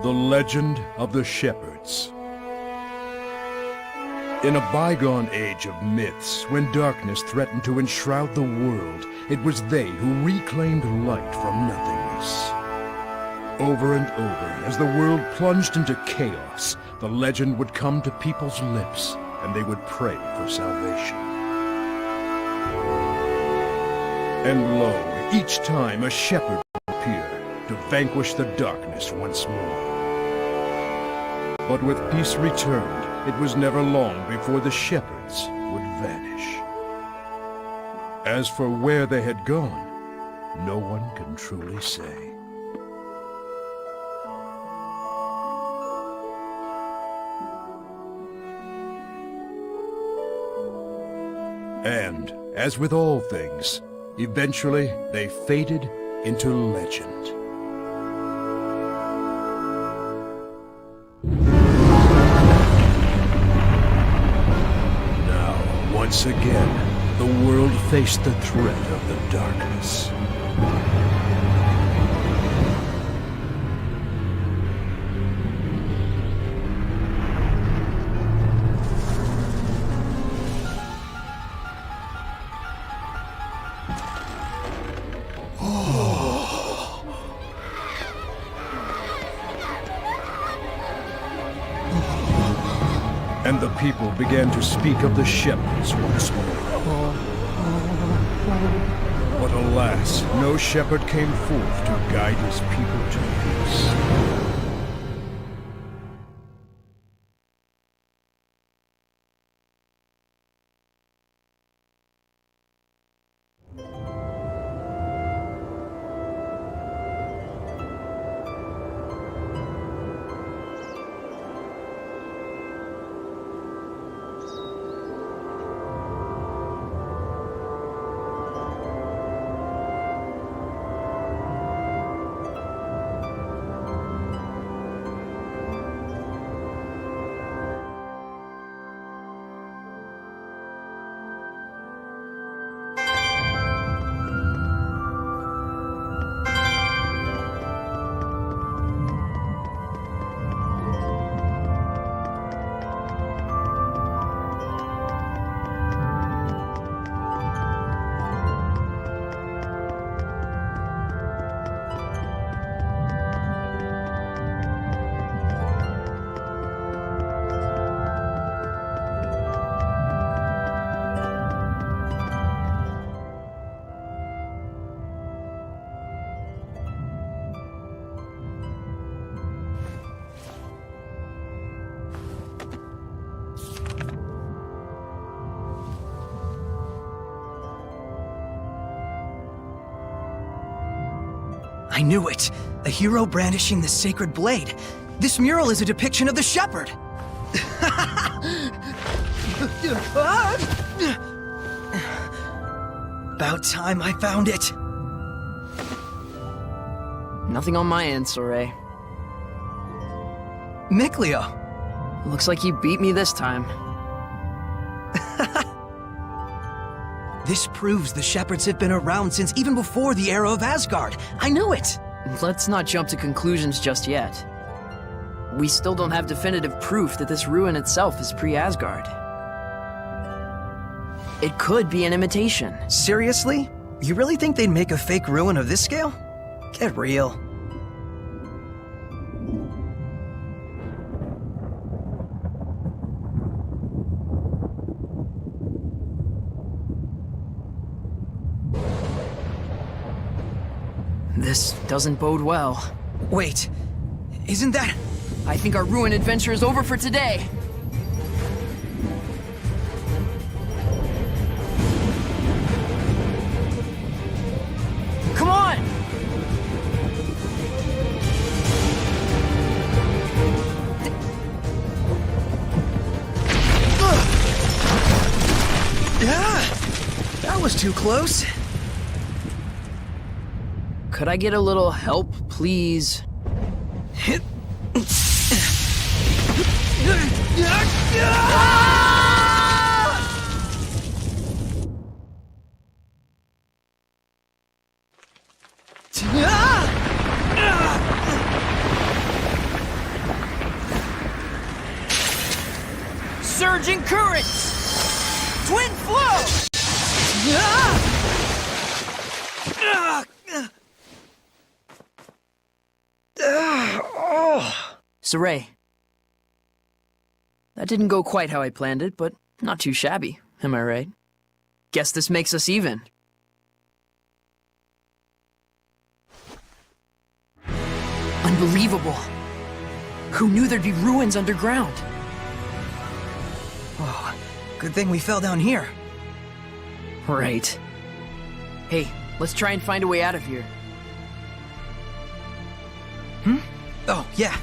The Legend of the Shepherds. In a bygone age of myths, when darkness threatened to enshroud the world, it was they who reclaimed light from nothingness. Over and over, as the world plunged into chaos, the legend would come to people's lips, and they would pray for salvation. And lo, each time a shepherd would appear to vanquish the darkness once more. But with peace returned, it was never long before the shepherds would vanish. As for where they had gone, no one can truly say. And, as with all things, eventually they faded into legend. Once again, the world faced the threat of the darkness. And the people began to speak of the shepherds once more. But alas, no shepherd came forth to guide his people to peace. I knew it! A hero brandishing the sacred blade. This mural is a depiction of the shepherd! About time I found it! Nothing on my end, Soray. Miclio! Looks like you beat me this time. This proves the shepherds have been around since even before the era of Asgard. I knew it! Let's not jump to conclusions just yet. We still don't have definitive proof that this ruin itself is pre-Asgard. It could be an imitation. Seriously? You really think they'd make a fake ruin of this scale? Get real. This doesn't bode well. Wait, isn't that... I think our ruin adventure is over for today. Come on! That was too close. Could I get a little help, please? Surging currents! Twin flow! Saray. That didn't go quite how I planned it, but not too shabby, am I right? Guess this makes us even. Unbelievable. Who knew there'd be ruins underground? Oh, good thing we fell down here. Right. Hey, let's try and find a way out of here. Oh, yeah.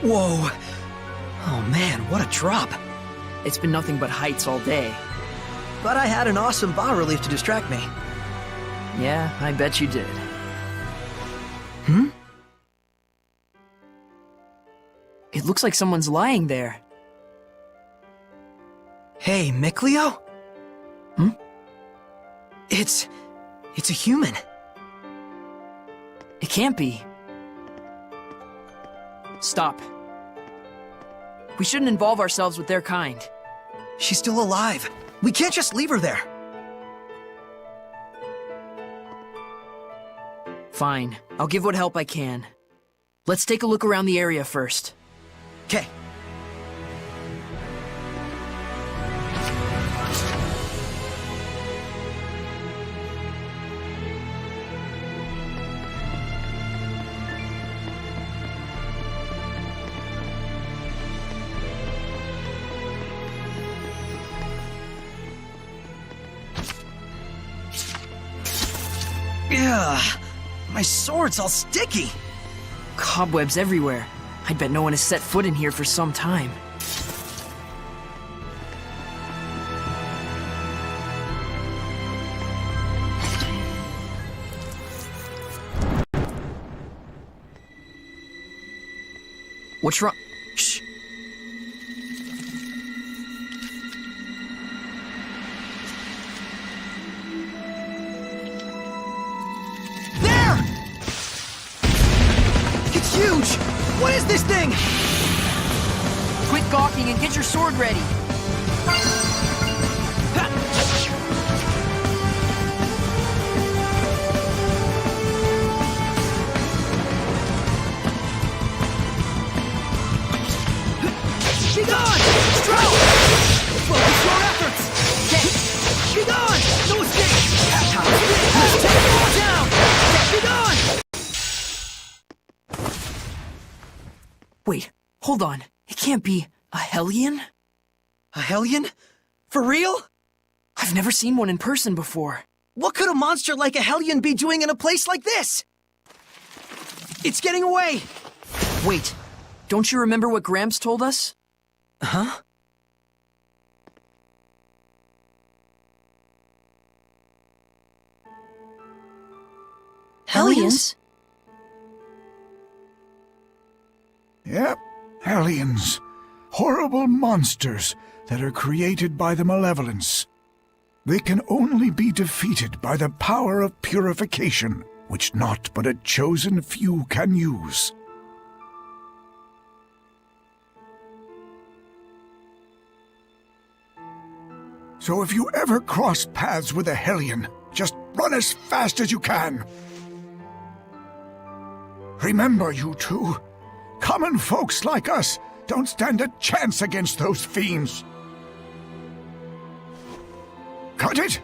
Whoa. Oh man, what a drop. It's been nothing but heights all day. But I had an awesome bas relief to distract me. Yeah, I bet you did. It looks like someone's lying there. Hey, Mikleo? It's a human. It can't be. Stop. We shouldn't involve ourselves with their kind. She's still alive. We can't just leave her there. Fine. I'll give what help I can. Let's take a look around the area first. Okay. Yeah, my sword's all sticky. Cobwebs everywhere. I bet no one has set foot in here for some time. What's wrong? Shh. There! It's huge! What is this thing? Quit gawking and get your sword ready. Be gone! Stroke! Focus your efforts! Okay. Be gone! No escape! Let's take it all down! Be gone! Wait, hold on. It can't be a Hellion? A Hellion? For real? I've never seen one in person before. What could a monster like a Hellion be doing in a place like this? It's getting away! Wait, don't you remember what Gramps told us? Huh? Hellions? Yep, Hellions. Horrible monsters that are created by the malevolence. They can only be defeated by the power of purification, which not but a chosen few can use. So if you ever cross paths with a Hellion, just run as fast as you can. Remember, you two, common folks like us don't stand a chance against those fiends. Got it?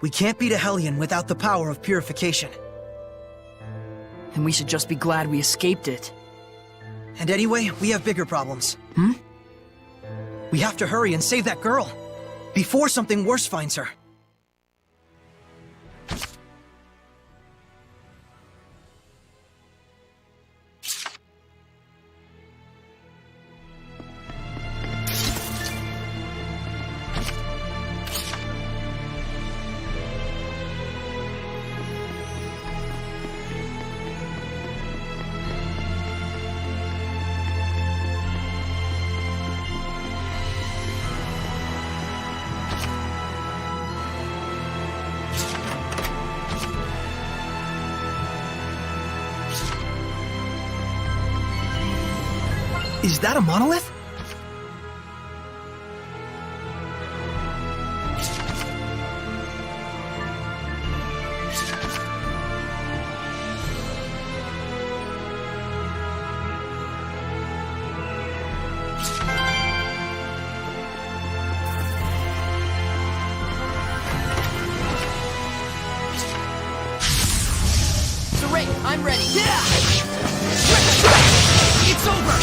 We can't beat a Hellion without the power of purification. And we should just be glad we escaped it. And anyway, we have bigger problems. We have to hurry and save that girl, before something worse finds her. Is that a monolith? Ray, I'm ready. Yeah! It's over!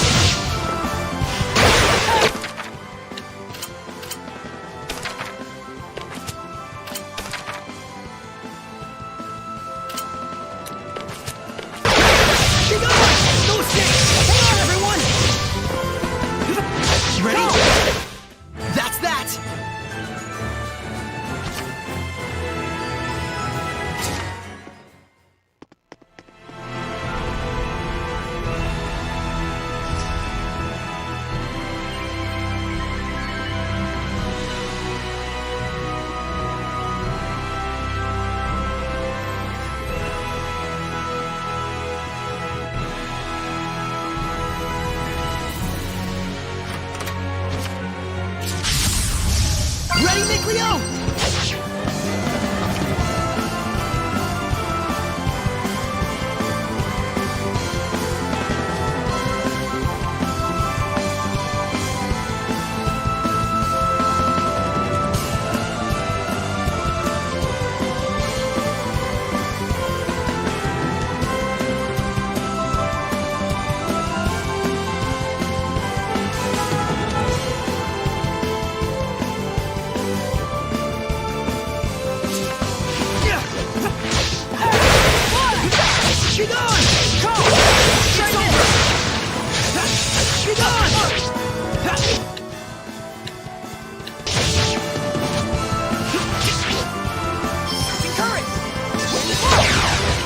Ready, Mikleo?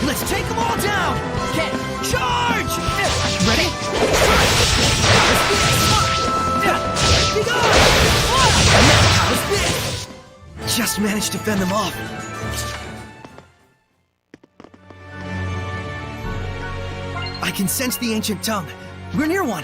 Let's take them all down! Okay, charge! Ready? Be gone! How's this? Just managed to fend them off. I can sense the ancient tongue. We're near one.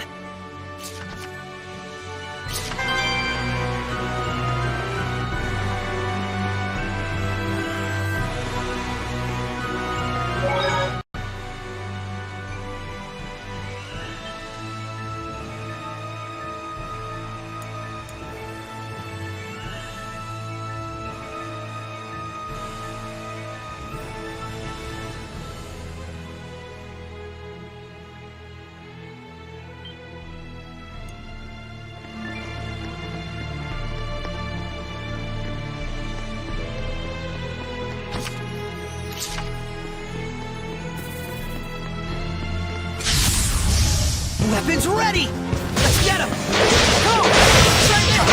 Weapons ready! Let's get him! Go! Right there!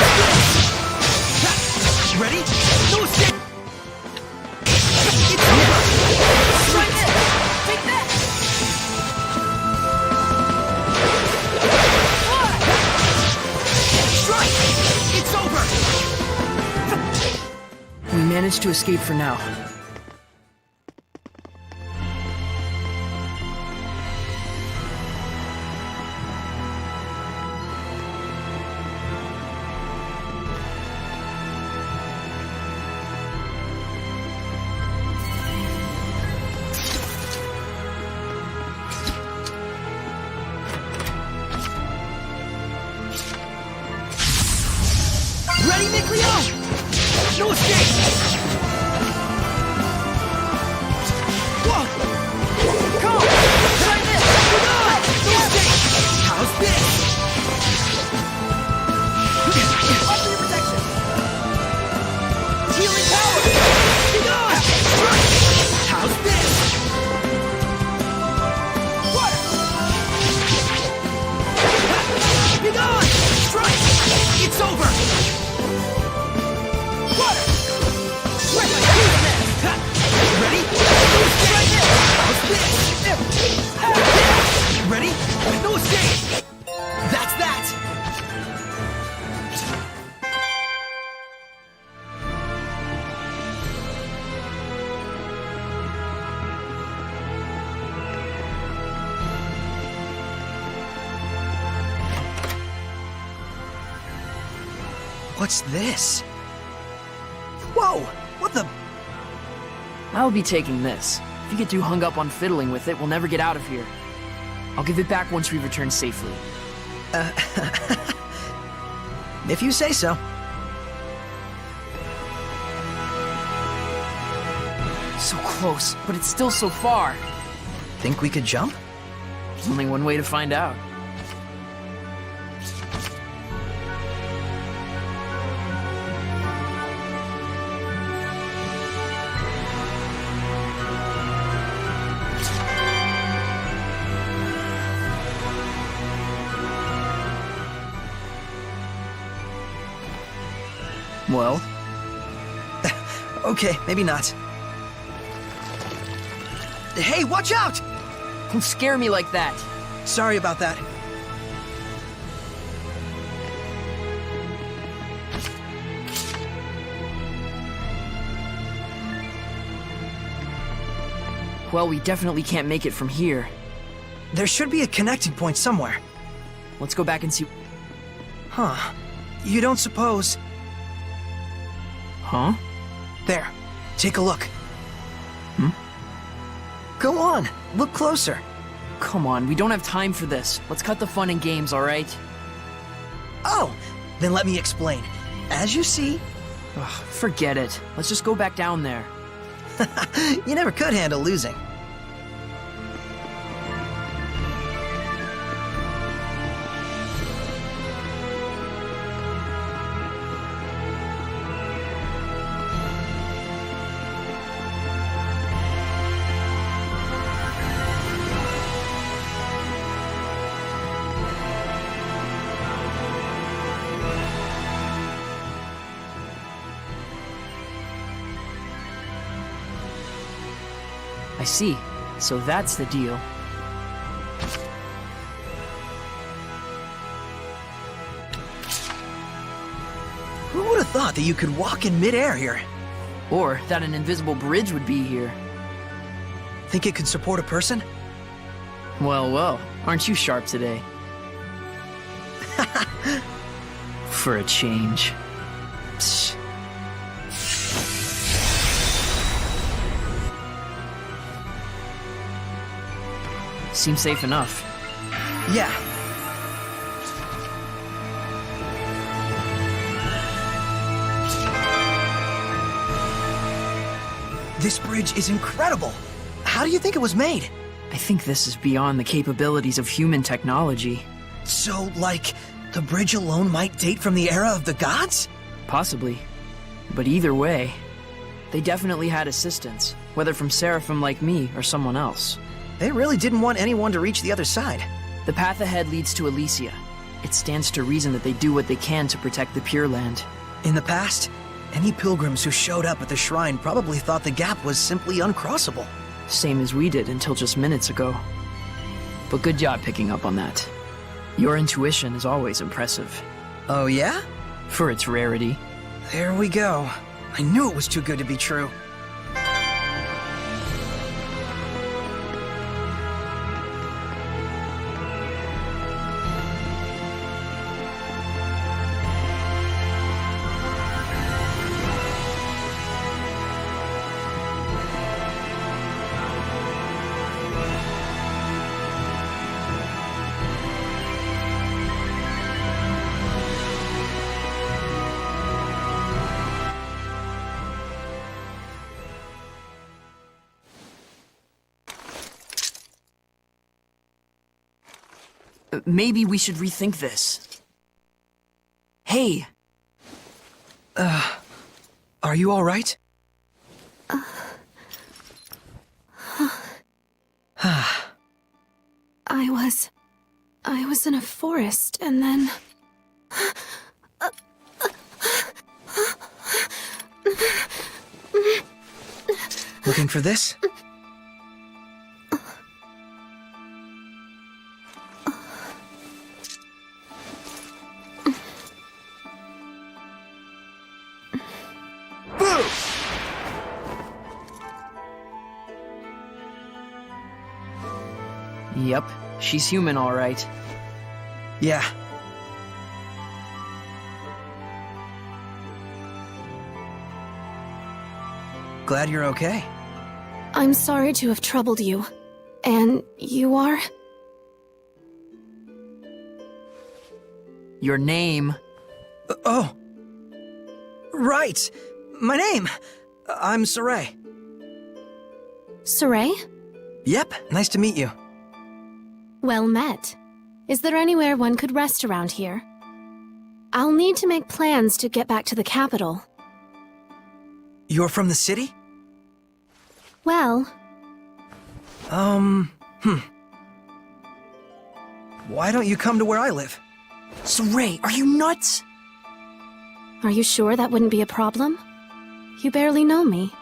Ready? No escape! It's over! Right there! Take that! Strike! It's over! We managed to escape for now. Leo! No escape! Whoa! Come on! Try this! Come on! No escape! How's this? Offer your protection! Healing power! Get on! How's this? Water! Be gone! Strike! It's over! Water! Right my food man! Ready? Right now! How's this? Ready? No escape! That's that! What's this? Whoa! What the? I'll be taking this. If you get too hung up on fiddling with it, we'll never get out of here. I'll give it back once we return safely. If you say so. So close, but it's still so far. Think we could jump? There's only one way to find out. Well? Okay, maybe not. Hey, watch out! Don't scare me like that. Sorry about that. Well, we definitely can't make it from here. There should be a connecting point somewhere. Let's go back and see... Huh. You don't suppose... Huh? There. Take a look. Hmm? Go on. Look closer. Come on, we don't have time for this. Let's cut the fun and games, alright? Oh! Then let me explain. As you see... Ugh, forget it. Let's just go back down there. You never could handle losing. I see. So that's the deal. Who would have thought that you could walk in midair here? Or that an invisible bridge would be here. Think it could support a person? Well, well, aren't you sharp today? For a change. Psst. Seems safe enough. Yeah. This bridge is incredible. How do you think it was made? I think this is beyond the capabilities of human technology. So, like, the bridge alone might date from the era of the gods? Possibly. But either way, they definitely had assistance, whether from seraphim like me or someone else. They really didn't want anyone to reach the other side. The path ahead leads to Elysia. It stands to reason that they do what they can to protect the Pure Land. In the past, any pilgrims who showed up at the shrine probably thought the gap was simply uncrossable. Same as we did until just minutes ago. But good job picking up on that. Your intuition is always impressive. Oh yeah? For its rarity. There we go. I knew it was too good to be true. Maybe we should rethink this. Hey! Are you alright? I was in a forest, and then... Looking for this? Yep, she's human, all right. Yeah. Glad you're okay. I'm sorry to have troubled you. And you are? Your name. Oh. Right. My name. I'm Saray. Saray? Yep, nice to meet you. Well met. Is there anywhere one could rest around here? I'll need to make plans to get back to the capital. You're from the city? Well, Why don't you come to where I live? Saray, are you nuts? are you sure that wouldn't be a problem? You barely know me.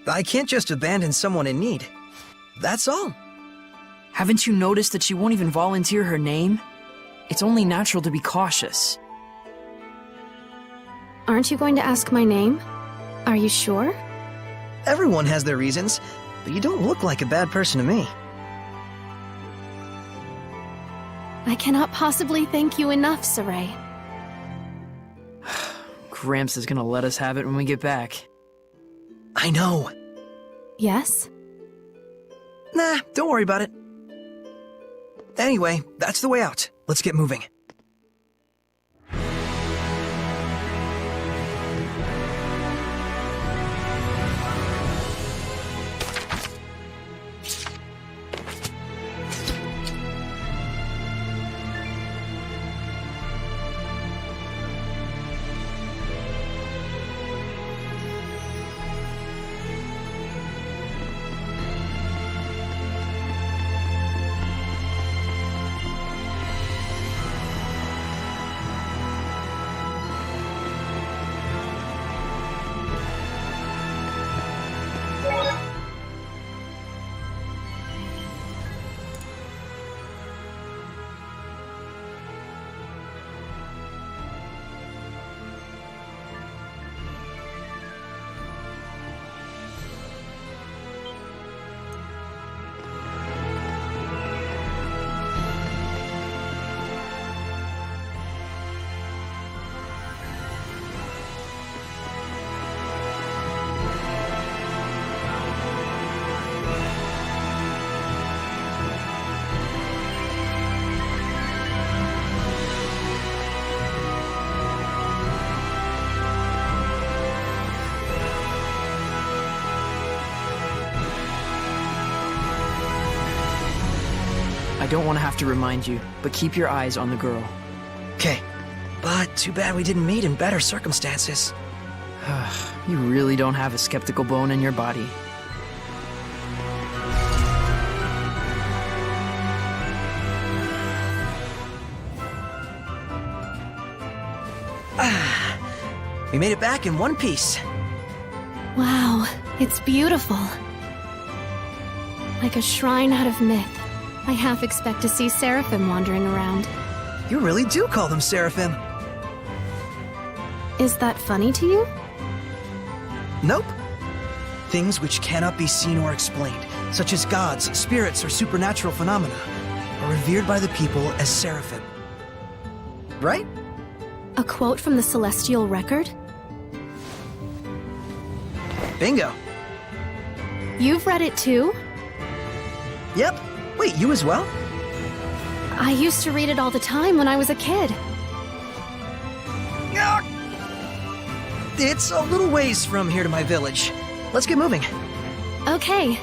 I can't just abandon someone in need. That's all. Haven't you noticed that she won't even volunteer her name? It's only natural to be cautious. Aren't you going to ask my name? Are you sure? Everyone has their reasons, but you don't look like a bad person to me. I cannot possibly thank you enough, Saray. Gramps is gonna let us have it when we get back. I know. Yes? Nah, don't worry about it. Anyway, that's the way out. Let's get moving. I don't want to have to remind you, but keep your eyes on the girl. Okay, but too bad we didn't meet in better circumstances. You really don't have a skeptical bone in your body. We made it back in one piece. Wow, it's beautiful. Like a shrine out of myth. I half expect to see Seraphim wandering around. You really do call them Seraphim. Is that funny to you? Nope. Things which cannot be seen or explained, such as gods, spirits, or supernatural phenomena, are revered by the people as Seraphim. Right? A quote from the Celestial Record? Bingo. You've read it too? Yep. Wait, you as well? I used to read it all the time when I was a kid. It's a little ways from here to my village. Let's get moving. Okay.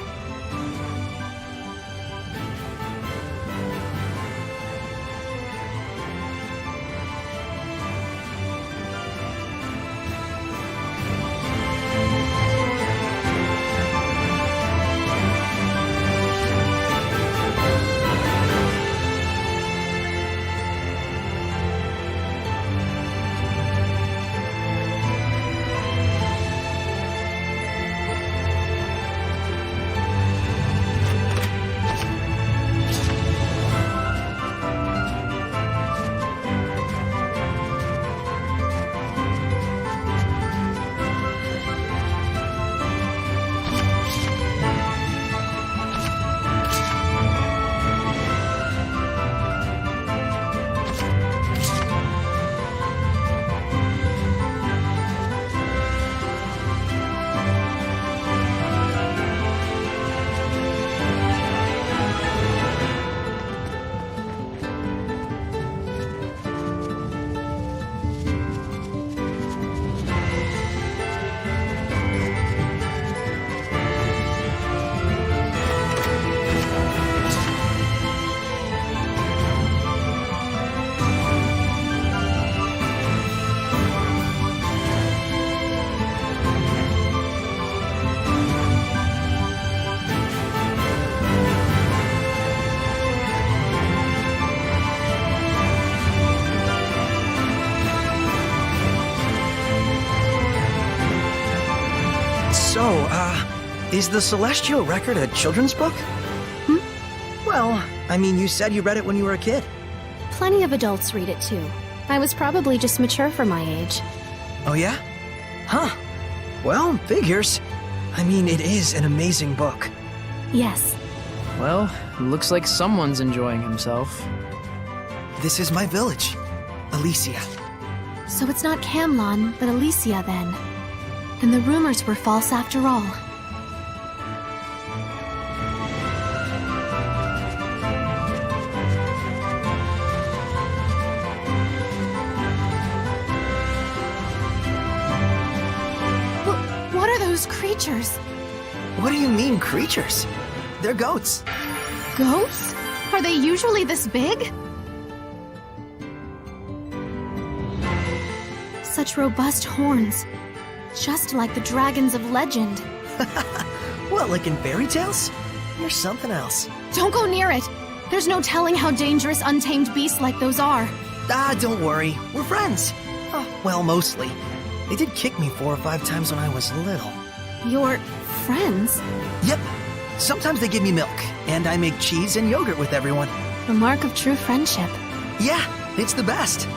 Is the Celestial Record a children's book? Well, I mean, you said you read it when you were a kid. Plenty of adults read it too. I was probably just mature for my age. Oh yeah? Huh. Well, figures. I mean, it is an amazing book. Yes. Well, looks like someone's enjoying himself. This is my village, Elysia. So it's not Camlon, but Elysia then. Then the rumors were false after all. What are those creatures? What do you mean, creatures? They're goats. Ghosts? Are they usually this big? Such robust horns. Just like the dragons of legend. What, like in fairy tales? You're something else. Don't go near it! There's no telling how dangerous untamed beasts like those are. Ah, don't worry. We're friends. Oh, well, mostly. They did kick me 4 or 5 times when I was little. Your friends? Yep. Sometimes they give me milk, and I make cheese and yogurt with everyone. The mark of true friendship. Yeah, it's the best.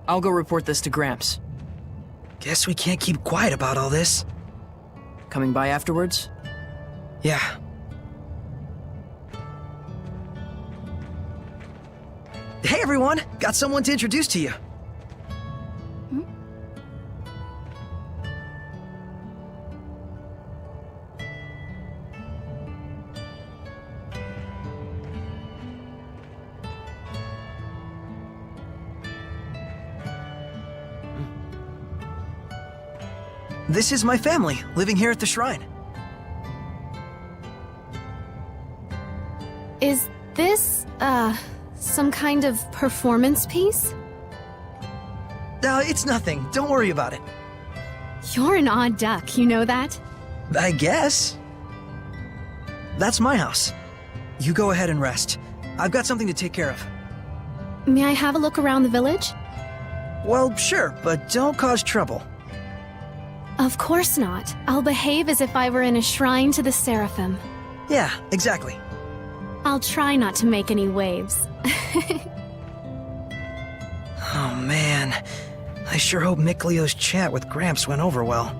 I'll go report this to Gramps. Guess we can't keep quiet about all this. Coming by afterwards? Yeah. Hey everyone! Got someone to introduce to you. This is my family, living here at the shrine. Is this, some kind of performance piece? It's nothing. Don't worry about it. You're an odd duck, you know that? I guess. That's my house. You go ahead and rest. I've got something to take care of. May I have a look around the village? Well, sure, but don't cause trouble. Of course not. I'll behave as if I were in a shrine to the Seraphim. Yeah, exactly. I'll try not to make any waves. Oh man, I sure hope Miklio's chat with Gramps went over well.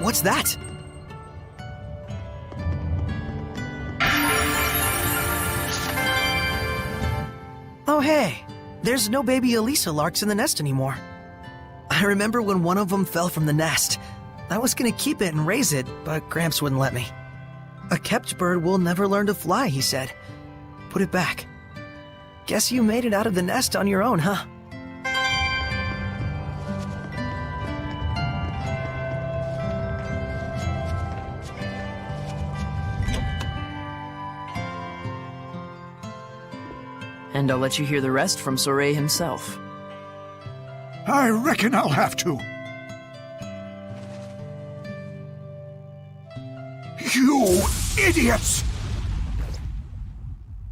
What's that? Oh hey, there's no baby Elisa larks in the nest anymore. I remember when one of them fell from the nest. I was gonna keep it and raise it, but Gramps wouldn't let me. A kept bird will never learn to fly, he said. Put it back. Guess you made it out of the nest on your own, huh? And I'll let you hear the rest from Soray himself. I reckon I'll have to. You idiots!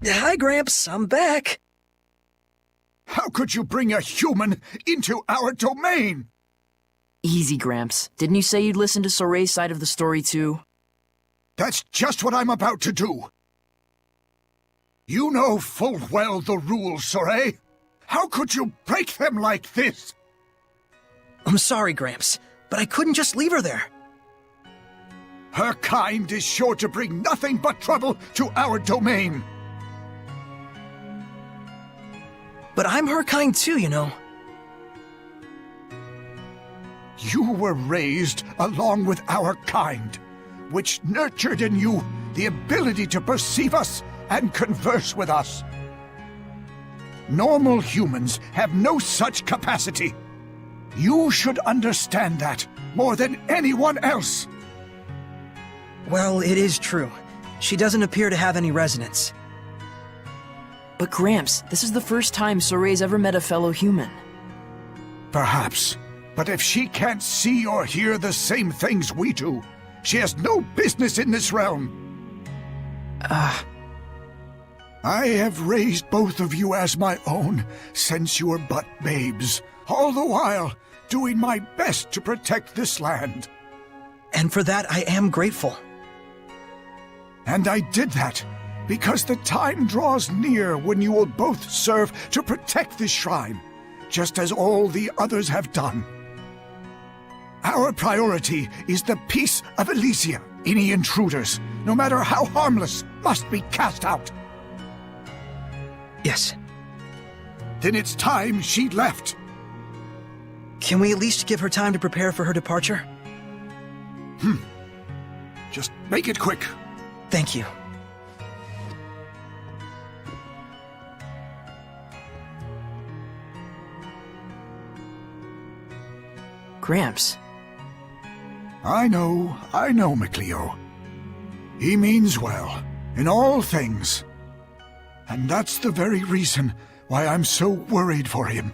Hi, Gramps. I'm back. How could you bring a human into our domain? Easy, Gramps. Didn't you say you'd listen to Soray's side of the story, too? That's just what I'm about to do. You know full well the rules, Soray. How could you break them like this? I'm sorry, Gramps, but I couldn't just leave her there. Her kind is sure to bring nothing but trouble to our domain. But I'm her kind too, you know. You were raised along with our kind, which nurtured in you the ability to perceive us and converse with us. Normal humans have no such capacity. You should understand that more than anyone else. Well, it is true. She doesn't appear to have any resonance. But Gramps, this is the first time Soray's ever met a fellow human. Perhaps. But if she can't see or hear the same things we do, she has no business in this realm. I have raised both of you as my own since you were but babes, all the while doing my best to protect this land. And for that, I am grateful. And I did that because the time draws near when you will both serve to protect this shrine, just as all the others have done. Our priority is the peace of Elysia. Any intruders, no matter how harmless, must be cast out. Yes. Then it's time she left. Can we at least give her time to prepare for her departure? Just make it quick. Thank you. Gramps. I know, McLeo. He means well, in all things. And that's the very reason why I'm so worried for him.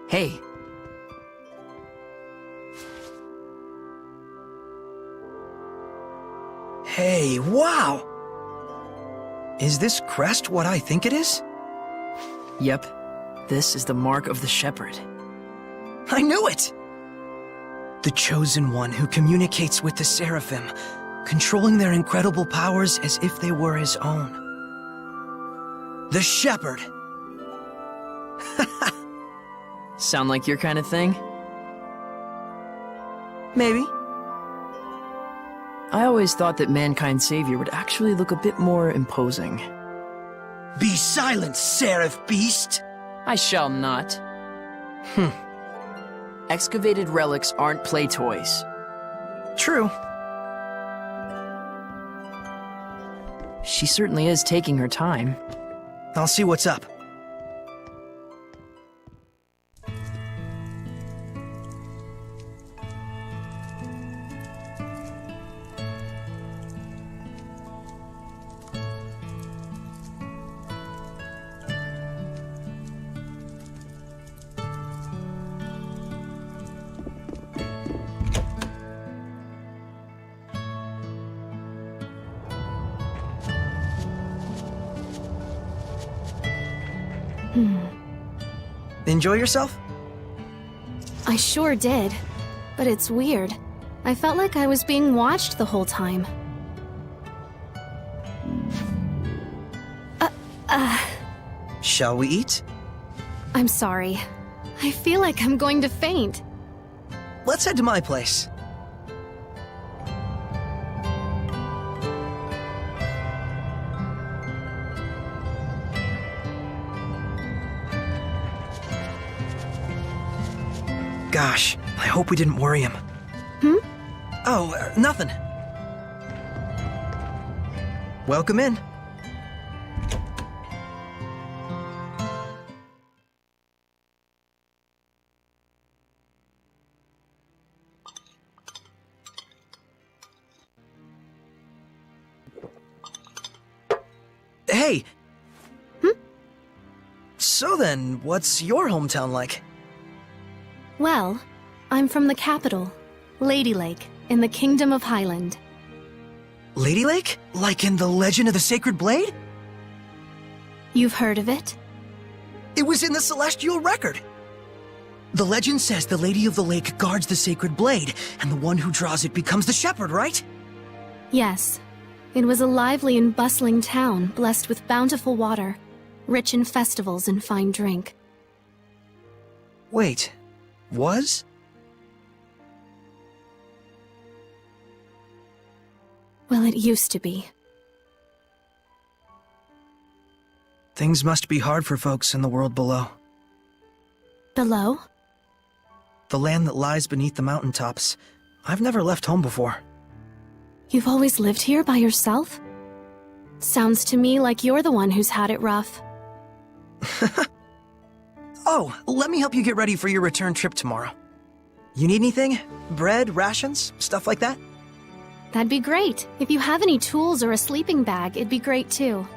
Hey, Hey, wow! Is this crest what I think it is? yep, this is the mark of the shepherd. I knew it! The Chosen One who communicates with the Seraphim, controlling their incredible powers as if they were his own. The Shepherd! Sound like your kind of thing? Maybe. I always thought that mankind's savior would actually look a bit more imposing. Be silent, Seraph Beast! I shall not. Excavated relics aren't play toys. True. She certainly is taking her time. I'll see what's up. Enjoy yourself? I sure did. But it's weird. I felt like I was being watched the whole time. Shall we eat? I'm sorry. I feel like I'm going to faint. Let's head to my place. Gosh, I hope we didn't worry him. Oh, nothing. Welcome in. Hey! So then, what's your hometown like? Well, I'm from the capital, Lady Lake, in the Kingdom of Highland. Lady Lake? Like in the Legend of the Sacred Blade? You've heard of it? It was in the Celestial Record. The legend says the Lady of the Lake guards the Sacred Blade, and the one who draws it becomes the shepherd, right? Yes. It was a lively and bustling town, blessed with bountiful water, rich in festivals and fine drink. Wait, was? Well, it used to be. Things must be hard for folks in the world below. Below? The land that lies beneath the mountaintops. I've never left home before. You've always lived here by yourself? Sounds to me like you're the one who's had it rough. Oh, let me help you get ready for your return trip tomorrow. You need anything? Bread, rations, stuff like that? That'd be great. If you have any tools or a sleeping bag, it'd be great too.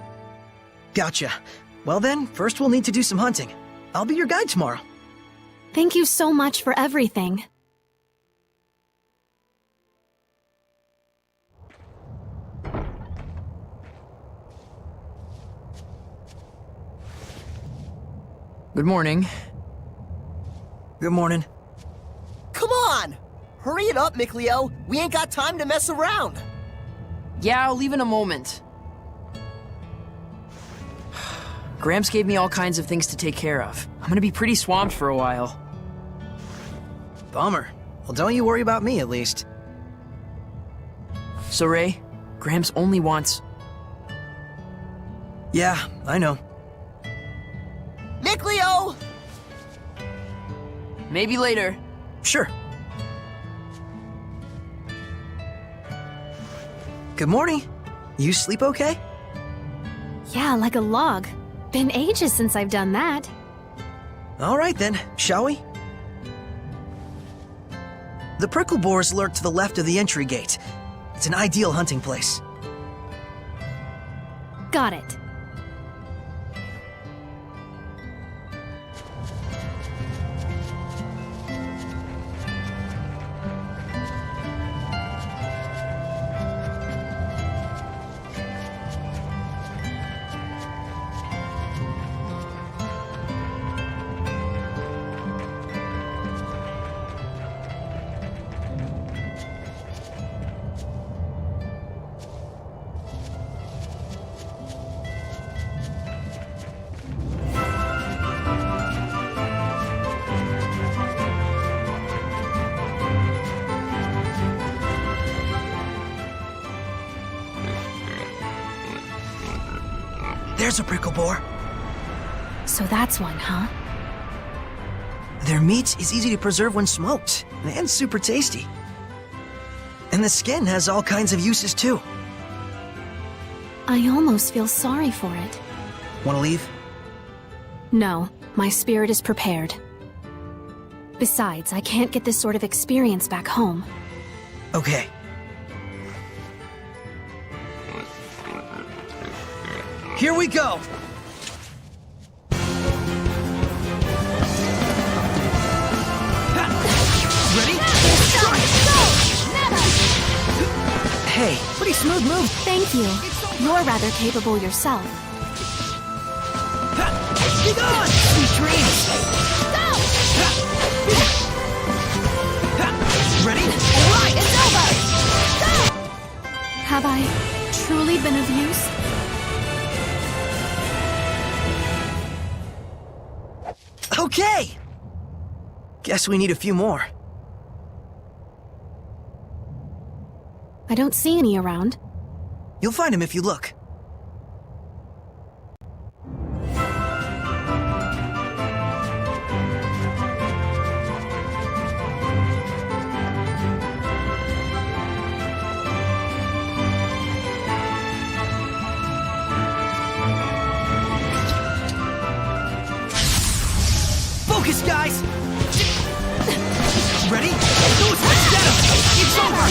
Gotcha. Well then, first we'll need to do some hunting. I'll be your guide tomorrow. Thank you so much for everything. Good morning. Good morning. Come on! Hurry it up, Mikleo. We ain't got time to mess around. Yeah, I'll leave in a moment. Gramps gave me all kinds of things to take care of. I'm gonna be pretty swamped for a while. Bummer. Well, don't you worry about me, at least. So, Ray, Gramps only wants... Yeah, I know. Mikleo! Maybe later. Sure. Good morning. You sleep okay? Yeah, like a log. Been ages since I've done that. All right then, shall we? The prickle boars lurk to the left of the entry gate. It's an ideal hunting place. Got it. There's a prickle boar. So that's one, huh? Their meat is easy to preserve when smoked, and super tasty. And the skin has all kinds of uses too. I almost feel sorry for it. Want to leave? No, my spirit is prepared. Besides, I can't get this sort of experience back home. Okay. Here we go! Ready? Hey, pretty smooth move. Thank you. You're rather capable yourself. Be gone! Sweet dreams! Ready? Alright, it's over! Have I truly been of use? Okay! Guess we need a few more. I don't see any around. You'll find him if you look. Focus, guys! Ready? Those hits get him! It's over!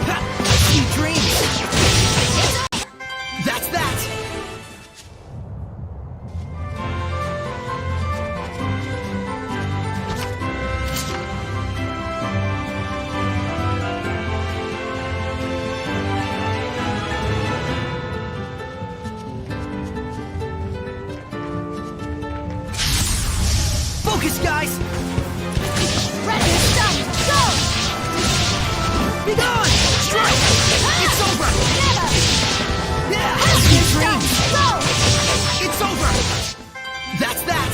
Ha! Sweet dreams! That's that! Focus, guys! Ready, stop, go! Be gone! Strike! It's over! Never! Yeah! Ready, Sweet stop, dreams! go! It's over! That's that!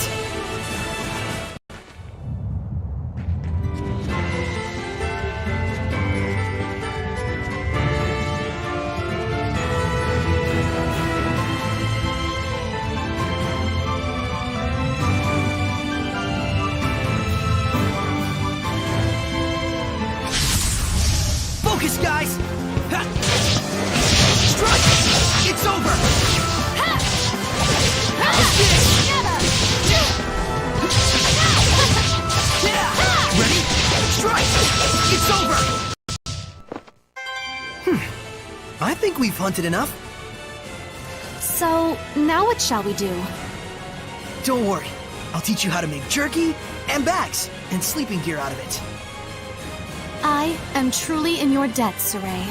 Focus, guys! Ha! Strike! It's over! How's this? Yeah! Ready? Strike! It's over! I think we've hunted enough. So, now what shall we do? Don't worry. I'll teach you how to make jerky, and bags, and sleeping gear out of it. I am truly in your debt, Saray.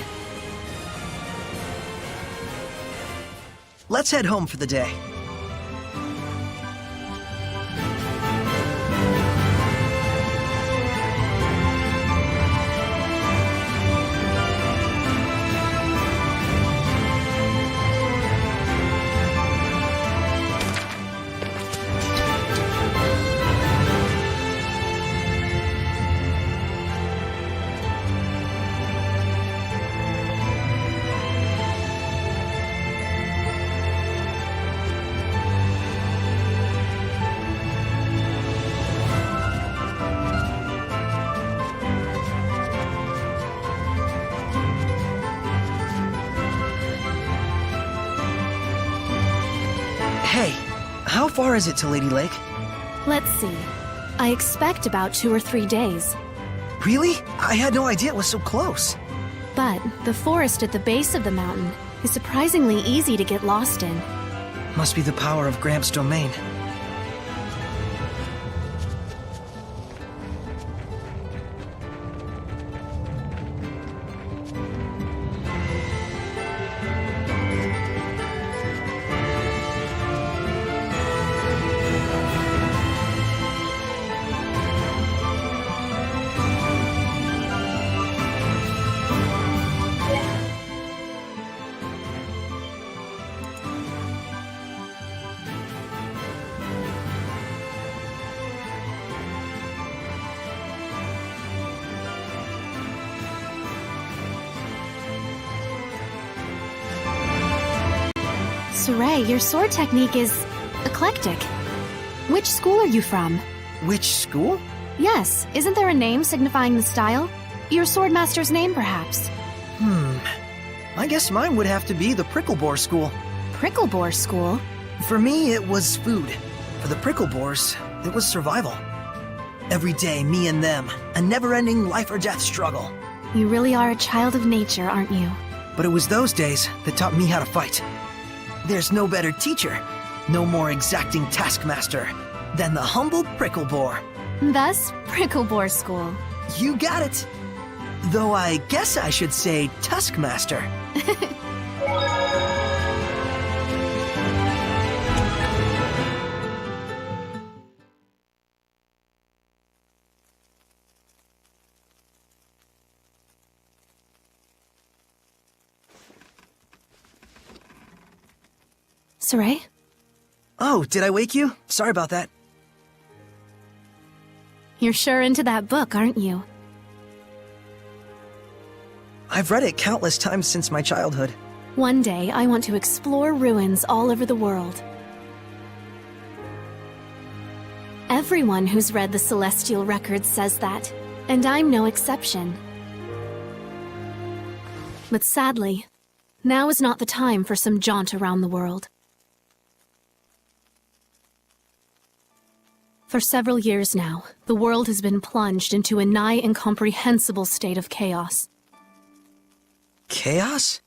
Let's head home for the day. Hey, how far is it to Lady Lake? Let's see. I expect about 2 or 3 days. Really? I had no idea it was so close. But the forest at the base of the mountain is surprisingly easy to get lost in. Must be the power of Gramps' domain. Saray, your sword technique is eclectic. Which school are you from? Which school? Yes, isn't there a name signifying the style? Your swordmaster's name, perhaps? I guess mine would have to be the Pricklebore School. Pricklebore School? For me, it was food. For the Pricklebores, it was survival. Every day, me and them, a never-ending life-or-death struggle. You really are a child of nature, aren't you? But it was those days that taught me how to fight. There's no better teacher, no more exacting taskmaster than the humble Pricklebore. Thus, Pricklebore School. You got it! Though I guess I should say Tuskmaster. Saray? Oh, did I wake you? Sorry about that. You're sure into that book, aren't you? I've read it countless times since my childhood. One day, I want to explore ruins all over the world. Everyone who's read the Celestial Records says that, and I'm no exception. But sadly, now is not the time for some jaunt around the world. For several years now, the world has been plunged into a nigh incomprehensible state of chaos. Chaos?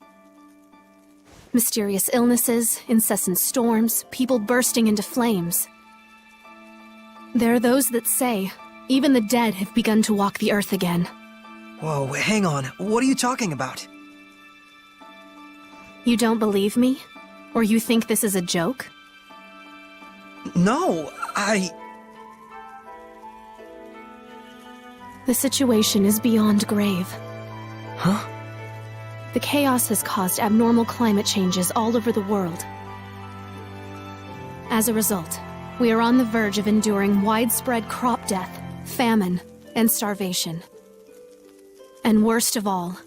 Mysterious illnesses, incessant storms, people bursting into flames. There are those that say, even the dead have begun to walk the earth again. Whoa, hang on. What are you talking about? You don't believe me? Or you think this is a joke? No, The situation is beyond grave. Huh? The chaos has caused abnormal climate changes all over the world. As a result, we are on the verge of enduring widespread crop death, famine, and starvation. And worst of all,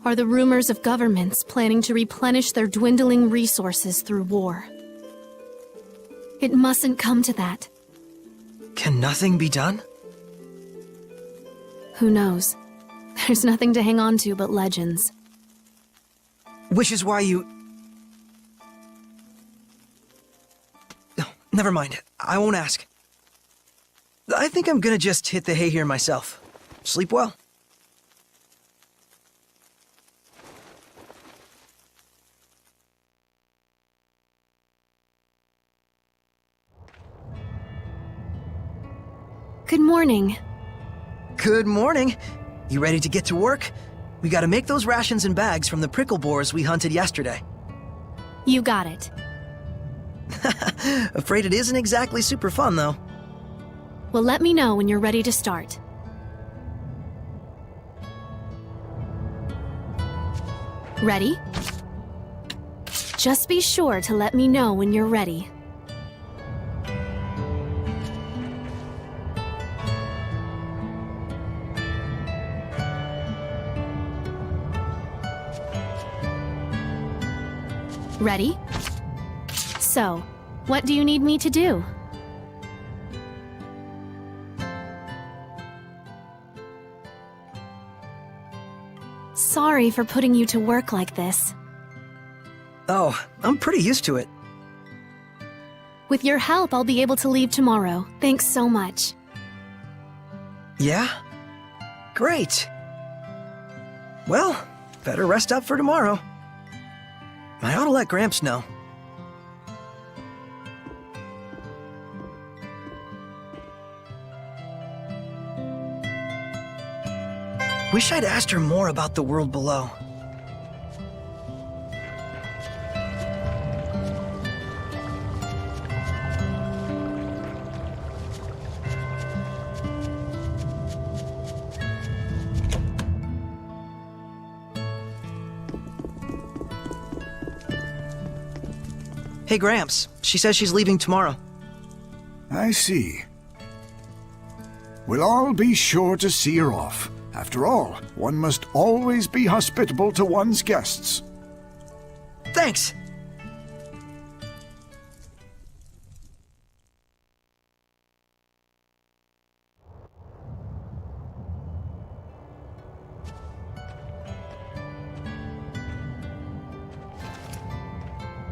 are the rumors of governments planning to replenish their dwindling resources through war. It mustn't come to that. Can nothing be done? Who knows? There's nothing to hang on to but legends. Which is why you... Oh, never mind. I won't ask. I think I'm gonna just hit the hay here myself. Sleep well. Good morning. Good morning. You ready to get to work? We gotta make those rations and bags from the pricklebores we hunted yesterday. You got it. Afraid it isn't exactly super fun, though. Well, let me know when you're ready to start. Ready? Just be sure to let me know when you're ready. Ready? So, what do you need me to do? Sorry for putting you to work like this. Oh, I'm pretty used to it. With your help, I'll be able to leave tomorrow. Thanks so much. Yeah? Great. Well, better rest up for tomorrow. I ought to let Gramps know. Wish I'd asked her more about the world below. Hey, Gramps. She says she's leaving tomorrow. I see. We'll all be sure to see her off. After all, one must always be hospitable to one's guests. Thanks!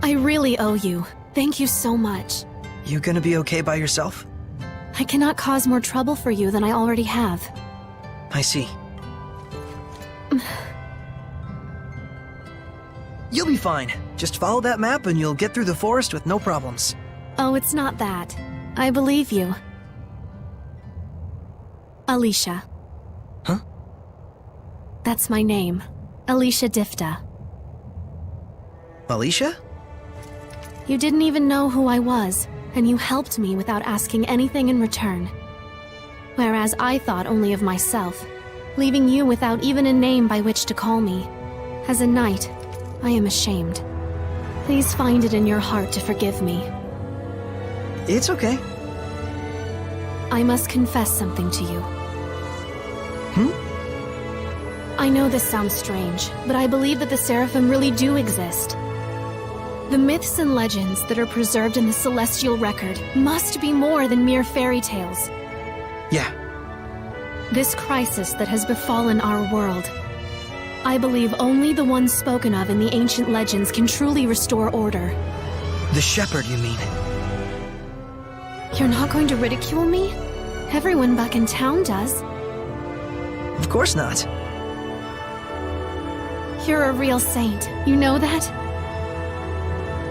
I really owe you. Thank you so much. You gonna be okay by yourself? I cannot cause more trouble for you than I already have. I see. You'll be fine. Just follow that map and you'll get through the forest with no problems. Oh, it's not that. I believe you. Alicia. Huh? That's my name. Alicia Difta. Alicia? You didn't even know who I was, and you helped me without asking anything in return. Whereas I thought only of myself, leaving you without even a name by which to call me. As a knight, I am ashamed. Please find it in your heart to forgive me. It's okay. I must confess something to you. I know this sounds strange, but I believe that the Seraphim really do exist. The myths and legends that are preserved in the Celestial Record must be more than mere fairy tales. Yeah. This crisis that has befallen our world, I believe only the ones spoken of in the ancient legends can truly restore order. The shepherd, you mean? You're not going to ridicule me? Everyone back in town does. Of course not. You're a real saint, you know that?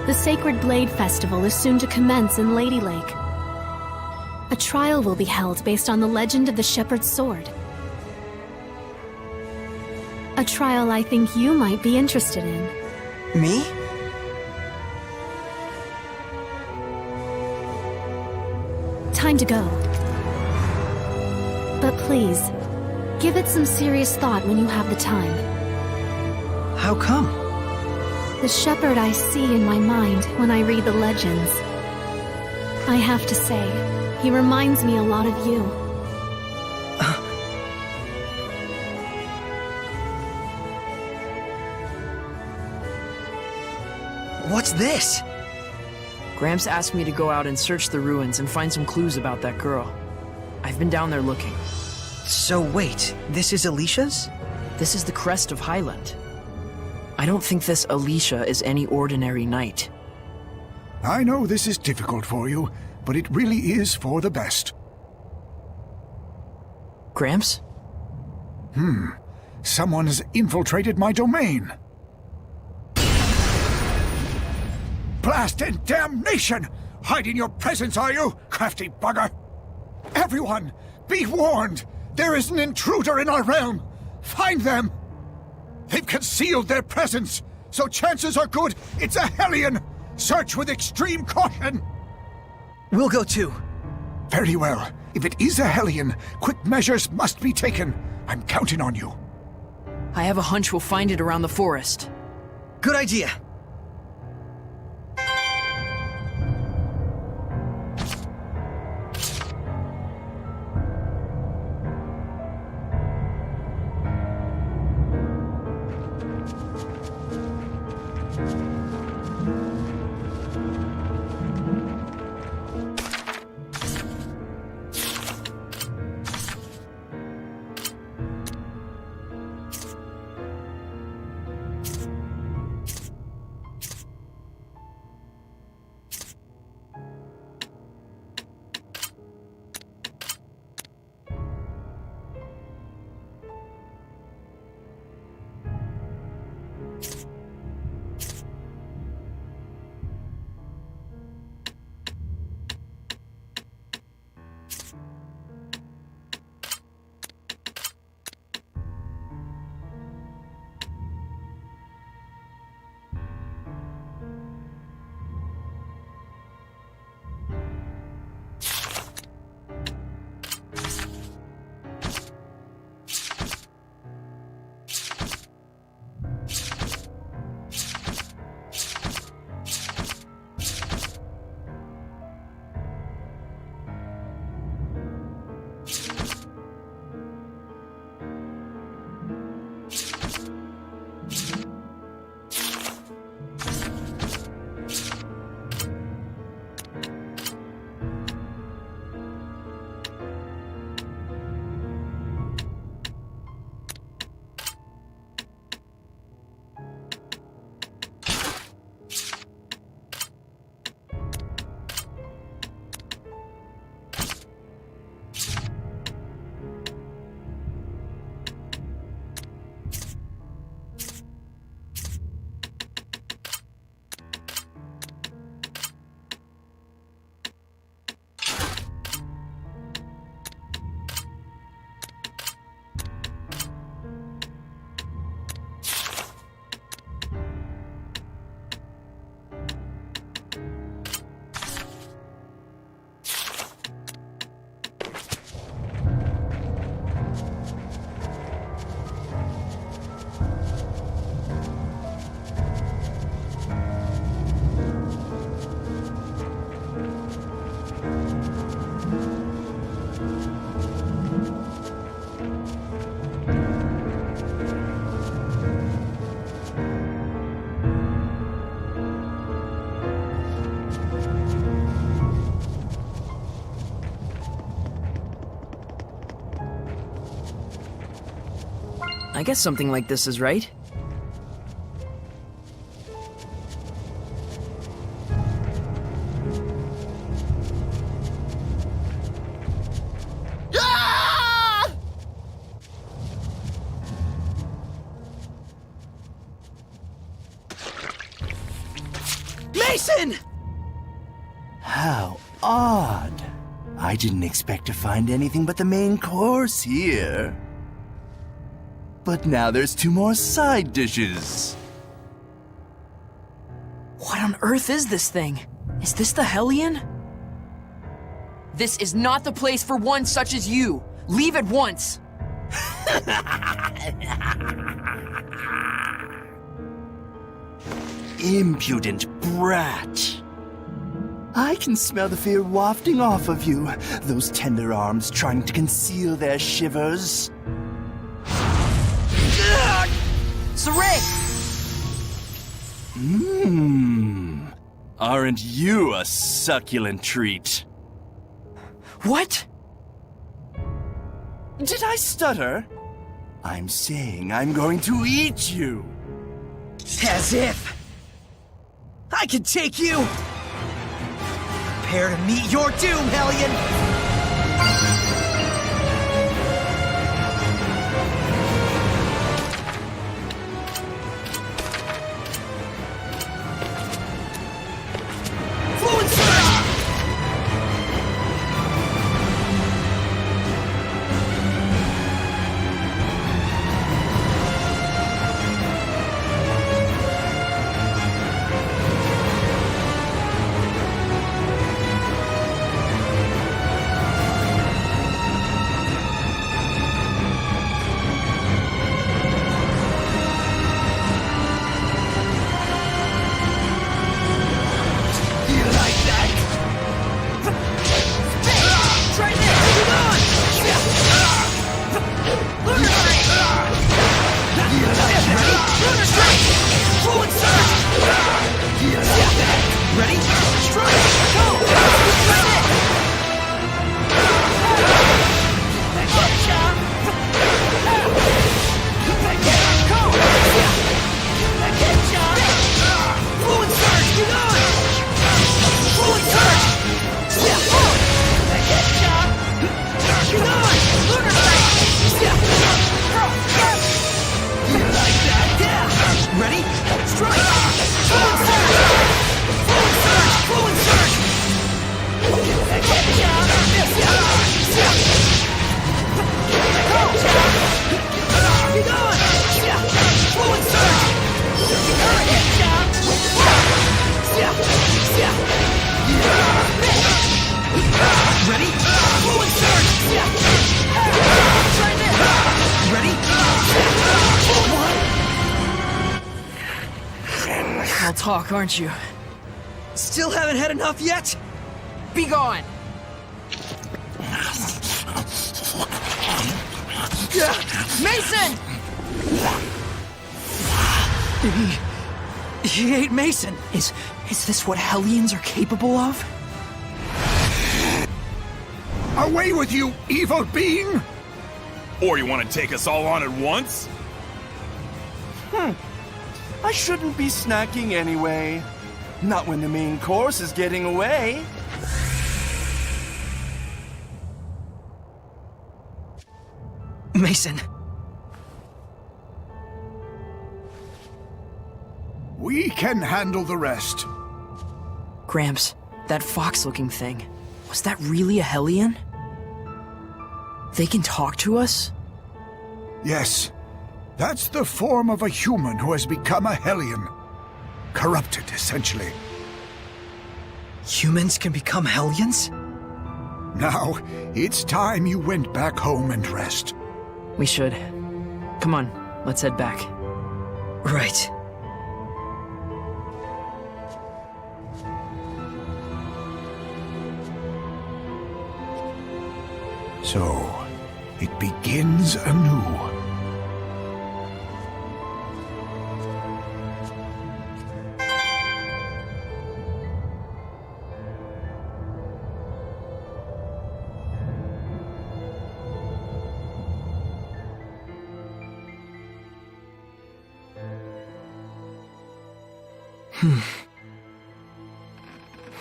The Sacred Blade Festival is soon to commence in Lady Lake. A trial will be held based on the legend of the Shepherd's Sword. A trial I think you might be interested in. Me? Time to go. But please, give it some serious thought when you have the time. How come? The shepherd I see in my mind when I read the legends. I have to say, he reminds me a lot of you. What's this? Gramps asked me to go out and search the ruins and find some clues about that girl. I've been down there looking. So wait, this is Alicia's? This is the crest of Highland. I don't think this Alicia is any ordinary knight. I know this is difficult for you, but it really is for the best. Gramps? Someone has infiltrated my domain. Blast and damnation! Hiding your presence, are you, crafty bugger? Everyone, be warned! There is an intruder in our realm! Find them! They've concealed their presence, so chances are good it's a Hellion! Search with extreme caution! We'll go too. Very well. If it is a Hellion, quick measures must be taken. I'm counting on you. I have a hunch we'll find it around the forest. Good idea. I guess something like this is right. Ah! Mason! How odd. I didn't expect to find anything but the main course here. But now there's 2 more side dishes. What on earth is this thing? Is this the Hellion? This is not the place for one such as you. Leave at once. Impudent brat. I can smell the fear wafting off of you, those tender arms trying to conceal their shivers. Saray! Aren't you a succulent treat? What? Did I stutter? I'm saying I'm going to eat you. As if! I can take you! Prepare to meet your doom, Hellion! Fluid Surge! I'll talk, aren't you? Still haven't had enough yet? Be gone! Mason! He ate Mason. Is this what Hellions are capable of? Away with you, evil being! Or you want to take us all on at once? I shouldn't be snacking anyway. Not when the main course is getting away. Mason. We can handle the rest. Gramps, that fox-looking thing, was that really a Hellion? They can talk to us? Yes, that's the form of a human who has become a Hellion. Corrupted, essentially. Humans can become Hellions? Now, it's time you went back home and rest. We should. Come on, let's head back. Right. So, it begins anew.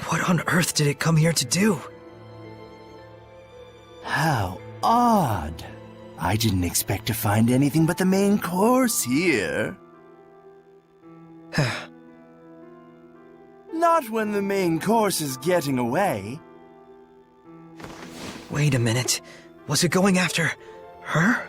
What on earth did it come here to do? How odd. I didn't expect to find anything but the main course here. Not when the main course is getting away. Wait a minute. Was it going after her?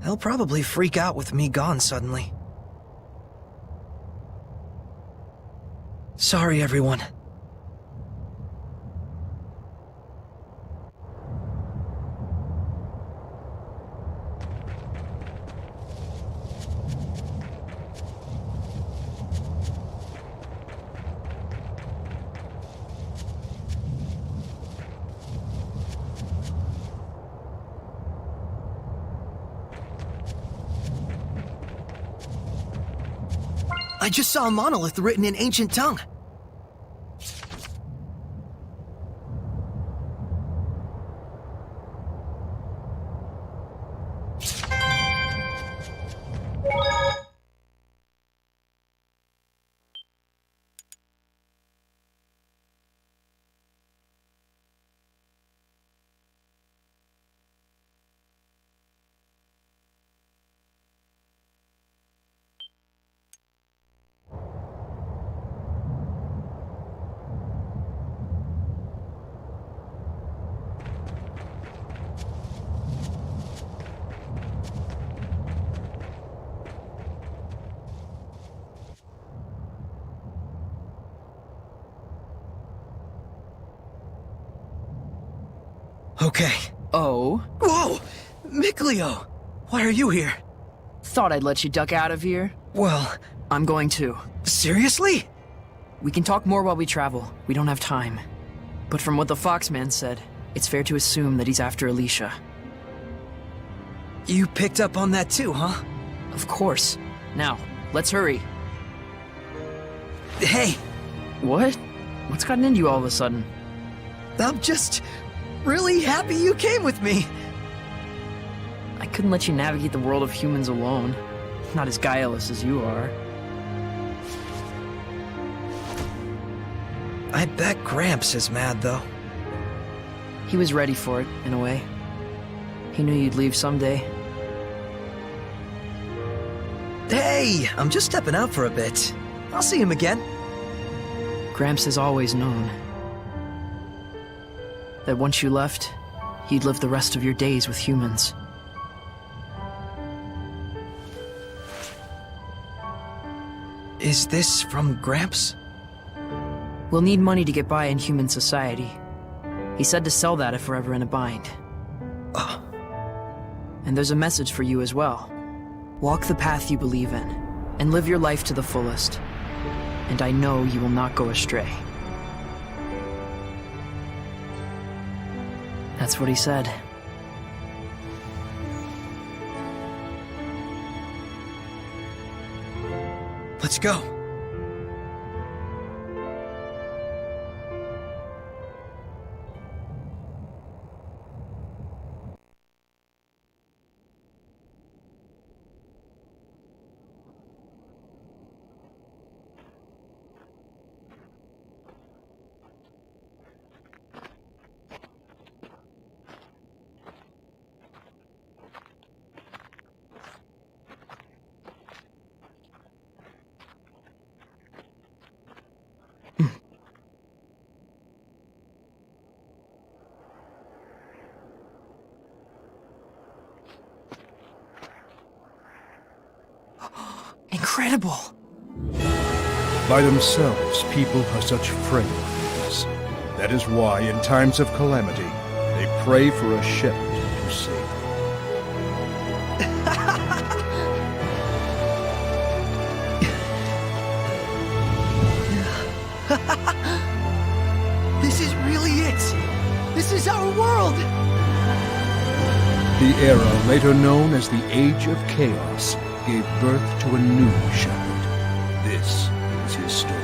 They'll probably freak out with me gone suddenly. Sorry, everyone. I just saw a monolith written in ancient tongue. Okay. Oh? Whoa! Mikleo! Why are you here? Thought I'd let you duck out of here. Well, I'm going to. seriously? We can talk more while we travel. We don't have time. But from what the Foxman said, it's fair to assume that he's after Alicia. You picked up on that too, huh? Of course. Now, let's hurry. Hey, What? What's gotten into you all of a sudden? I'm just really happy you came with me. I couldn't let you navigate the world of humans alone. Not as guileless as you are. I bet Gramps is mad, though. He was ready for it, in a way. He knew you'd leave someday. Hey, I'm just stepping out for a bit. I'll see him again. Gramps has always known that once you left, you'd live the rest of your days with humans. Is this from Gramps? We'll need money to get by in human society. He said to sell that if we're ever in a bind. And there's a message for you as well. Walk the path you believe in, and live your life to the fullest. And I know you will not go astray. That's what he said. Let's go. Incredible! By themselves, people are such frail creatures. That is why, in times of calamity, they pray for a shepherd to save them. This is really it! This is our world! The era later known as the Age of Chaos gave birth to a new shepherd. This is his story.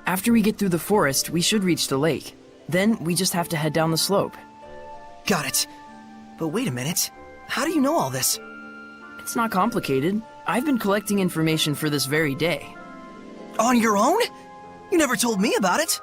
After we get through the forest, we should reach the lake. Then we just have to head down the slope. Got it. But wait a minute. How do you know all this? It's not complicated. I've been collecting information for this very day. On your own? You never told me about it.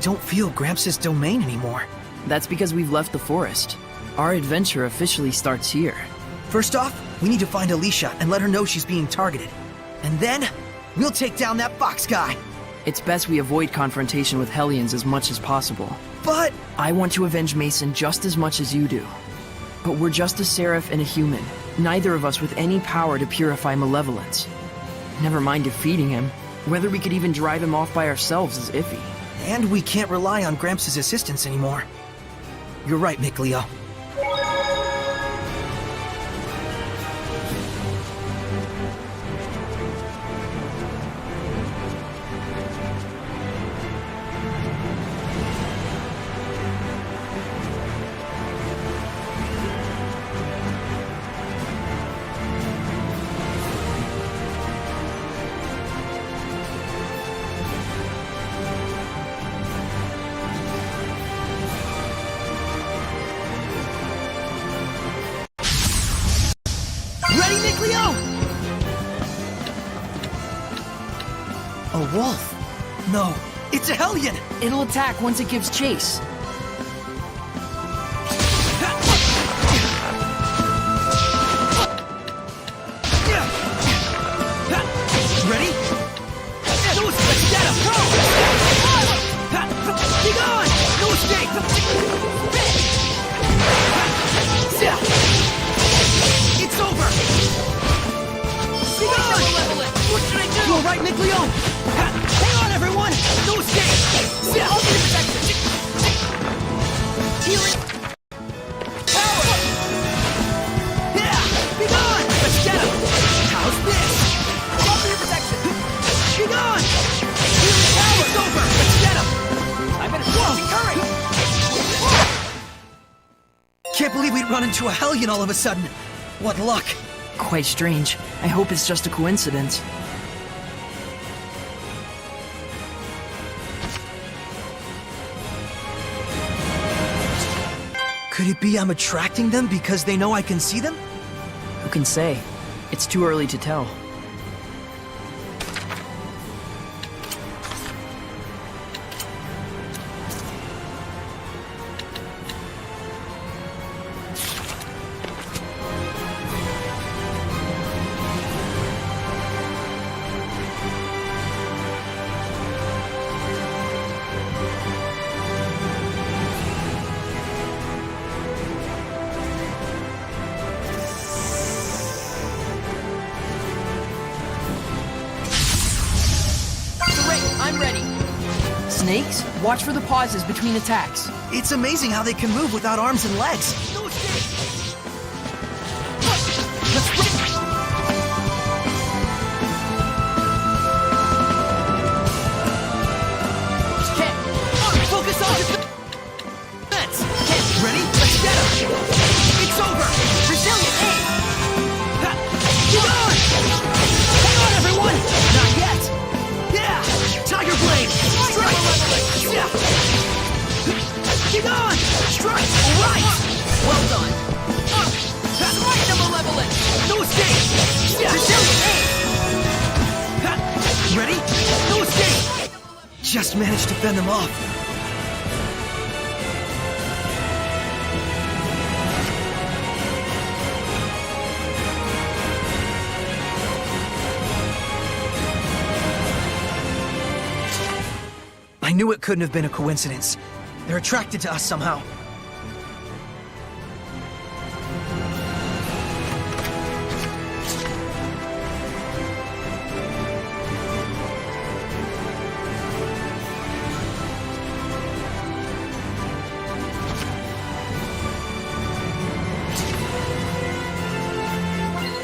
don't feel Gramps' domain anymore. That's because we've left the forest. Our adventure officially starts here. First off, we need to find Alicia and let her know she's being targeted. And then, we'll take down that fox guy. It's best we avoid confrontation with Hellions as much as possible. But I want to avenge Mason just as much as you do. But we're just a seraph and a human, neither of us with any power to purify malevolence. Never mind defeating him. Whether we could even drive him off by ourselves is iffy. And we can't rely on Gramps' assistance anymore. You're right, Mikleo. Ready, Mikleo? A wolf? No, it's a Hellion! It'll attack once it gives chase. Ready? Let's get him! Go! Be gone! No escape! It's over! Be gone! What should I do? You alright, Mikleo? Hang on, everyone! No escape! I'll be protected! Healing! Power! Yeah! Be gone! Let's get him! How's this? I'll be your protection! Be gone! Healing power! It's over! Let's get him! I better hurry! Can't believe we'd run into a Hellion all of a sudden. What luck. Quite strange. I hope it's just a coincidence. Could it be I'm attracting them because they know I can see them? Who can say? It's too early to tell. I'm ready. Snakes, watch for the pauses between attacks. It's amazing how they can move without arms and legs. No escape! Let's run! Ken, focus on defense! Ken, ready? Let's get him! It's over! Resilient aim! Get on! Hang on, everyone! Not yet! Yeah! Tiger Blade! Strike! Yeah! Get on! Strike! Right! Well done! Strike the malevolent! No escape! Yeah! Resilient aim! Ready? No escape! Just managed to fend them off. I knew it couldn't have been a coincidence. They're attracted to us somehow.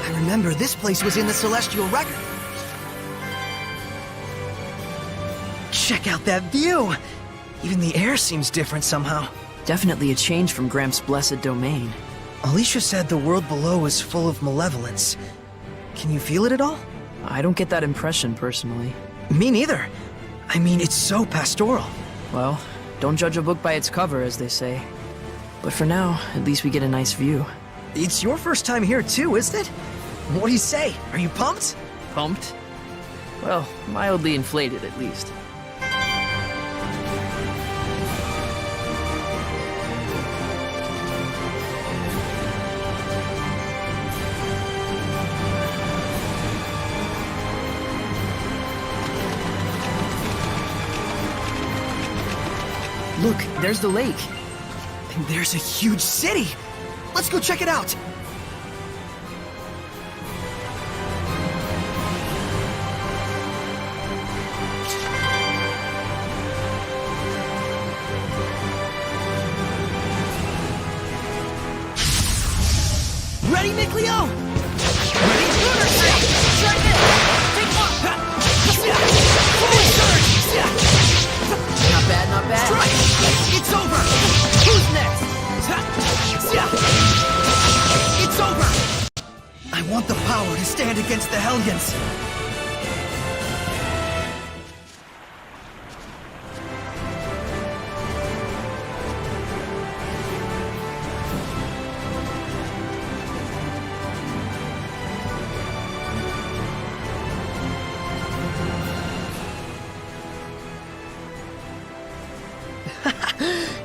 I remember this place was in the Celestial Record. Check out that view! Even the air seems different somehow. Definitely a change from Gramps' blessed domain. Alicia said the world below is full of malevolence. Can you feel it at all? I don't get that impression personally. Me neither. I mean, it's so pastoral. Well, don't judge a book by its cover, as they say. But for now, at least we get a nice view. It's your first time here too, isn't it? What do you say? Are you pumped? Pumped? Well, mildly inflated at least. Look, there's the lake. And there's a huge city! Let's go check it out! Ready, Mikleo? Ready? Try this! Take one! Forward surge! Not bad, not bad. Strike! It's over! Who's next? It's over! I want the power to stand against the Hellions.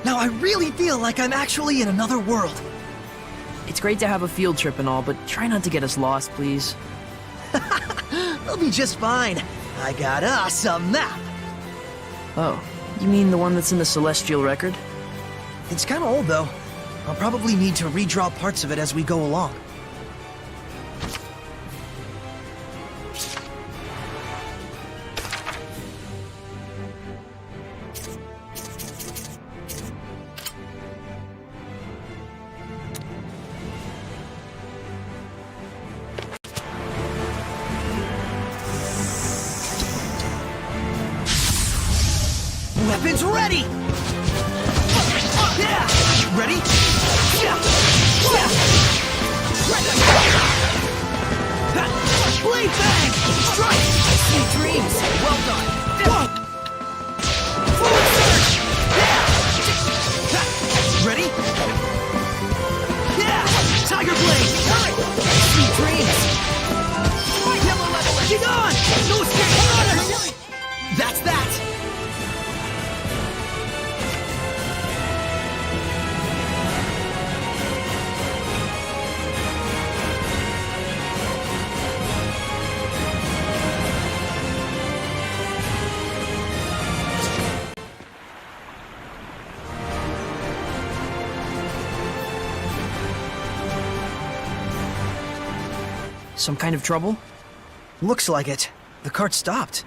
Now I really feel like I'm actually in another world. It's great to have a field trip and all, but try not to get us lost, please. They'll be just fine. I got us a map. Oh, you mean the one that's in the Celestial Record? It's kind of old, though. I'll probably need to redraw parts of it as we go along. Weapons ready! Yeah! Ready? Yeah! Yeah! Blade bang! Strike! Sweet dreams! Well done! Whoa! Forward surge! Yeah! Ready? Yeah! Tiger blade! Hurry! Sweet dreams! Get on! No escape! That's that! Some kind of trouble? Looks like it. The cart stopped.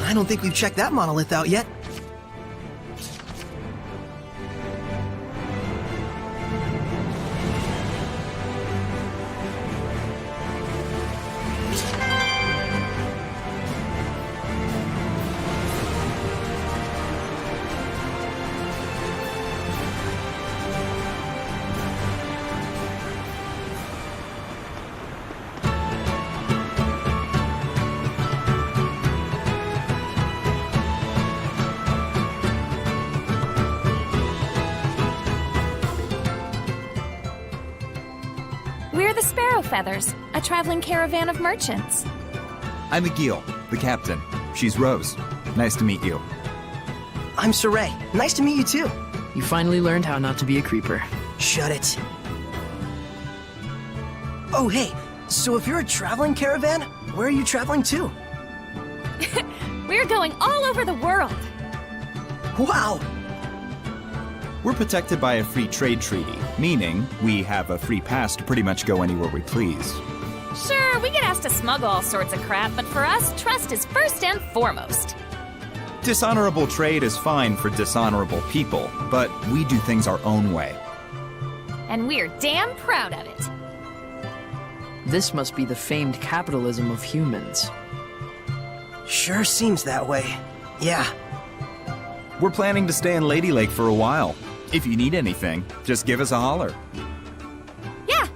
I don't think we've checked that monolith out yet. Feathers, a traveling caravan of merchants. I'm Agil, the captain. She's Rose. Nice to meet you. I'm Saray. Nice to meet you too. You finally learned how not to be a creeper. Shut it. Oh, hey. So if you're a traveling caravan, where are you traveling to? We're going all over the world. Wow! We're protected by a free trade treaty, meaning we have a free pass to pretty much go anywhere we please. Sure, we get asked to smuggle all sorts of crap, but for us, trust is first and foremost. Dishonorable trade is fine for dishonorable people, but we do things our own way. And we're damn proud of it. This must be the famed capitalism of humans. Sure seems that way. Yeah. We're planning to stay in Lady Lake for a while. If you need anything, just give us a holler. Yeah!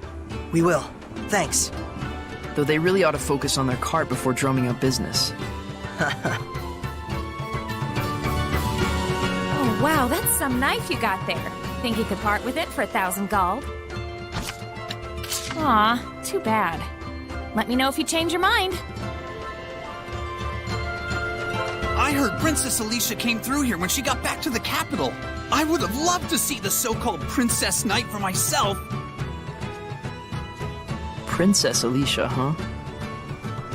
We will. Thanks. Though they really ought to focus on their cart before drumming up business. Oh, wow, that's some knife you got there. Think you could part with it for 1,000 gold? Aw, too bad. Let me know if you change your mind. I heard Princess Alicia came through here when she got back to the capital. I would have loved to see the so-called Princess Knight for myself. Princess Alicia, huh?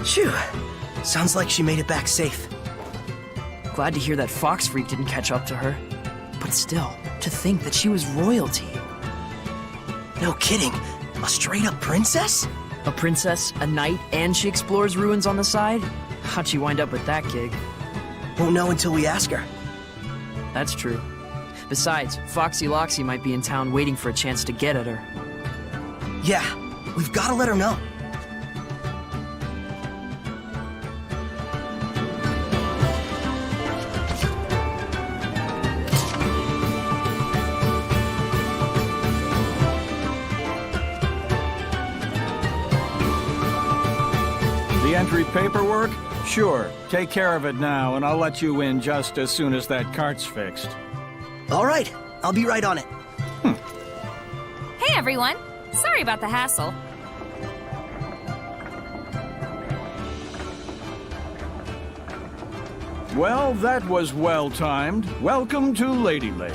Phew. Sounds like she made it back safe. Glad to hear that fox freak didn't catch up to her. But still, to think that she was royalty. No kidding. A straight-up princess? A princess, a knight, and she explores ruins on the side? How'd she wind up with that gig? Won't know until we ask her. That's true. Besides, Foxy Loxy might be in town waiting for a chance to get at her. Yeah, we've got to let her know. The entry paperwork? Sure. Take care of it now, and I'll let you in just as soon as that cart's fixed. All right. I'll be right on it. Hey, everyone. Sorry about the hassle. Well, that was well-timed. Welcome to Lady Lake.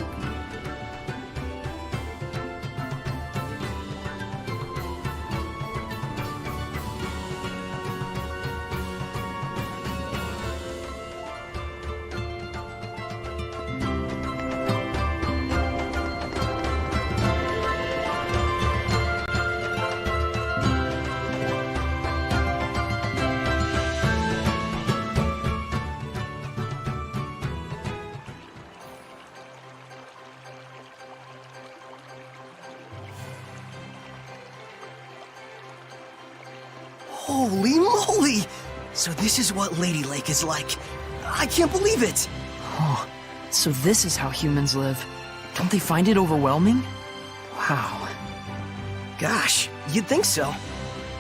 Holy moly! So this is what Lady Lake is like. I can't believe it! Oh, so this is how humans live. Don't they find it overwhelming? Wow. Gosh, you'd think so.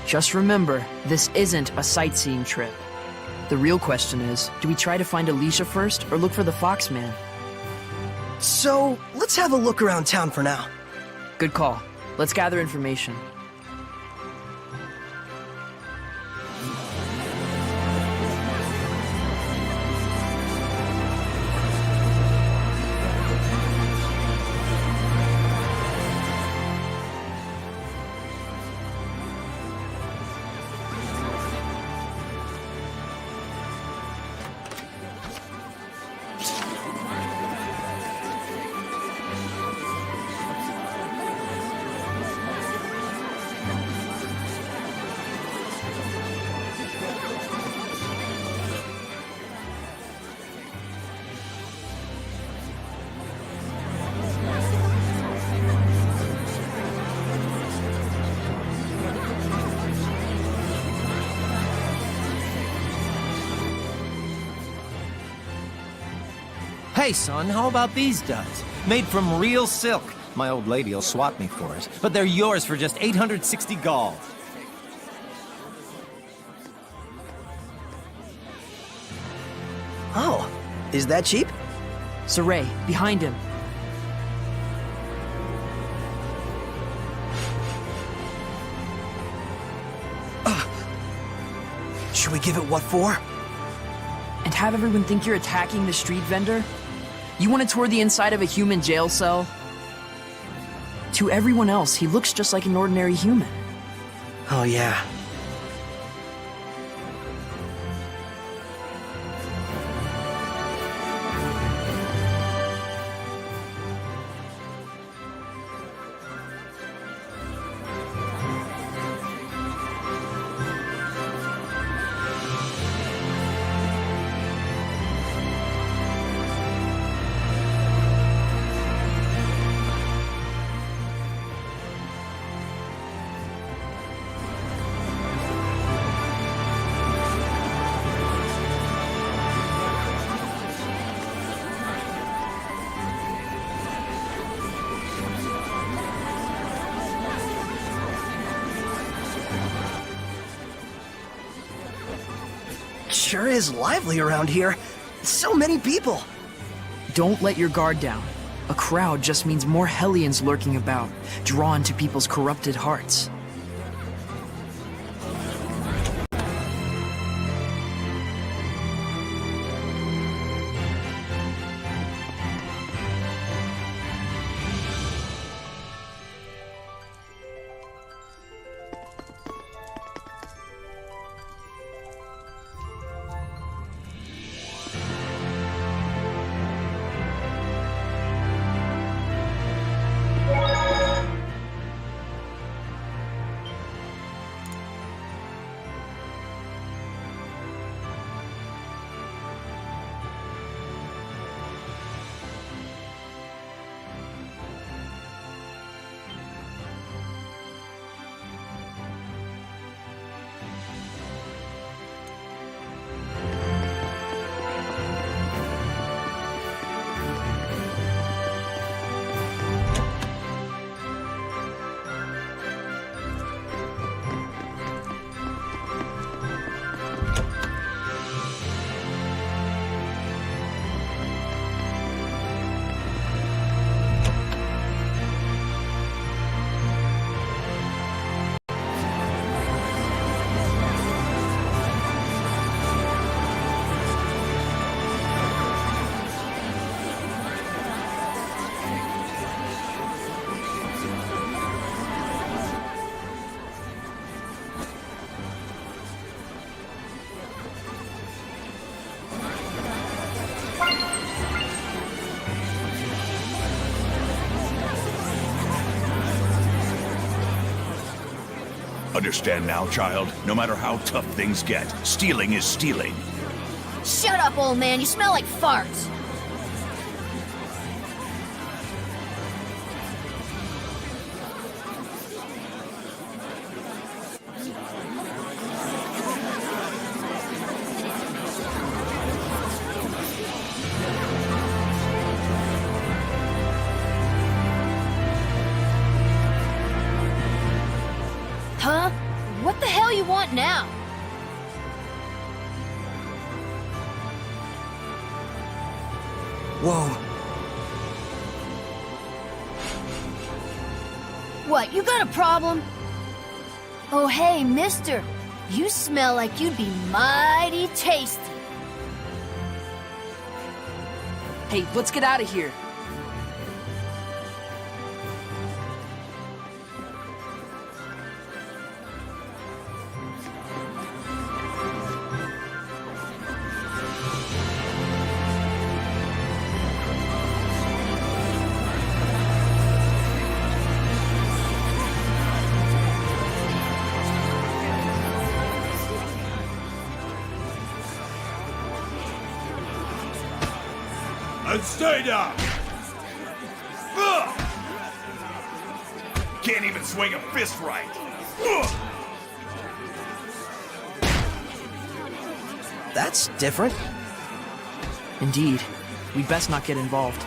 Just remember, this isn't a sightseeing trip. The real question is, do we try to find Alicia first, or look for the Foxman? So, let's have a look around town for now. Good call. Let's gather information. Hey, son, how about these duds? Made from real silk. My old lady'll swap me for it, but they're yours for just 860 gold. Oh, is that cheap? Saray, behind him. Should we give it what for? And have everyone think you're attacking the street vendor? You want to tour the inside of a human jail cell? To everyone else, he looks just like an ordinary human. Oh, yeah. Sure is lively around here. So many people. Don't let your guard down. A crowd just means more Hellions lurking about, drawn to people's corrupted hearts. Understand now, child? No matter how tough things get, stealing is stealing. Shut up, old man. You smell like farts. Huh? What the hell you want now? Whoa. What, you got a problem? Oh, hey, mister. You smell like you'd be mighty tasty. Hey, let's get out of here. And stay down! Ugh! Can't even swing a fist right! Ugh! That's different. Indeed. We'd best not get involved.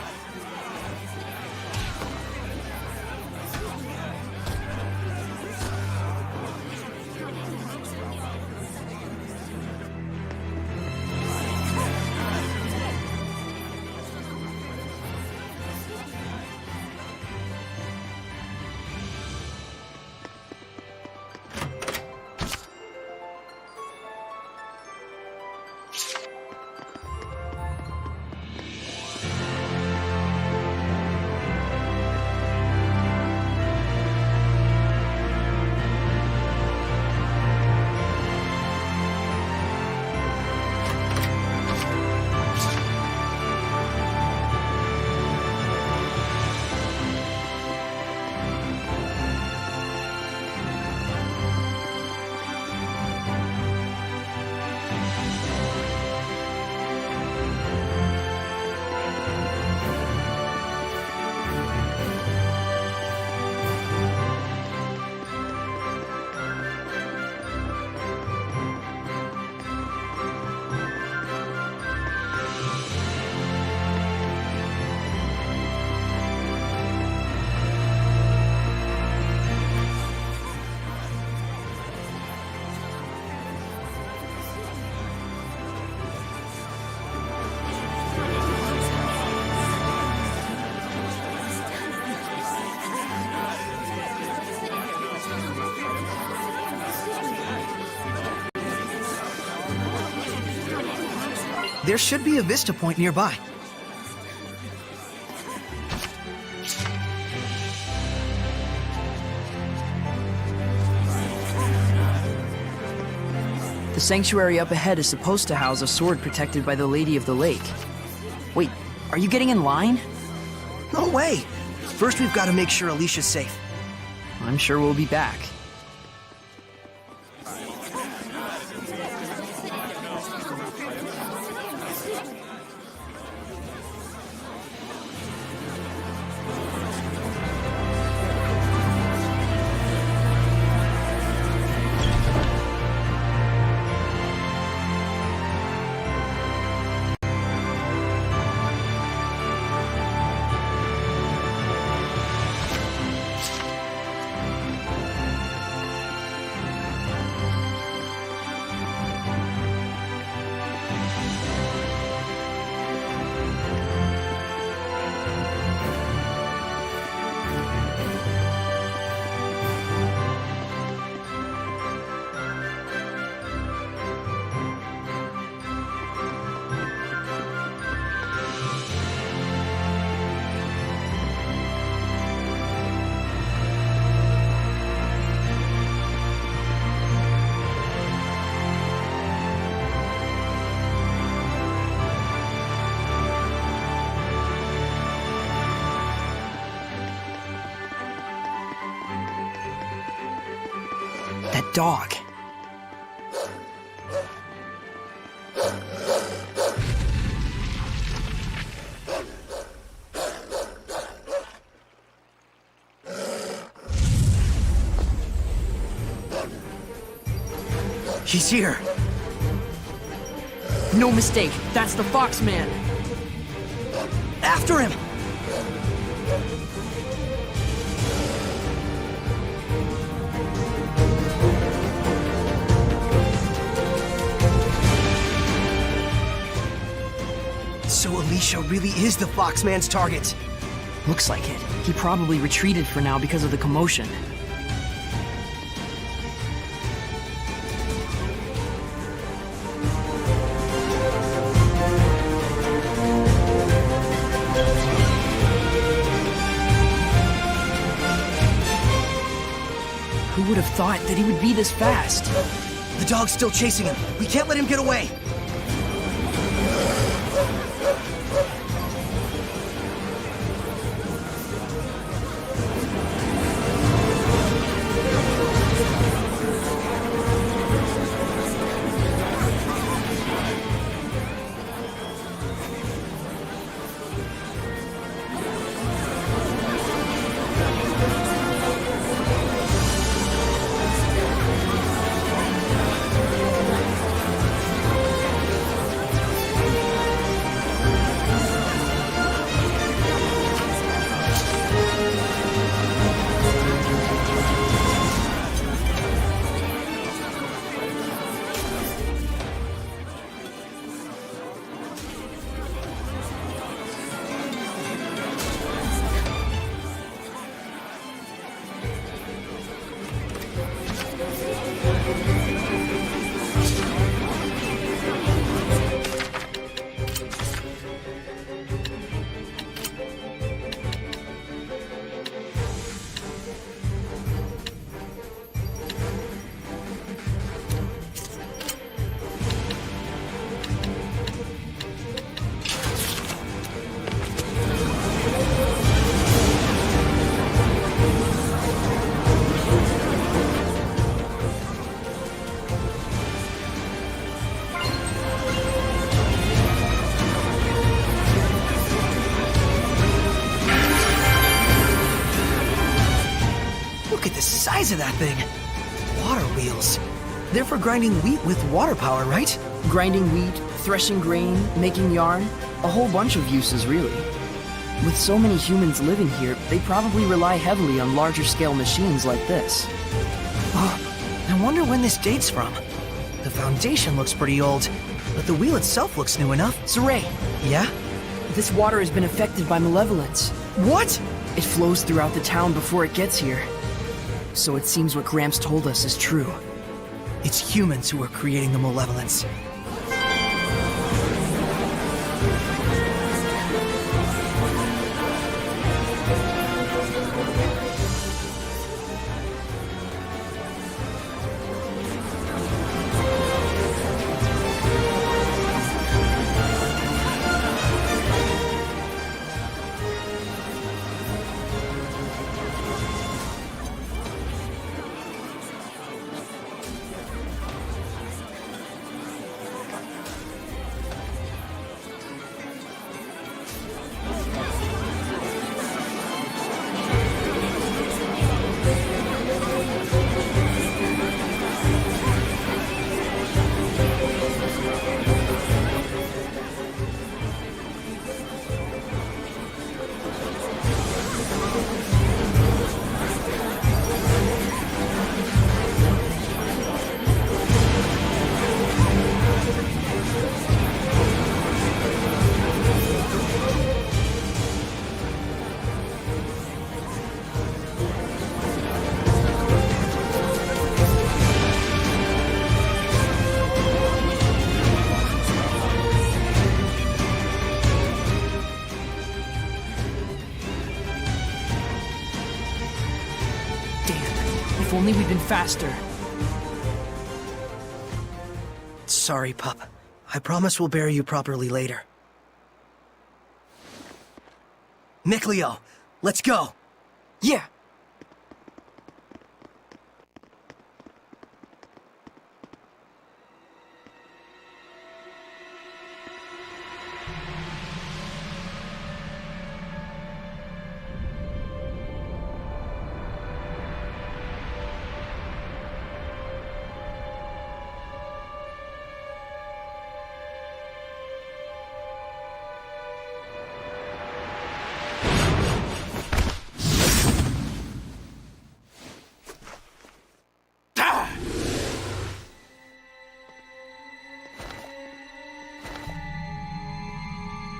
There should be a vista point nearby. The sanctuary up ahead is supposed to house a sword protected by the Lady of the Lake. Wait, are you getting in line? No way! First we've got to make sure Alicia's safe. I'm sure we'll be back. That dog. He's here. No mistake, that's the Foxman. After him! So Alicia really is the Foxman's target. Looks like it. He probably retreated for now because of the commotion. Who would have thought that he would be this fast? The dog's still chasing him. We can't let him get away. Look at the size of that thing. Water wheels. They're for grinding wheat with water power, right? Grinding wheat, threshing grain, making yarn. A whole bunch of uses, really. With so many humans living here, they probably rely heavily on larger scale machines like this. Oh, I wonder when this dates from. The foundation looks pretty old, but the wheel itself looks new enough. Saray! Yeah? This water has been affected by malevolence. What? It flows throughout the town before it gets here. So it seems what Gramps told us is true. It's humans who are creating the malevolence. only we'd been faster. Sorry, pup. I promise we'll bury you properly later. Mikleo, let's go! Yeah.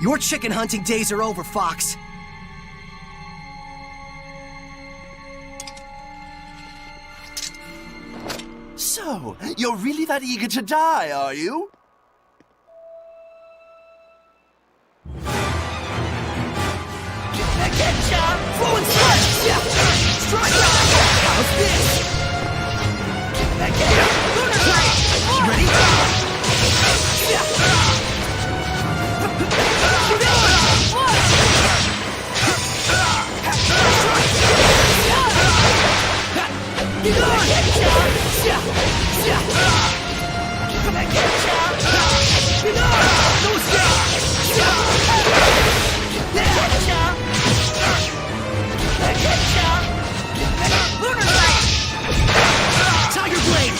Your chicken hunting days are over, Fox. So, you're really that eager to die, are you? Flowing strike! Strike! How's this? Ready? Tiger Blade!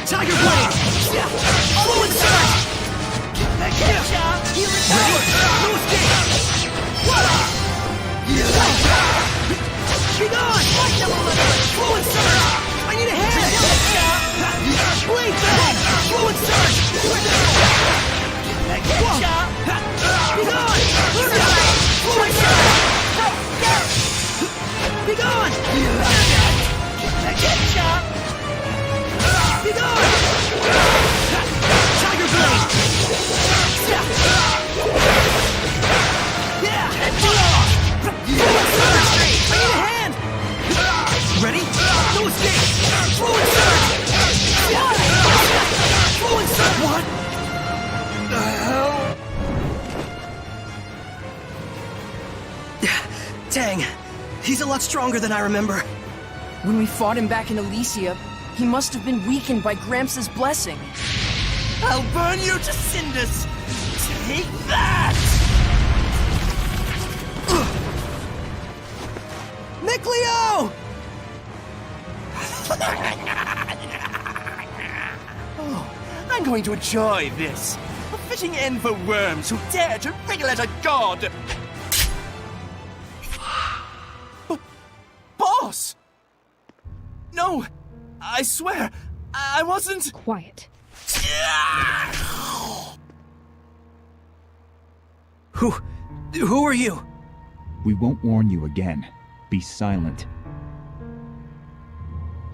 Tiger Blade! Flowing Surge! Ready? No escape! Be gone! Flowing Surge! I need a hand! Blade Bang! Flowing Surge! Whoa! Be gone! Flowing Surge! Be gone! Be gone! Tiger Blade! Yeah! I need a hand! Ready? No escape! Fluid Surge! Fluid Surge! What the hell? Dang. He's a lot stronger than I remember. When we fought him back in Elysia, he must have been weakened by Gramps' blessing. I'll burn you to cinders! Take that! Mikleo! Oh, I'm going to enjoy this. A fitting end for worms who dare to wriggle at a god! Boss! No! I swear, I wasn't... Quiet. Who are you? We won't warn you again. Be silent.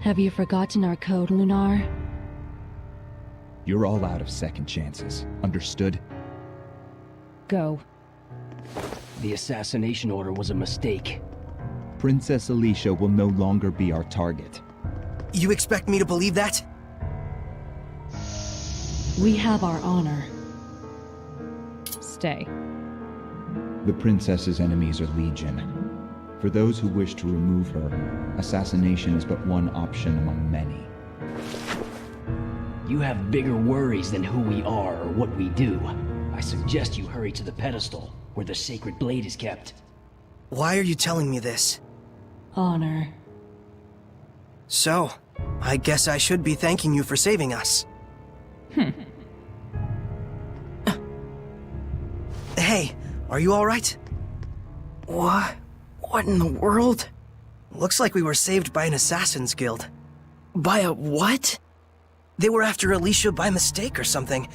Have you forgotten our code, Lunar? You're all out of second chances. Understood? Go. The assassination order was a mistake. Princess Alicia will no longer be our target. You expect me to believe that? We have our honor. Stay. The princess's enemies are legion. For those who wish to remove her, assassination is but one option among many. You have bigger worries than who we are or what we do. I suggest you hurry to the pedestal, where the sacred blade is kept. Why are you telling me this? Honor. So, I guess I should be thanking you for saving us. Hey, are you alright? What? What in the world? Looks like we were saved by an assassin's guild. By a what? They were after Alicia by mistake or something.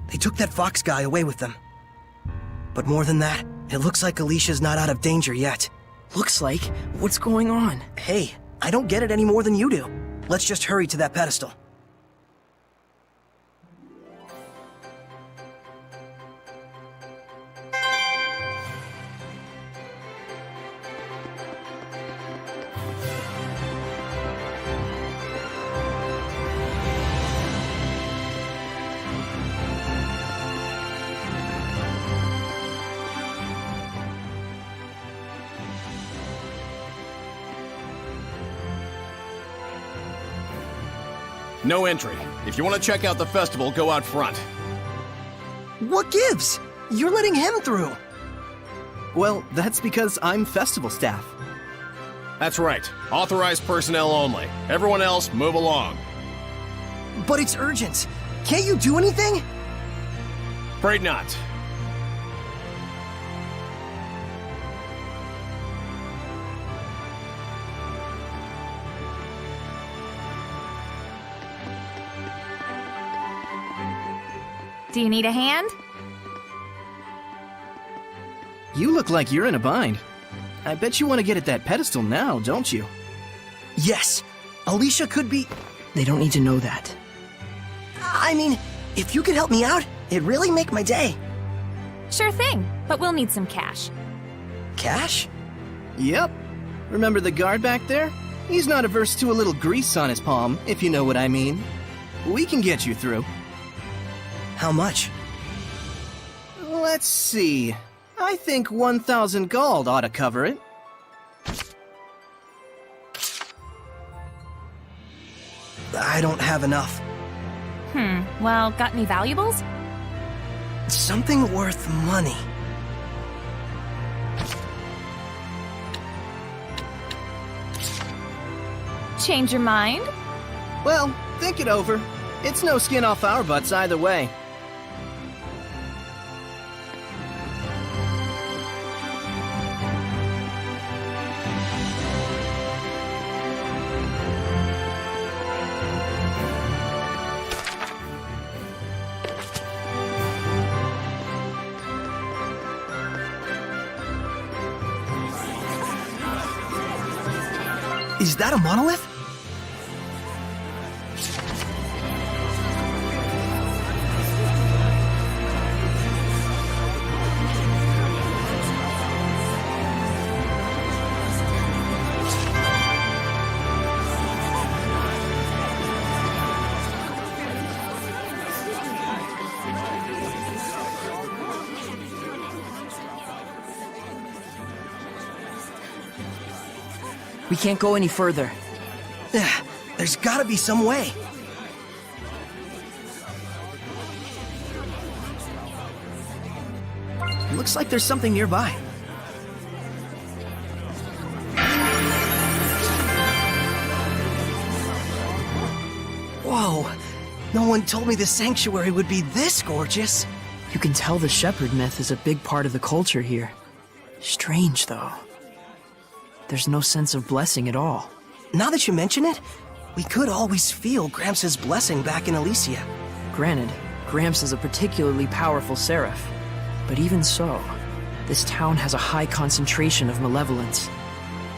They took that Fox guy away with them. But more than that, it looks like Alicia's not out of danger yet. Looks like? What's going on? Hey, I don't get it any more than you do. Let's just hurry to that pedestal. No entry. If you want to check out the festival, go out front. What gives? You're letting him through. Well, that's because I'm festival staff. That's right. Authorized personnel only. Everyone else, move along. But it's urgent. Can't you do anything? Afraid not. Do you need a hand? You look like you're in a bind. I bet you want to get at that pedestal now, don't you? Yes. Alicia could be... They don't need to know that. I mean, if you could help me out, it'd really make my day. Sure thing, but we'll need some cash. Cash? Yep. Remember the guard back there? He's not averse to a little grease on his palm, if you know what I mean. We can get you through. How much? Let's see. I think 1,000 gold ought to cover it. I don't have enough. Well, got any valuables? Something worth money. Change your mind? Well, think it over. It's no skin off our butts either way. Is that a monolith? We can't go any further. There's gotta be some way. Looks like there's something nearby. Whoa! No one told me the sanctuary would be this gorgeous. You can tell the shepherd myth is a big part of the culture here. Strange, though. There's no sense of blessing at all. Now that you mention it, we could always feel Gramps' blessing back in Elysia. Granted, Gramps is a particularly powerful seraph. But even so, this town has a high concentration of malevolence.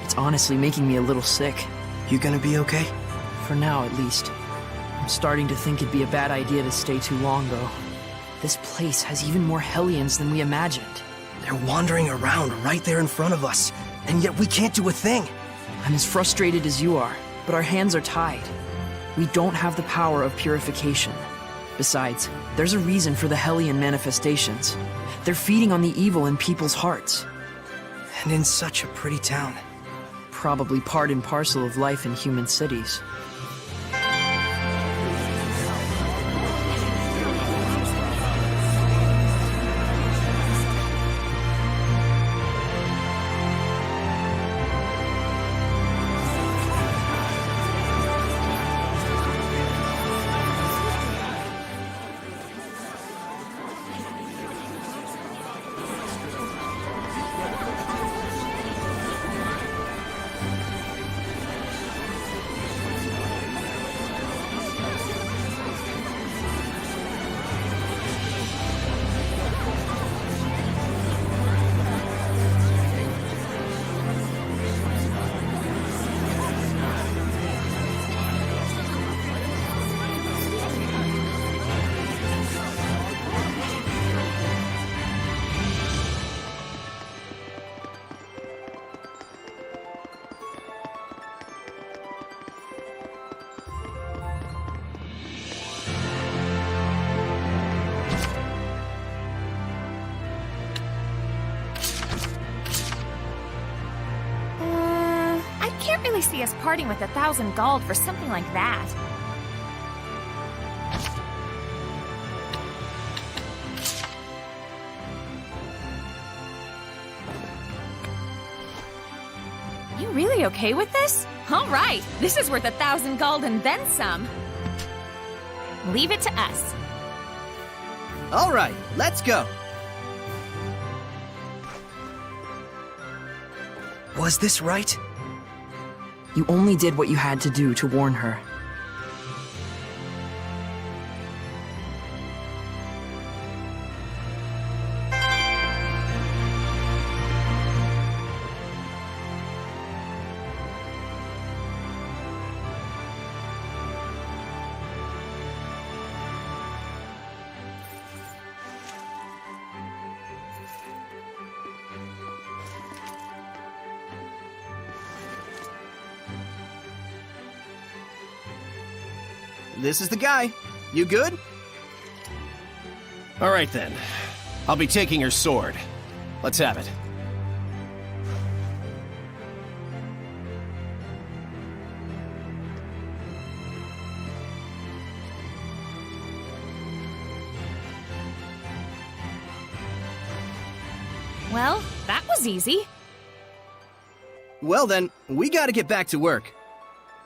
It's honestly making me a little sick. You gonna be okay? For now, at least. I'm starting to think it'd be a bad idea to stay too long, though. This place has even more Hellions than we imagined. They're wandering around right there in front of us, and yet we can't do a thing. I'm as frustrated as you are, but our hands are tied. We don't have the power of purification. Besides, there's a reason for the Hellion manifestations. They're feeding on the evil in people's hearts. And in such a pretty town. Probably part and parcel of life in human cities. I can't really see us parting with 1,000 gold for something like that. really okay with this? All right, this is worth 1,000 gold and then some. Leave it to us. All right, let's go. Was this right? You only did what you had to do to warn her. This is the guy. You good? All right then. I'll be taking your sword. Let's have it. Well, that was easy. Well then, we gotta get back to work.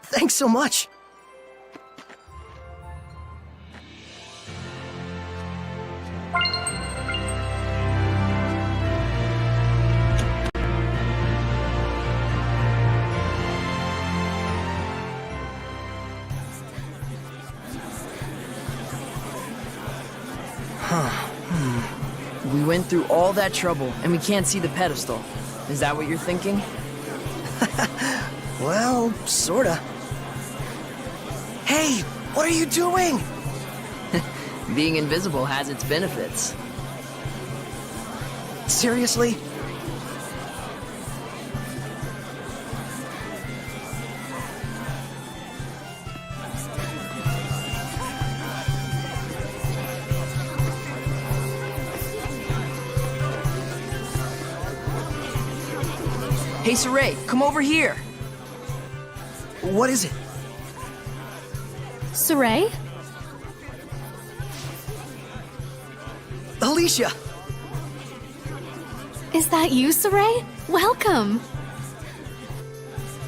Thanks so much. We went through all that trouble, and we can't see the pedestal. Is that what you're thinking? Well, sorta. Hey, what are you doing? Being invisible has its benefits. Seriously? Hey, Saray, come over here. What is it? Saray? Alicia! Is that you, Saray? Welcome!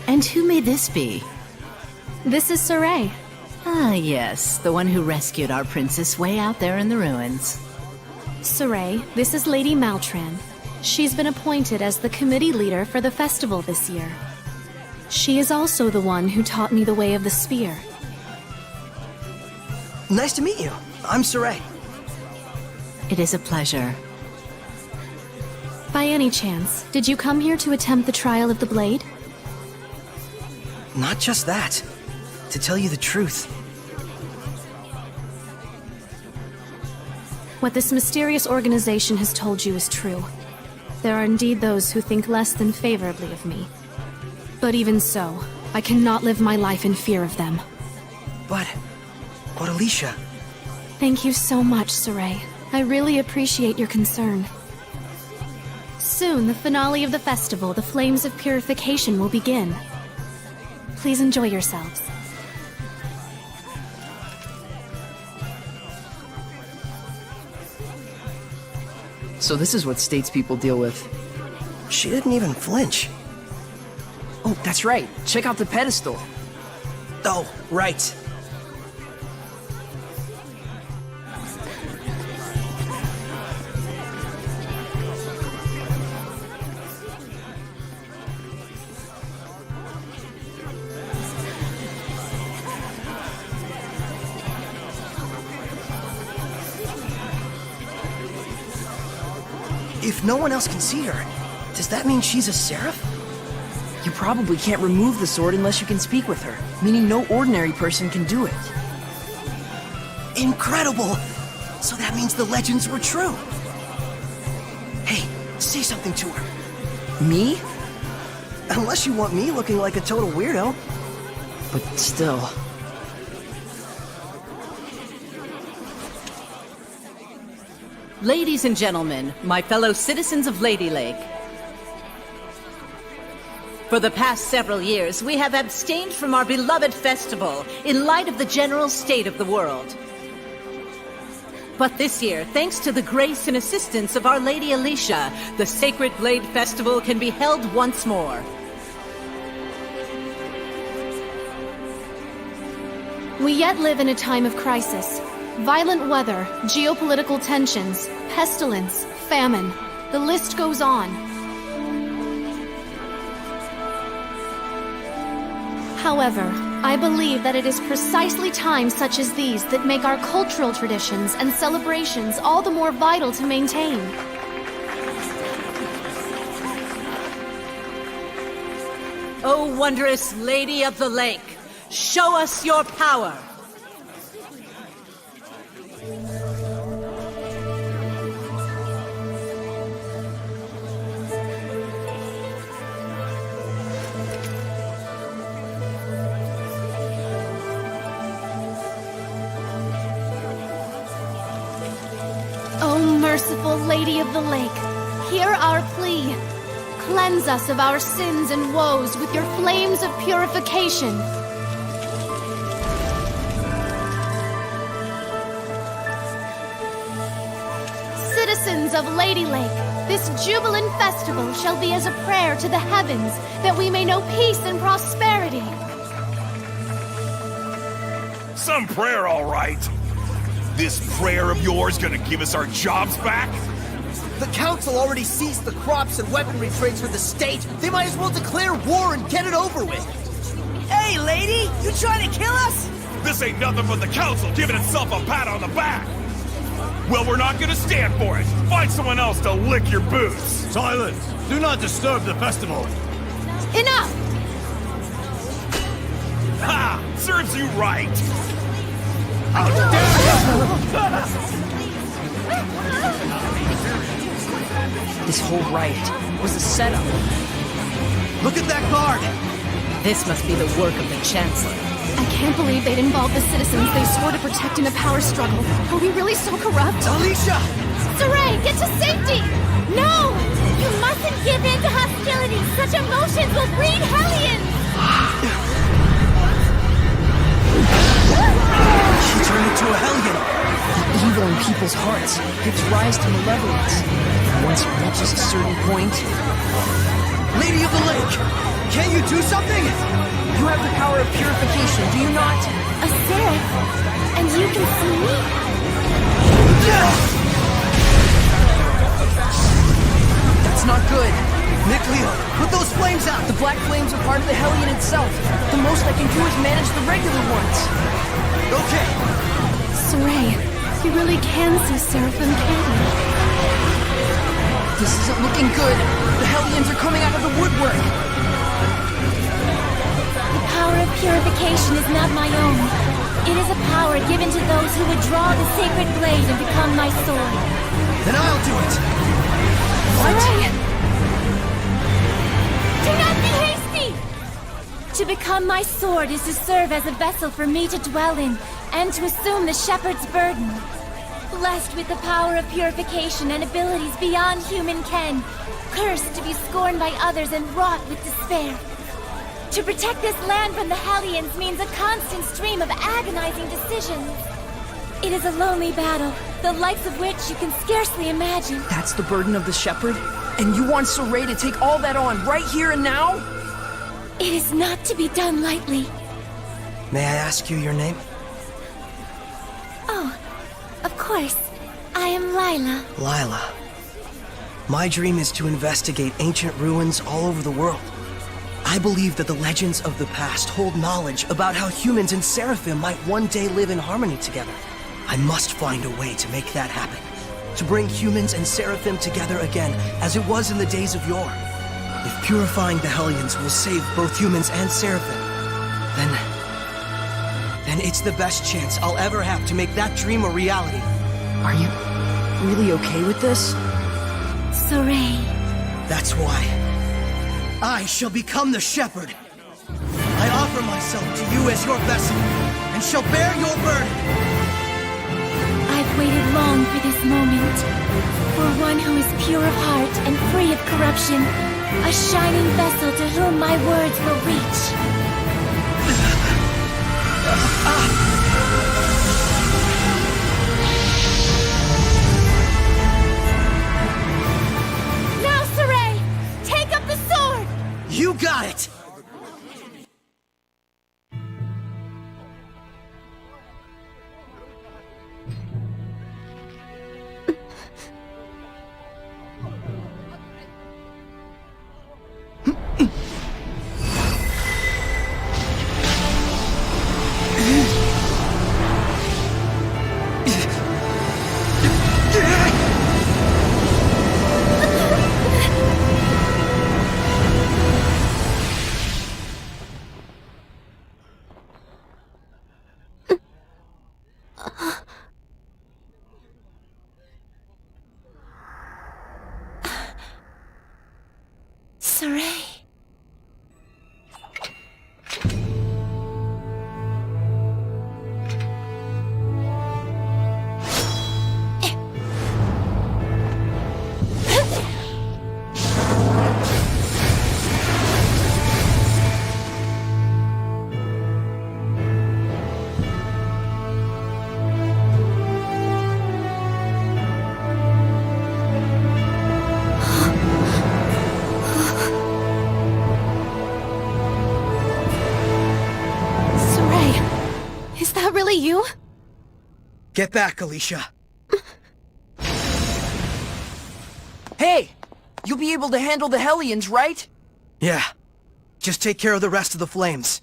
And who may this be? This is Saray. Ah, yes, the one who rescued our princess way out there in the ruins. Saray, this is Lady Maltran. She's been appointed as the committee leader for the festival this year. She is also the one who taught me the way of the spear. Nice to meet you. I'm Saray. It is a pleasure. By any chance, did you come here to attempt the trial of the blade? Not just that. To tell you the truth. What this mysterious organization has told you is true. There are indeed those who think less than favorably of me. But even so, I cannot live my life in fear of them. But Alicia... Thank you so much, Saray. I really appreciate your concern. Soon, the finale of the festival, the Flames of Purification, will begin. Please enjoy yourselves. So this is what statespeople deal with. She didn't even flinch. Oh, that's right. Check out the pedestal. Oh, right. If no one else can see her, does that mean she's a seraph? You probably can't remove the sword unless you can speak with her, meaning no ordinary person can do it. Incredible! So that means the legends were true. Hey, say something to her. Me? Unless you want me looking like a total weirdo. But still... Ladies and gentlemen, my fellow citizens of Lady Lake. For the past several years, we have abstained from our beloved festival in light of the general state of the world. But this year, thanks to the grace and assistance of Our Lady Alicia, the Sacred Blade Festival can be held once more. We yet live in a time of crisis. Violent weather, geopolitical tensions, pestilence, famine. The list goes on. However, I believe that it is precisely times such as these that make our cultural traditions and celebrations all the more vital to maintain. O wondrous Lady of the Lake, show us your power! O merciful Lady of the Lake, hear our plea. Cleanse us of our sins and woes with your flames of purification. Citizens of Lady Lake, this jubilant festival shall be as a prayer to the heavens that we may know peace and prosperity. Some prayer, all right. This prayer of yours gonna give us our jobs back? The council already seized the crops and weaponry trades for the state. They might as well declare war and get it over with. Hey, lady! You trying to kill us? This ain't nothing but the council giving itself a pat on the back. Well, we're not gonna stand for it. Find someone else to lick your boots. Silence! Do not disturb the festival. Enough! Ha! Serves you right. How dare you! This whole riot was a setup. Look at that guard! This must be the work of the Chancellor. I can't believe they'd involve the citizens they swore to protect in a power struggle. Are we really so corrupt? Alicia! Saray, get to safety! No! You mustn't give in to hostility! Such emotions will breed hellions! She turned into a hellion. The evil in people's hearts gives rise to malevolence. And once it reaches a certain point... Lady of the Lake! Can't you do something? You have the power of purification, do you not? A seraph? And you can see me? That's not good. Nikleo, put those flames out! The black flames are part of the Hellion itself. The most I can do is manage the regular ones. Okay. Saray, you really can see Seraphim, can't you? This isn't looking good. The Hellions are coming out of the woodwork. The power of purification is not my own. It is a power given to those who would draw the sacred blade and become my sword. Then I'll do it. Saray! Do not be hasty! To become my sword is to serve as a vessel for me to dwell in, and to assume the shepherd's burden. Blessed with the power of purification and abilities beyond human ken, cursed to be scorned by others and wrought with despair. To protect this land from the Hellions means a constant stream of agonizing decisions. It is a lonely battle, the likes of which you can scarcely imagine. That's the burden of the shepherd? And you want Saray to take all that on right here and now? It is not to be done lightly. May I ask you your name? Oh, of course. I am Lila. Lila. My dream is to investigate ancient ruins all over the world. I believe that the legends of the past hold knowledge about how humans and Seraphim might one day live in harmony together. I must find a way to make that happen. To bring humans and Seraphim together again, as it was in the days of yore. If purifying the Hellions will save both humans and Seraphim, then it's the best chance I'll ever have to make that dream a reality. Are you really okay with this? Saray. That's why I shall become the shepherd. I offer myself to you as your vessel, and shall bear your burden. I've waited long for this moment. For one who is pure of heart and free of corruption. A shining vessel to whom my words will reach. Now, Saray! Take up the sword! You got it! really you? Get back, Alicia. Hey! You'll be able to handle the Hellions, right? Yeah. Just take care of the rest of the flames.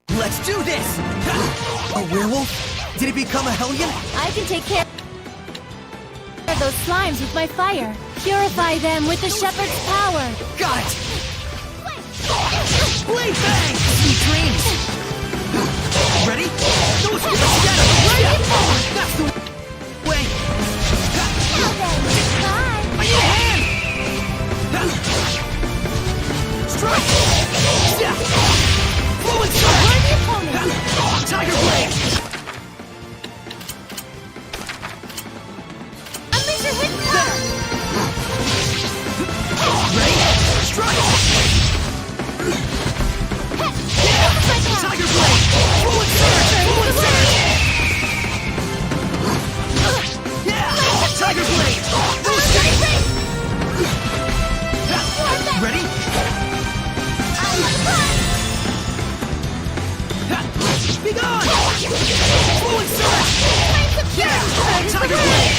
Let's do this! A werewolf? Did he become a Hellion? I can take care of those slimes with my fire. Purify them with the shepherd's power. Got it! Blade bang! Sweet dreams! Ready? Those are the shadow! Right? That's the way! Bye! I need a hand! Strike! Fluid strike! Tiger blade! Unleash your hidden power! Ready? Strike! Tiger blade! Fluid surge! Fluid surge! Yeah! Tiger blade! Ready? Be gone! Fluid surge! Yeah! Tiger blade!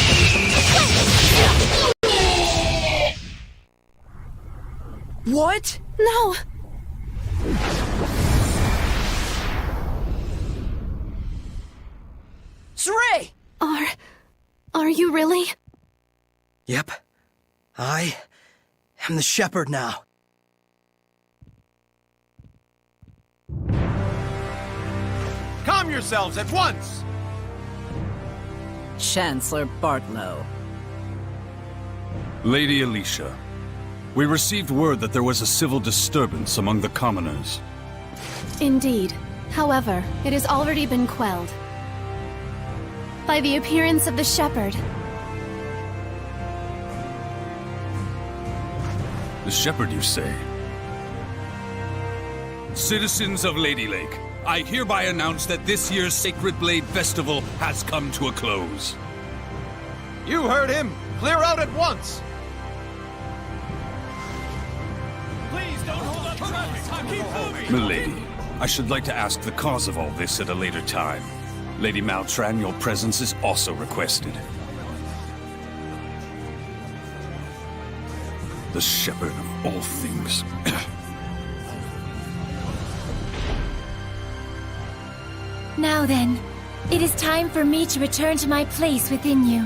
What? No! Saray! Are you really? Yep. I am the shepherd now. Calm yourselves at once! Chancellor Bartlow. Lady Alicia, we received word that there was a civil disturbance among the commoners. Indeed. However, it has already been quelled by the appearance of the shepherd. The shepherd, you say? Citizens of Lady Lake, I hereby announce that this year's Sacred Blade Festival has come to a close. You heard him! Clear out at once! Please don't hold up traffic! Keep moving! Milady, I should like to ask the cause of all this at a later time. Lady Maltran, your presence is also requested. The shepherd of all things. Now then, it is time for me to return to my place within you.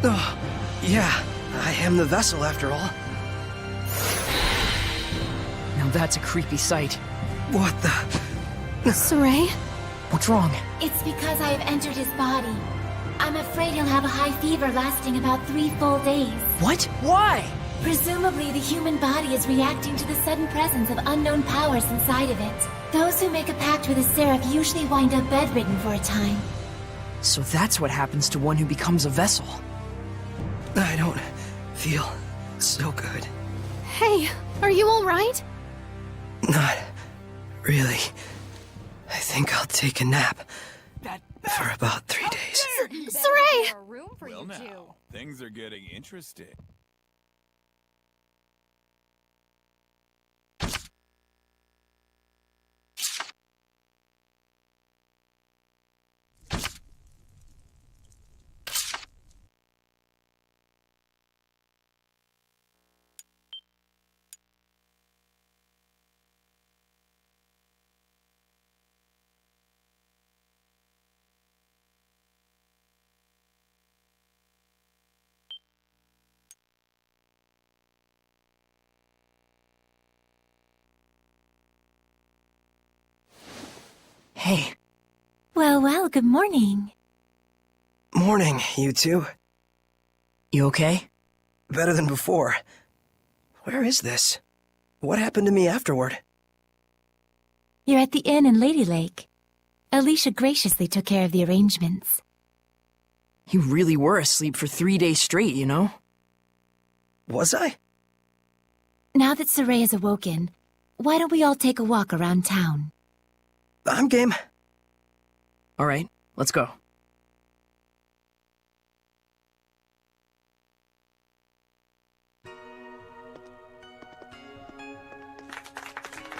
Oh, yeah. I am the vessel after all. Now that's a creepy sight. What the? Saray? What's wrong? It's because I have entered his body. I'm afraid he'll have a high fever lasting about 3 full days. What? Why? Presumably, the human body is reacting to the sudden presence of unknown powers inside of it. Those who make a pact with a seraph usually wind up bedridden for a time. So that's what happens to one who becomes a vessel. I don't feel so good. Hey, are you alright? Not really. I think I'll take a nap for about 3 days. Saray! Well now, things are getting interesting. Hey. Well, good morning. Morning, you two. You okay? Better than before. Where is this? What happened to me afterward? You're at the inn in Lady Lake. Alicia graciously took care of the arrangements. You really were asleep for 3 days straight, you know? Was I? Now that Saray is awoken, why don't we all take a walk around town? I'm game. All right, let's go.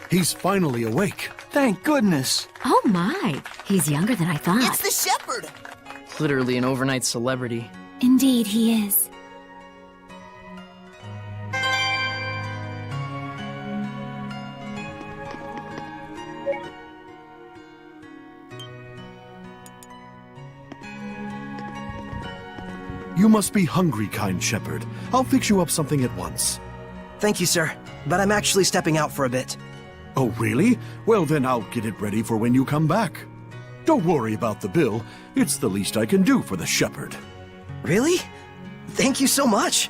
He's finally awake. Thank goodness. Oh my, he's younger than I thought. It's the shepherd! Literally an overnight celebrity. Indeed, he is. You must be hungry, kind shepherd. I'll fix you up something at once. Thank you, sir. But I'm actually stepping out for a bit. Oh, really? Well, then I'll get it ready for when you come back. Don't worry about the bill. It's the least I can do for the shepherd. Really? Thank you so much.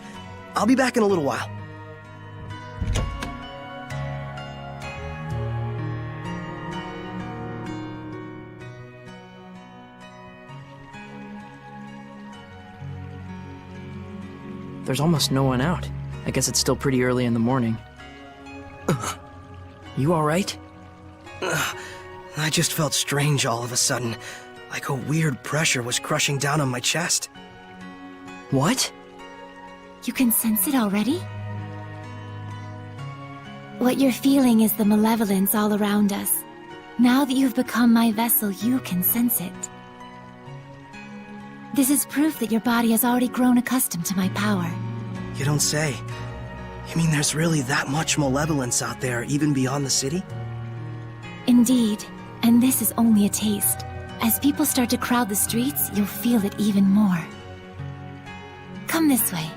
I'll be back in a little while. There's almost no one out. I guess it's still pretty early in the morning. You alright? I just felt strange all of a sudden. Like a weird pressure was crushing down on my chest. What? You can sense it already? What you're feeling is the malevolence all around us. Now that you've become my vessel, you can sense it. This is proof that your body has already grown accustomed to my power. You don't say. You mean there's really that much malevolence out there, even beyond the city? Indeed, and this is only a taste. As people start to crowd the streets, you'll feel it even more. Come this way.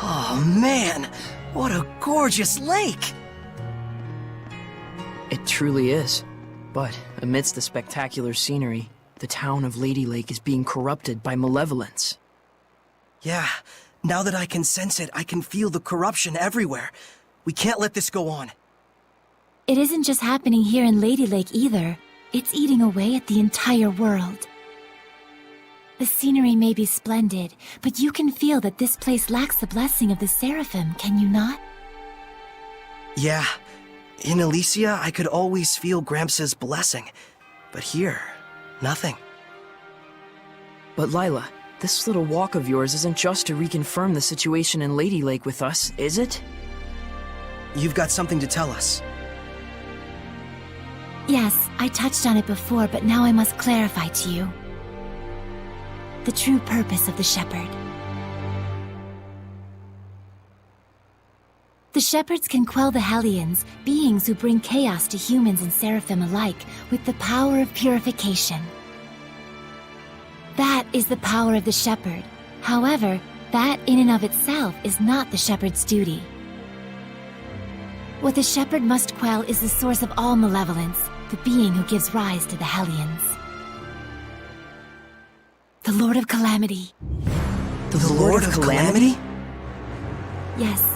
Oh man, what a gorgeous lake! It truly is. But amidst the spectacular scenery, the town of Lady Lake is being corrupted by malevolence. Yeah, now that I can sense it, I can feel the corruption everywhere. We can't let this go on. It isn't just happening here in Lady Lake either. It's eating away at the entire world. The scenery may be splendid, but you can feel that this place lacks the blessing of the Seraphim, can you not? Yeah, in Elysia, I could always feel Gramps' blessing. But here, nothing. But Lila, this little walk of yours isn't just to reconfirm the situation in Lady Lake with us, is it? You've got something to tell us. Yes, I touched on it before, but now I must clarify to you. The true purpose of the Shepherd. The Shepherds can quell the Hellions, beings who bring chaos to humans and Seraphim alike, with the power of purification. That is the power of the Shepherd. However, that in and of itself is not the Shepherd's duty. What the Shepherd must quell is the source of all malevolence, the being who gives rise to the Hellions. The Lord of Calamity. The Lord of Calamity? Yes,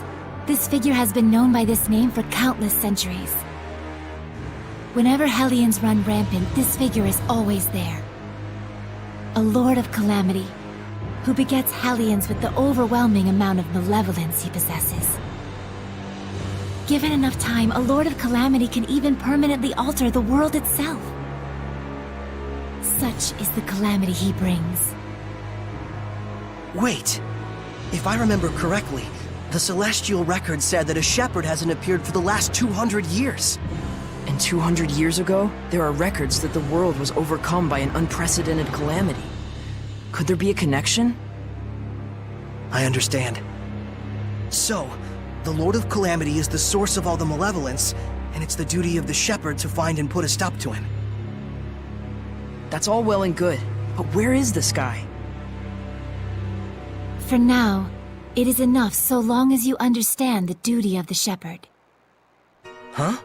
this figure has been known by this name for countless centuries. Whenever Hellions run rampant, this figure is always there. A Lord of Calamity, who begets Hellions with the overwhelming amount of malevolence he possesses. Given enough time, a Lord of Calamity can even permanently alter the world itself. Such is the calamity he brings. Wait, if I remember correctly, the Celestial Record said that a shepherd hasn't appeared for the last 200 years. And 200 years ago, there are records that the world was overcome by an unprecedented calamity. Could there be a connection? I understand. So, the Lord of Calamity is the source of all the malevolence, and it's the duty of the shepherd to find and put a stop to him. That's all well and good, but where is this guy? For now, it is enough so long as you understand the duty of the shepherd. Huh?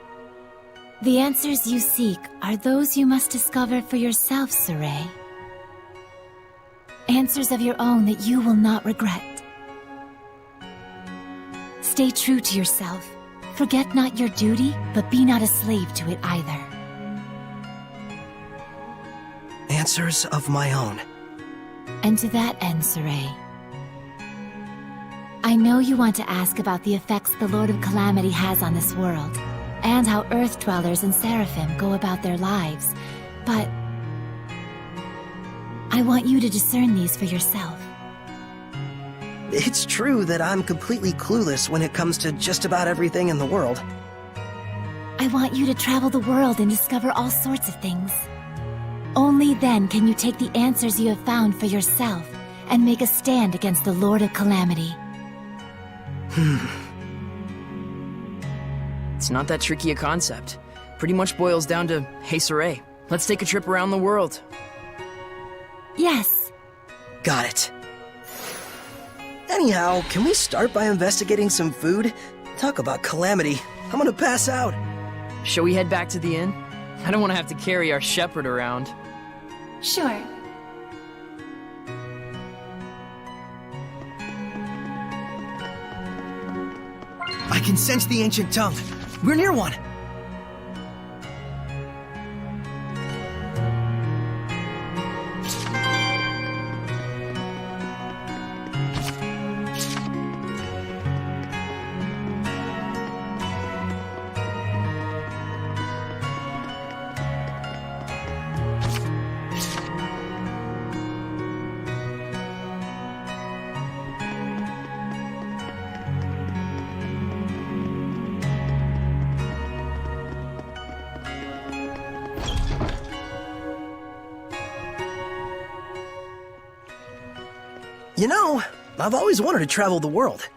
The answers you seek are those you must discover for yourself, Saray. Answers of your own that you will not regret. Stay true to yourself. Forget not your duty, but be not a slave to it either. Answers of my own. And to that end, Saray, I know you want to ask about the effects the Lord of Calamity has on this world, and how Earth Dwellers and Seraphim go about their lives, but I want you to discern these for yourself. It's true that I'm completely clueless when it comes to just about everything in the world. I want you to travel the world and discover all sorts of things. Only then can you take the answers you have found for yourself and make a stand against the Lord of Calamity. It's not that tricky a concept. Pretty much boils down to, hey Saray, let's take a trip around the world. Yes. Got it. Anyhow, can we start by investigating some food? Talk about calamity. I'm gonna pass out. Shall we head back to the inn? I don't want to have to carry our shepherd around. Sure. I can sense the ancient tongue. We're near one. You know, I've always wanted to travel the world.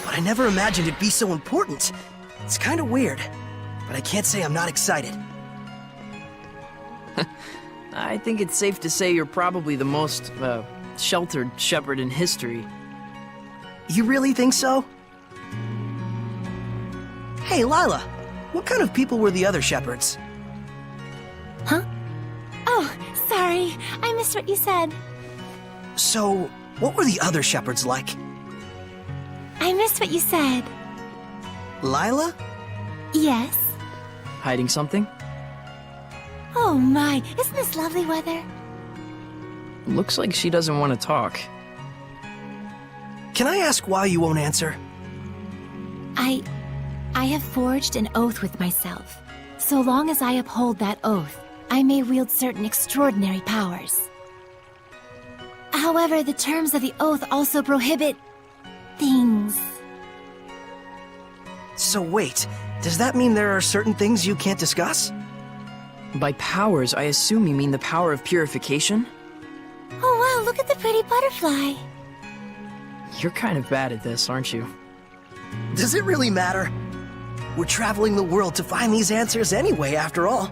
But I never imagined it'd be so important. It's kind of weird, but I can't say I'm not excited. I think it's safe to say you're probably the most, sheltered shepherd in history. You really think so? Hey, Lila, what kind of people were the other shepherds? Huh? Oh, sorry. I missed what you said. So, what were the other shepherds like? I missed what you said. Lila? Yes? Hiding something? Oh my, isn't this lovely weather? Looks like she doesn't want to talk. Can I ask why you won't answer? I have forged an oath with myself. So long as I uphold that oath, I may wield certain extraordinary powers. However, the terms of the oath also prohibit things. So wait, does that mean there are certain things you can't discuss? By powers, I assume you mean the power of purification? Oh wow, look at the pretty butterfly. You're kind of bad at this, aren't you? Does it really matter? We're traveling the world to find these answers anyway, after all.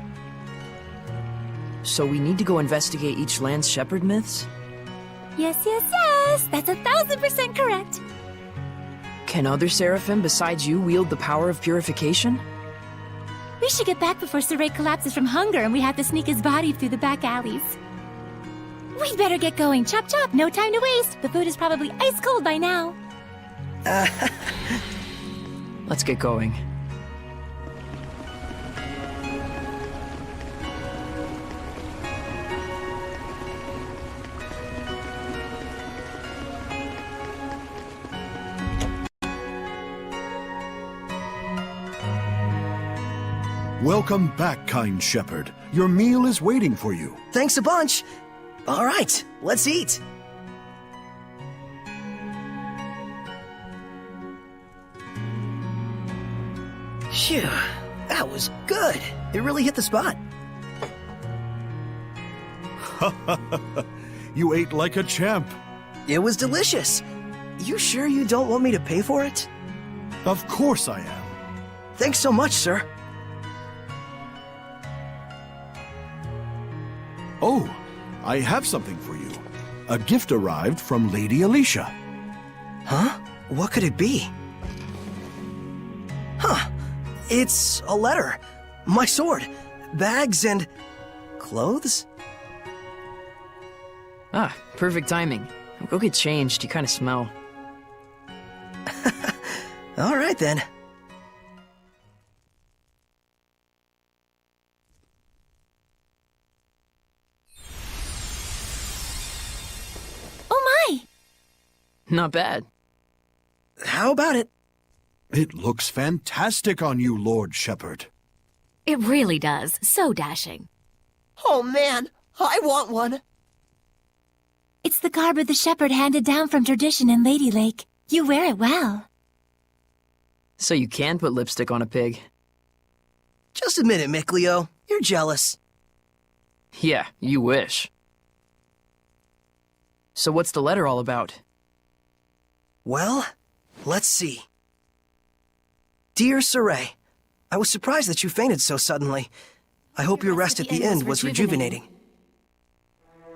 So we need to go investigate each land's shepherd myths? Yes, yes, yes! That's 1000% correct! Can other seraphim besides you wield the power of purification? We should get back before Saray collapses from hunger and we have to sneak his body through the back alleys. We'd better get going. Chop chop, no time to waste. The food is probably ice cold by now. Let's get going. Welcome back, kind shepherd. Your meal is waiting for you. Thanks a bunch. All right, let's eat. Phew, that was good. It really hit the spot. You ate like a champ. It was delicious. You sure you don't want me to pay for it? Of course I am. Thanks so much, sir. Oh, I have something for you. A gift arrived from Lady Alicia. Huh? What could it be? Huh. It's a letter. My sword. Bags and... clothes? Ah, perfect timing. Go get changed, you kind of smell. All right, then. Not bad. How about it? It looks fantastic on you, Lord Shepherd. It really does. So dashing. Oh man, I want one. It's the garb of the shepherd handed down from tradition in Lady Lake. You wear it well. So you can put lipstick on a pig. Just admit it, Mikleo. You're jealous. Yeah, you wish. So what's the letter all about? Well, let's see. Dear Saray, I was surprised that you fainted so suddenly. I hope your rest at the end was rejuvenating.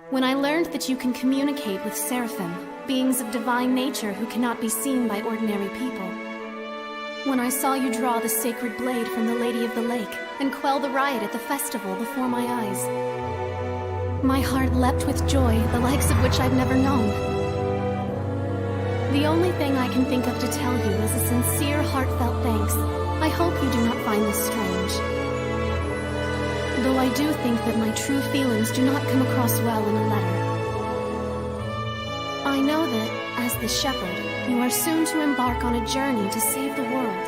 When I learned that you can communicate with seraphim, beings of divine nature who cannot be seen by ordinary people. When I saw you draw the sacred blade from the Lady of the Lake and quell the riot at the festival before my eyes. My heart leapt with joy, the likes of which I've never known. The only thing I can think of to tell you is a sincere, heartfelt thanks. I hope you do not find this strange. Though I do think that my true feelings do not come across well in a letter. I know that, as the shepherd, you are soon to embark on a journey to save the world.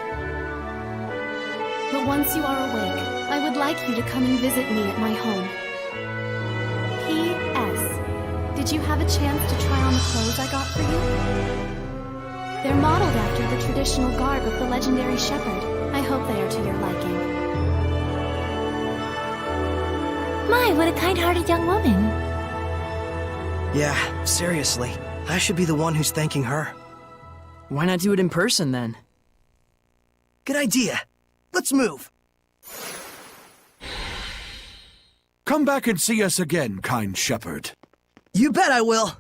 But once you are awake, I would like you to come and visit me at my home. P.S. Did you have a chance to try on the clothes I got for you? They're modeled after the traditional garb of the legendary shepherd. I hope they are to your liking. My, what a kind-hearted young woman. Yeah, seriously. I should be the one who's thanking her. Why not do it in person, then? Good idea. Let's move. Come back and see us again, kind shepherd. You bet I will.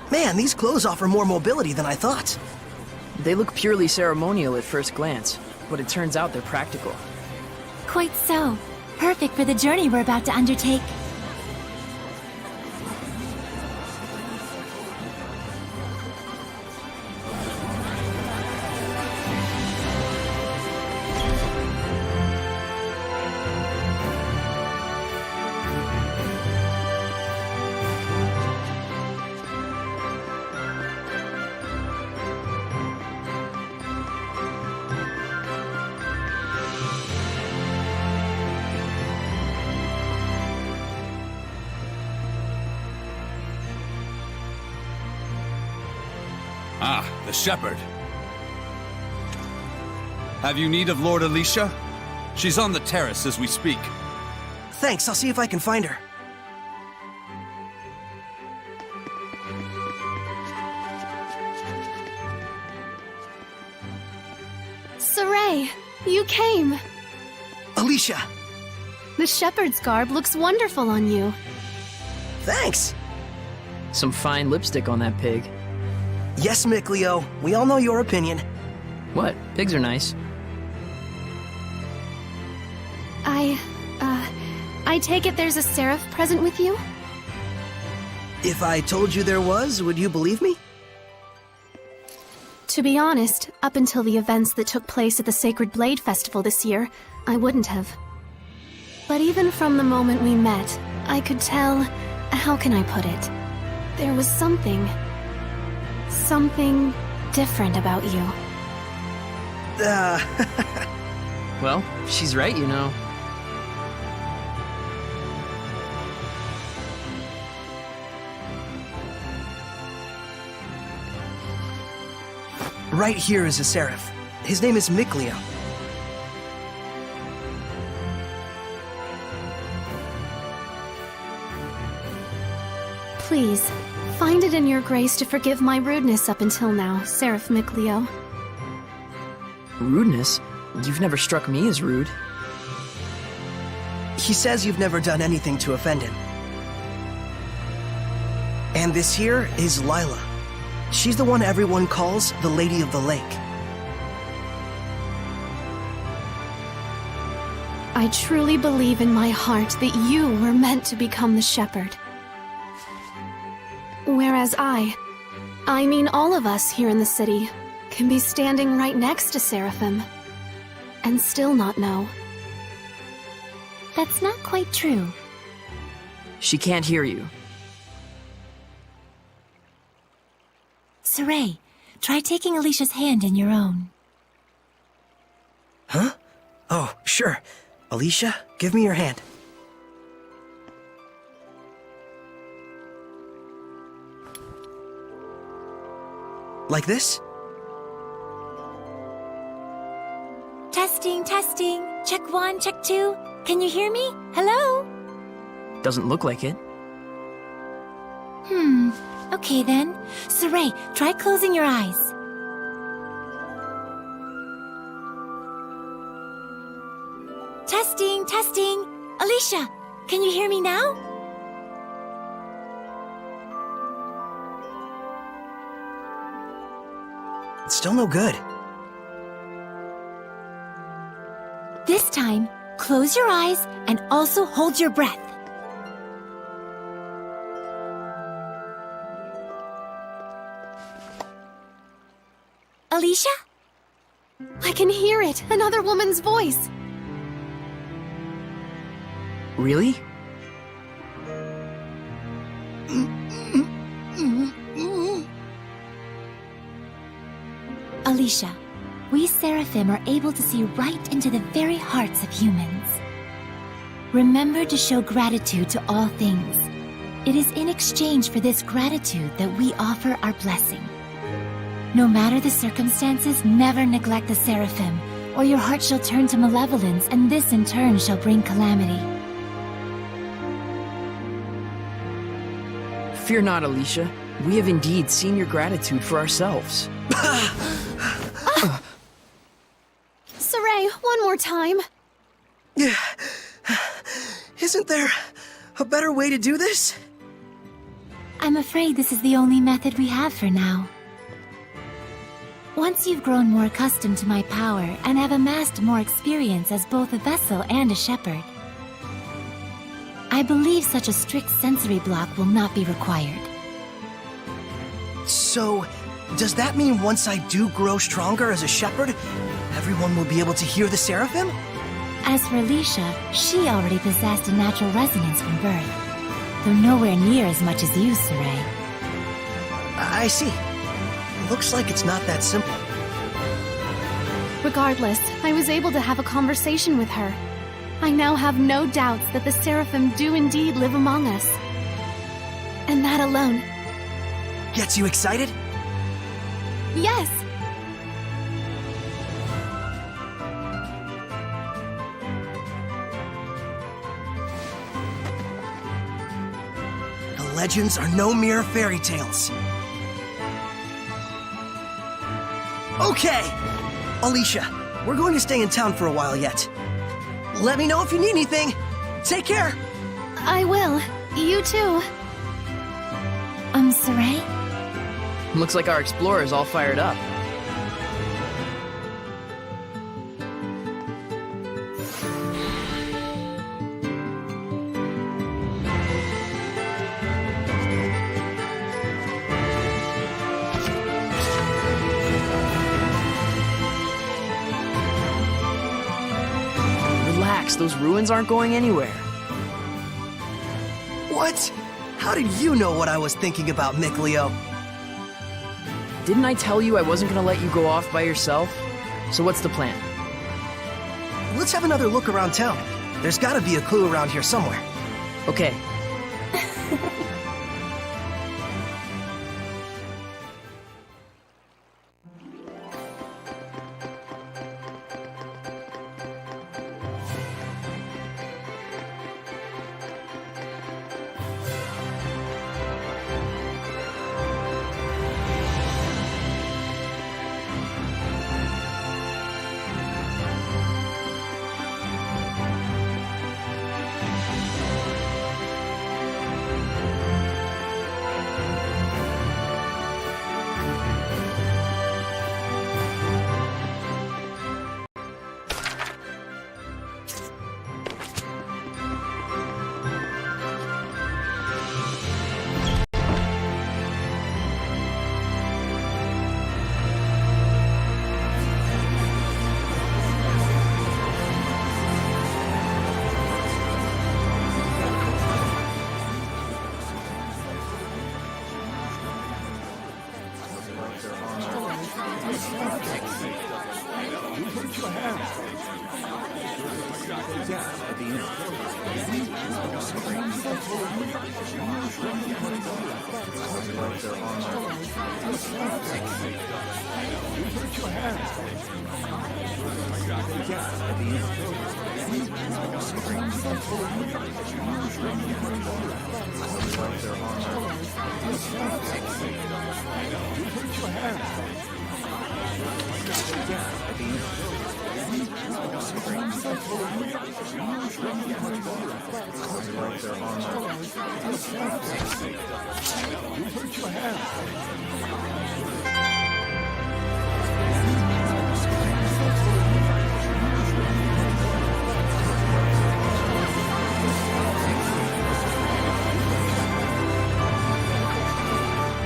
Man, these clothes offer more mobility than I thought. They look purely ceremonial at first glance, but it turns out they're practical. Quite so. Perfect for the journey we're about to undertake. Ah, the shepherd. Have you need of Lord Alicia? She's on the terrace as we speak. Thanks, I'll see if I can find her. came! Alicia! The shepherd's garb looks wonderful on you. Thanks! Some fine lipstick on that pig. Yes, Mickleo. We all know your opinion. What? Pigs are nice. I take it there's a seraph present with you? If I told you there was, would you believe me? To be honest, up until the events that took place at the Sacred Blade Festival this year, I wouldn't have. But even from the moment we met, I could tell... how can I put it? There was something different about you. Well, she's right, you know. Right here is a seraph. His name is Mickleo. Please, find it in your grace to forgive my rudeness up until now, Seraph Mickleo. Rudeness? You've never struck me as rude. He says you've never done anything to offend him. And this here is Lila. She's the one everyone calls the Lady of the Lake. I truly believe in my heart that you were meant to become the shepherd. Whereas I mean all of us here in the city, can be standing right next to Seraphim and still not know. That's not quite true. She can't hear you. Saray, try taking Alicia's hand in your own. Huh? Oh, sure. Alicia, give me your hand. Like this? Testing, testing. Check 1, check 2. Can you hear me? Hello? Doesn't look like it. Okay then. Saray, try closing your eyes. Testing, testing. Alicia, can you hear me now? It's still no good. This time, close your eyes and also hold your breath. Alicia? I can hear it! Another woman's voice! Really? Alicia, we Seraphim are able to see right into the very hearts of humans. Remember to show gratitude to all things. It is in exchange for this gratitude that we offer our blessing. No matter the circumstances, never neglect the Seraphim, or your heart shall turn to malevolence, and this in turn shall bring calamity. Fear not, Alicia. We have indeed seen your gratitude for ourselves. Saray, one more time. Isn't there a better way to do this? I'm afraid this is the only method we have for now. Once you've grown more accustomed to my power and have amassed more experience as both a vessel and a shepherd, I believe such a strict sensory block will not be required. So, does that mean once I do grow stronger as a shepherd, everyone will be able to hear the Seraphim? As for Alicia, she already possessed a natural resonance from birth, though nowhere near as much as you, Saray. I see. Looks like it's not that simple. Regardless, I was able to have a conversation with her. I now have no doubts that the Seraphim do indeed live among us. And that alone... Gets you excited? Yes! The legends are no mere fairy tales. Okay! Alicia, we're going to stay in town for a while yet. Let me know if you need anything. Take care. I will. You too. Saray? Looks like our explorer's all fired up. Relax, those ruins aren't going anywhere. What? How did you know what I was thinking about, Mick Leo? Didn't I tell you I wasn't gonna let you go off by yourself? So what's the plan? Let's have another look around town. There's gotta be a clue around here somewhere. Okay.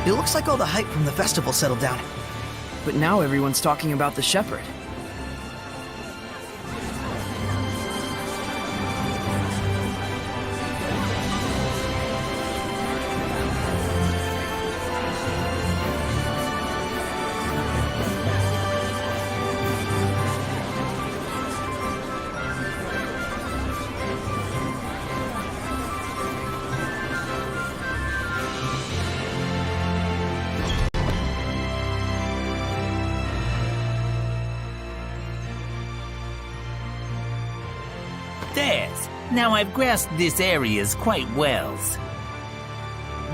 It looks like all the hype from the festival settled down. But now everyone's talking about the shepherd. Now I've grasped this areas quite well.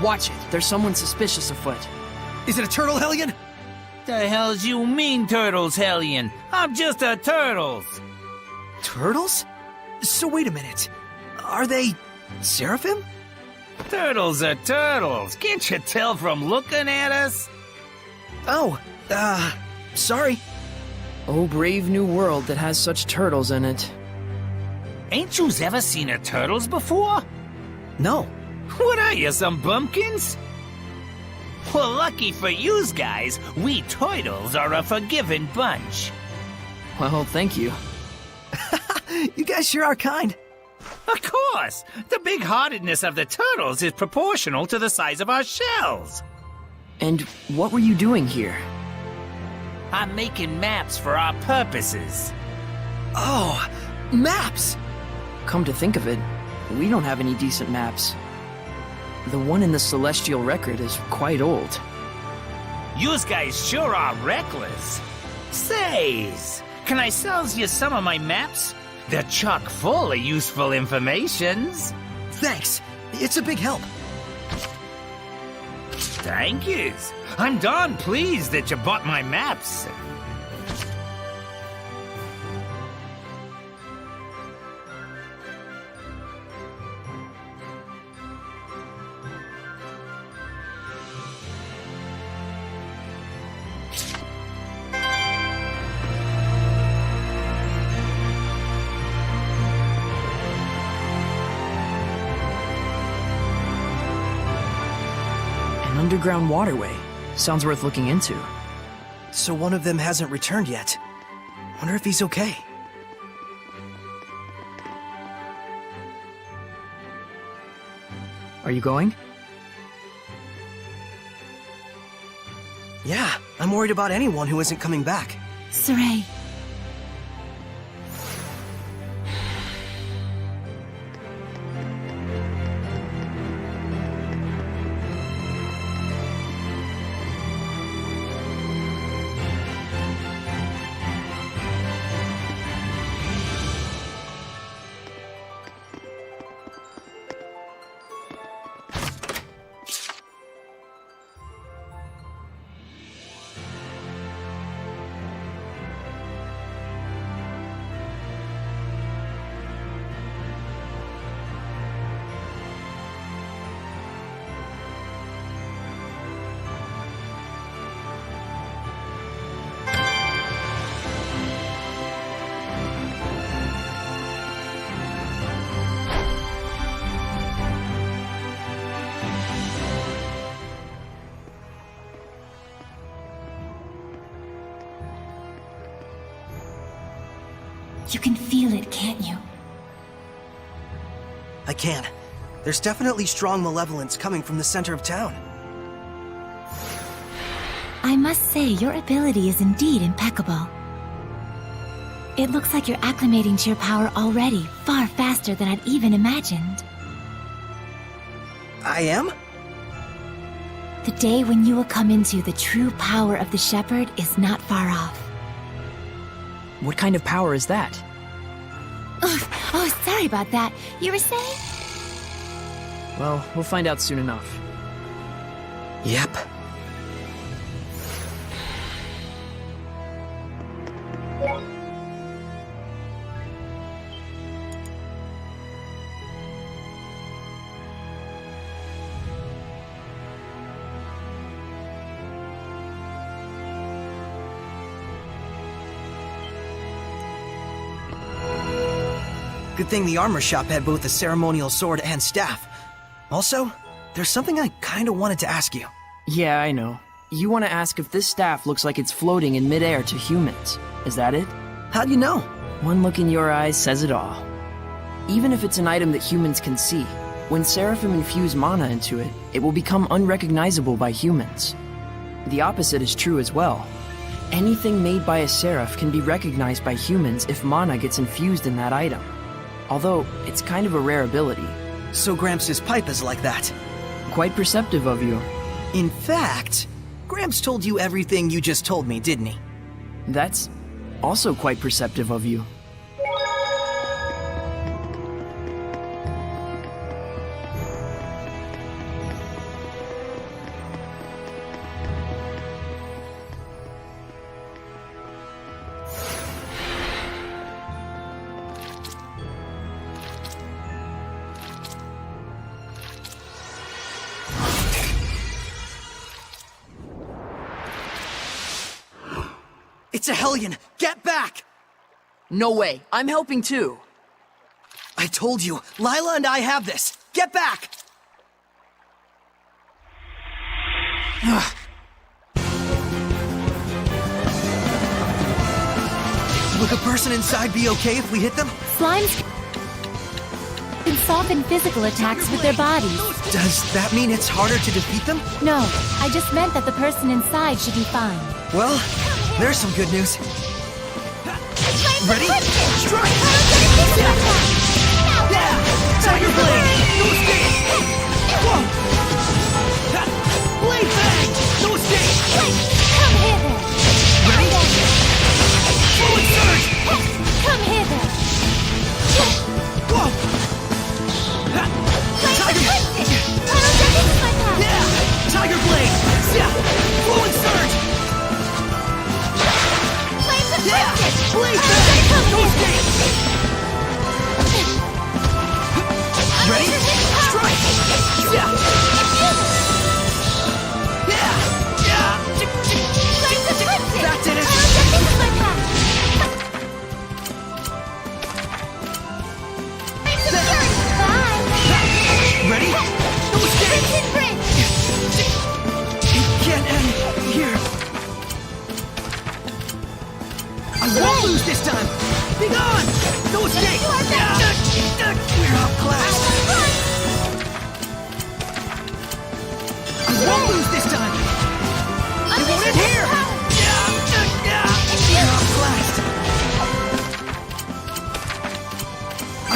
Watch it. There's someone suspicious afoot. Is it a turtle, Hellion? The hell's you mean, Turtles, Hellion? I'm just a Turtles. Turtles? So wait a minute. Are they Seraphim? Turtles are turtles. Can't you tell from looking at us? Oh, sorry. Oh, brave new world that has such turtles in it. Ain't yous ever seen a turtles before? No. What are you, some bumpkins? Well, lucky for yous guys, we turtles are a forgiving bunch. Well, thank you. You guys sure are kind. Of course! The big-heartedness of the turtles is proportional to the size of our shells. And what were you doing here? I'm making maps for our purposes. Oh, maps! Come to think of it, we don't have any decent maps. The one in the Celestial Record is quite old. Yous guys sure are reckless. Says, can I sell you some of my maps? They're chock full of useful informations. Thanks. It's a big help. Thank yous. I'm darn pleased that you bought my maps. underground waterway. Sounds worth looking into. So one of them hasn't returned yet. Wonder if he's okay. Are you going? Yeah, I'm worried about anyone who isn't coming back. Saray. You can feel it, can't you? I can. There's definitely strong malevolence coming from the center of town. I must say, your ability is indeed impeccable. It looks like you're acclimating to your power already, far faster than I'd even imagined. I am? The day when you will come into the true power of the Shepherd is not far off. What kind of power is that? Oh, sorry about that. You were saying? Well, we'll find out soon enough. Yep. Good thing the armor shop had both a ceremonial sword and staff. Also, there's something I kinda wanted to ask you. Yeah, I know. You want to ask if this staff looks like it's floating in midair to humans. Is that it? How do you know? One look in your eyes says it all. Even if it's an item that humans can see, when Seraphim infuse mana into it, it will become unrecognizable by humans. The opposite is true as well. Anything made by a Seraph can be recognized by humans if mana gets infused in that item. Although, it's kind of a rare ability. So Gramps' pipe is like that. Quite perceptive of you. In fact, Gramps told you everything you just told me, didn't he? That's also quite perceptive of you. It's a Hellion! Get back! No way. I'm helping too. I told you, Lila and I have this. Get back! Would the person inside be okay if we hit them? Slimes can soften physical attacks with their bodies. Does that mean it's harder to defeat them? No, I just meant that the person inside should be fine. Well, there's some good news. Ready? Strike! Yeah! Tiger Blade! No escape! Whoa! Blade Bang! No escape! Come hither! Ready? Forward surge! Come hither! Whoa! Tiger! Yeah! Tiger Blade! Yeah! Forward surge! Yeah! Blade Bang! No escape!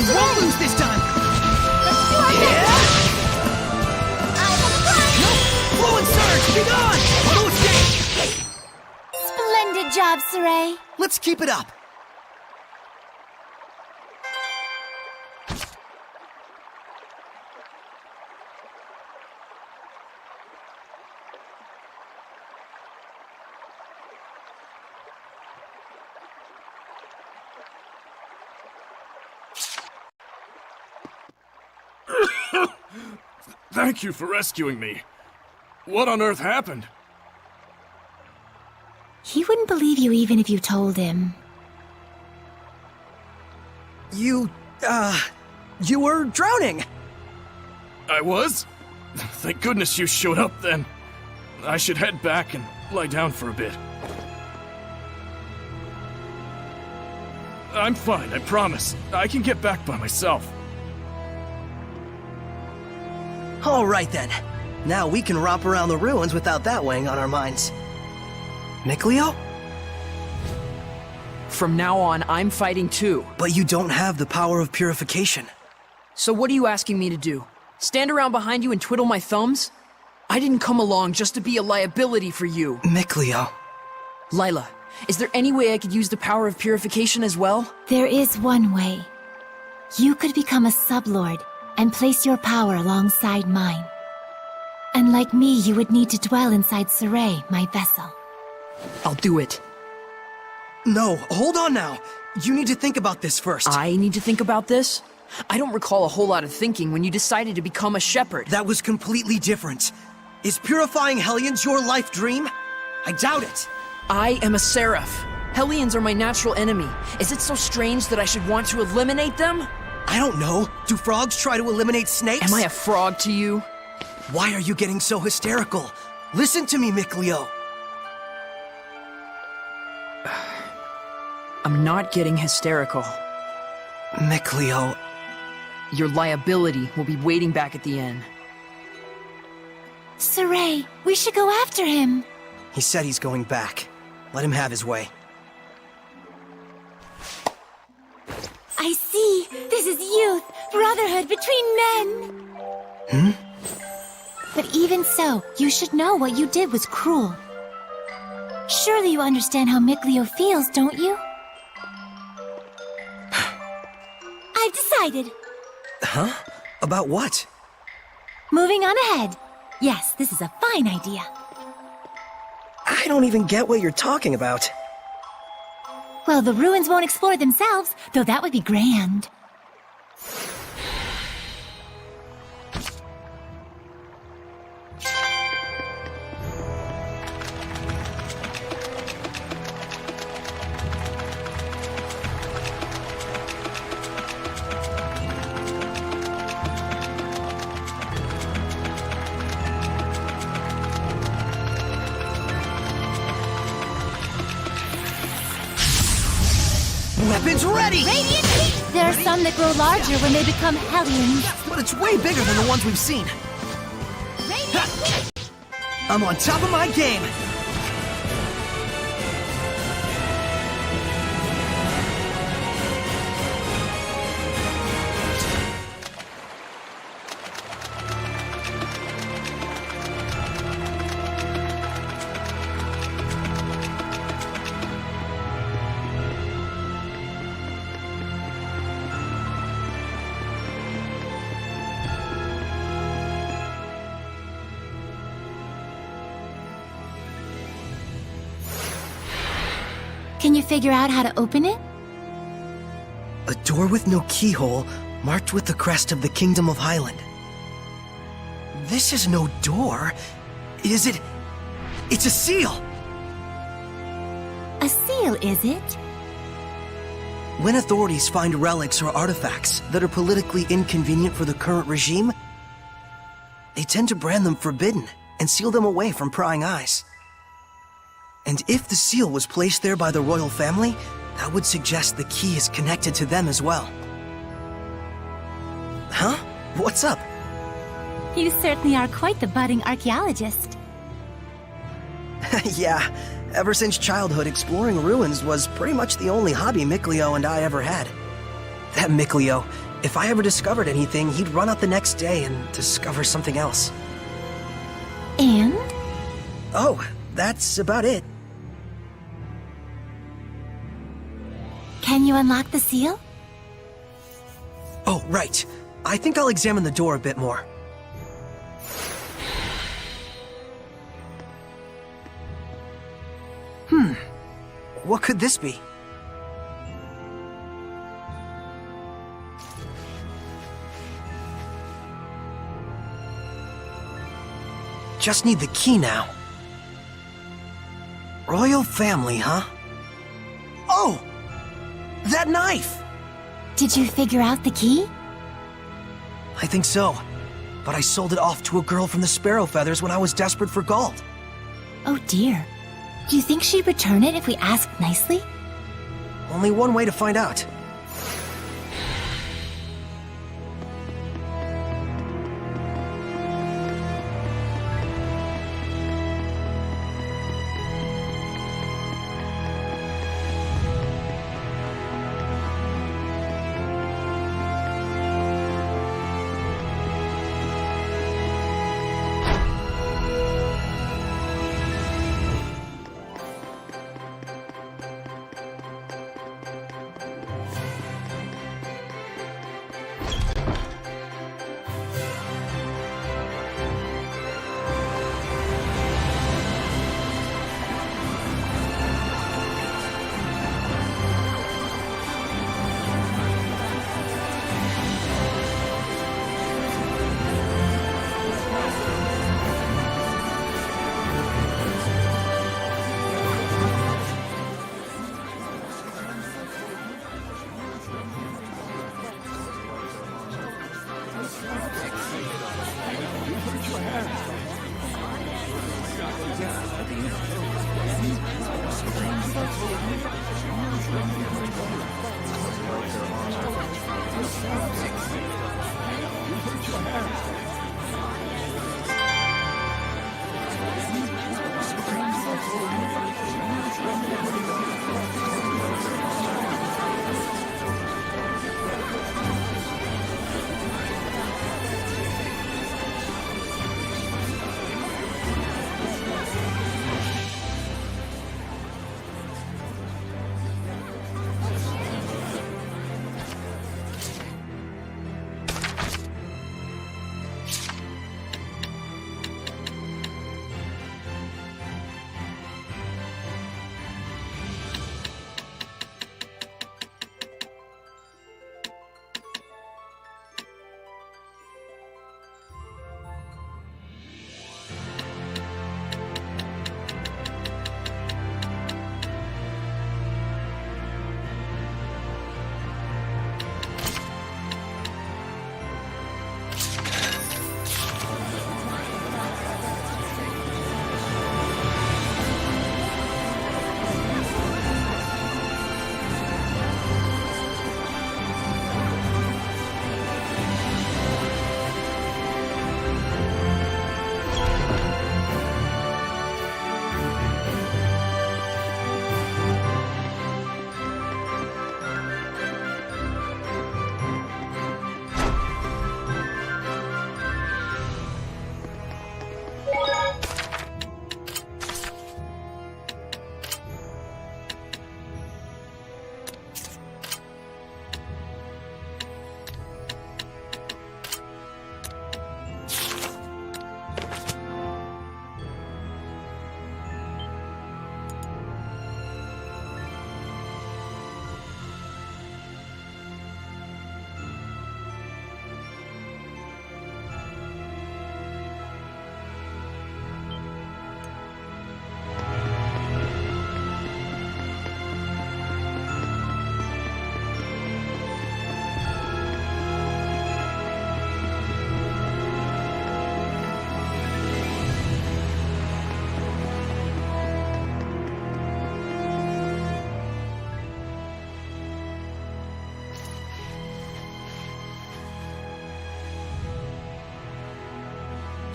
We won't lose this time! Flow and surge! Be gone! No escape! Splendid job, Saray. Let's keep it up. Thank you for rescuing me. What on earth happened? He wouldn't believe you even if you told him. You were drowning. I was? Thank goodness you showed up then. I should head back and lie down for a bit. I'm fine, I promise. I can get back by myself. All right then. Now we can romp around the ruins without that weighing on our minds. Mikleo? From now on, I'm fighting too. But you don't have the power of purification. So what are you asking me to do? Stand around behind you and twiddle my thumbs? I didn't come along just to be a liability for you. Mikleo. Lila, is there any way I could use the power of purification as well? There is one way. You could become a sublord and place your power alongside mine. And like me, you would need to dwell inside Saray, my vessel. I'll do it. No, hold on now. You need to think about this first. I need to think about this? I don't recall a whole lot of thinking when you decided to become a shepherd. That was completely different. Is purifying Hellions your life dream? I doubt it. I am a seraph. Hellions are my natural enemy. Is it so strange that I should want to eliminate them? I don't know. Do frogs try to eliminate snakes? Am I a frog to you? Why are you getting so hysterical? Listen to me, Mikleo. I'm not getting hysterical. Mikleo. Your liability will be waiting back at the inn. Saray, we should go after him. He said he's going back. Let him have his way. I see. This is youth, brotherhood between men. But even so, you should know what you did was cruel. Surely you understand how Mikleo feels, don't you? I've decided. Huh? About what? Moving on ahead. Yes, this is a fine idea. I don't even get what you're talking about. Well, the ruins won't explore themselves, though that would be grand. Weapons ready! Radiant heat! There are some that grow larger when they become Hellions. But it's way bigger than the ones we've seen. I'm on top of my game. Can you figure out how to open it? A door with no keyhole, marked with the crest of the Kingdom of Highland. This is no door. Is it? It's a seal! A seal, is it? When authorities find relics or artifacts that are politically inconvenient for the current regime, they tend to brand them forbidden and seal them away from prying eyes. And if the seal was placed there by the royal family, that would suggest the key is connected to them as well. Huh? What's up? You certainly are quite the budding archaeologist. Yeah, ever since childhood, exploring ruins was pretty much the only hobby Mikleo and I ever had. That Mikleo, If I ever discovered anything, he'd run out the next day and discover something else. And? Oh, that's about it. Can you unlock the seal? Oh, right. I think I'll examine the door a bit more. What could this be? Just need the key now. Royal family, huh? Oh! That knife! Did you figure out the key? I think so. But I sold it off to a girl from the Sparrow Feathers when I was desperate for gold. Oh dear. Do you think she'd return it if we asked nicely? Only one way to find out.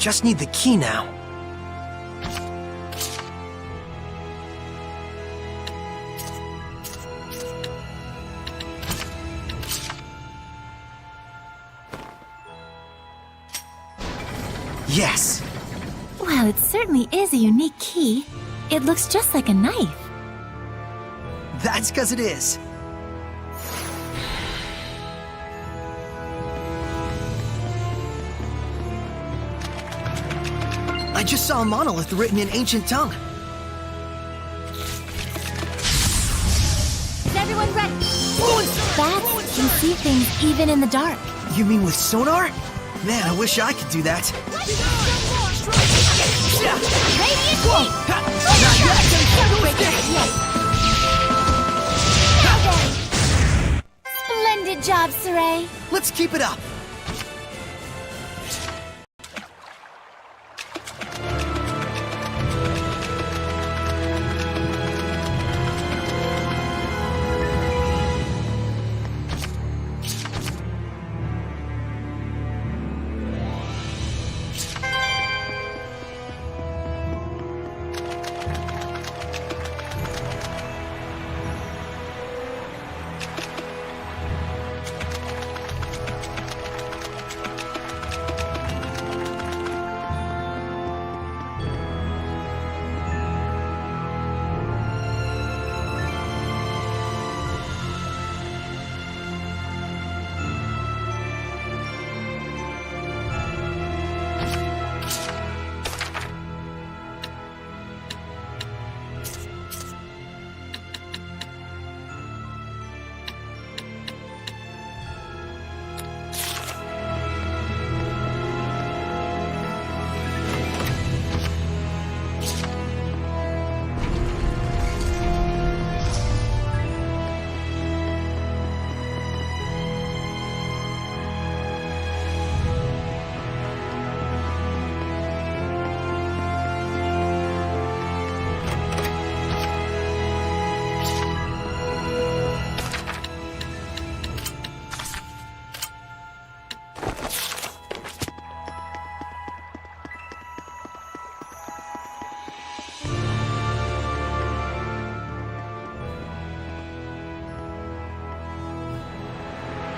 Just need the key now. Yes. Well, it certainly is a unique key. It looks just like a knife. That's because it is. I just saw a monolith written in ancient tongue. Is everyone ready? Bats can see things even in the dark. You mean with sonar? Man, I wish I could do that. Radiant Whoa! Not yet! Splendid job, Saray. Let's keep it up.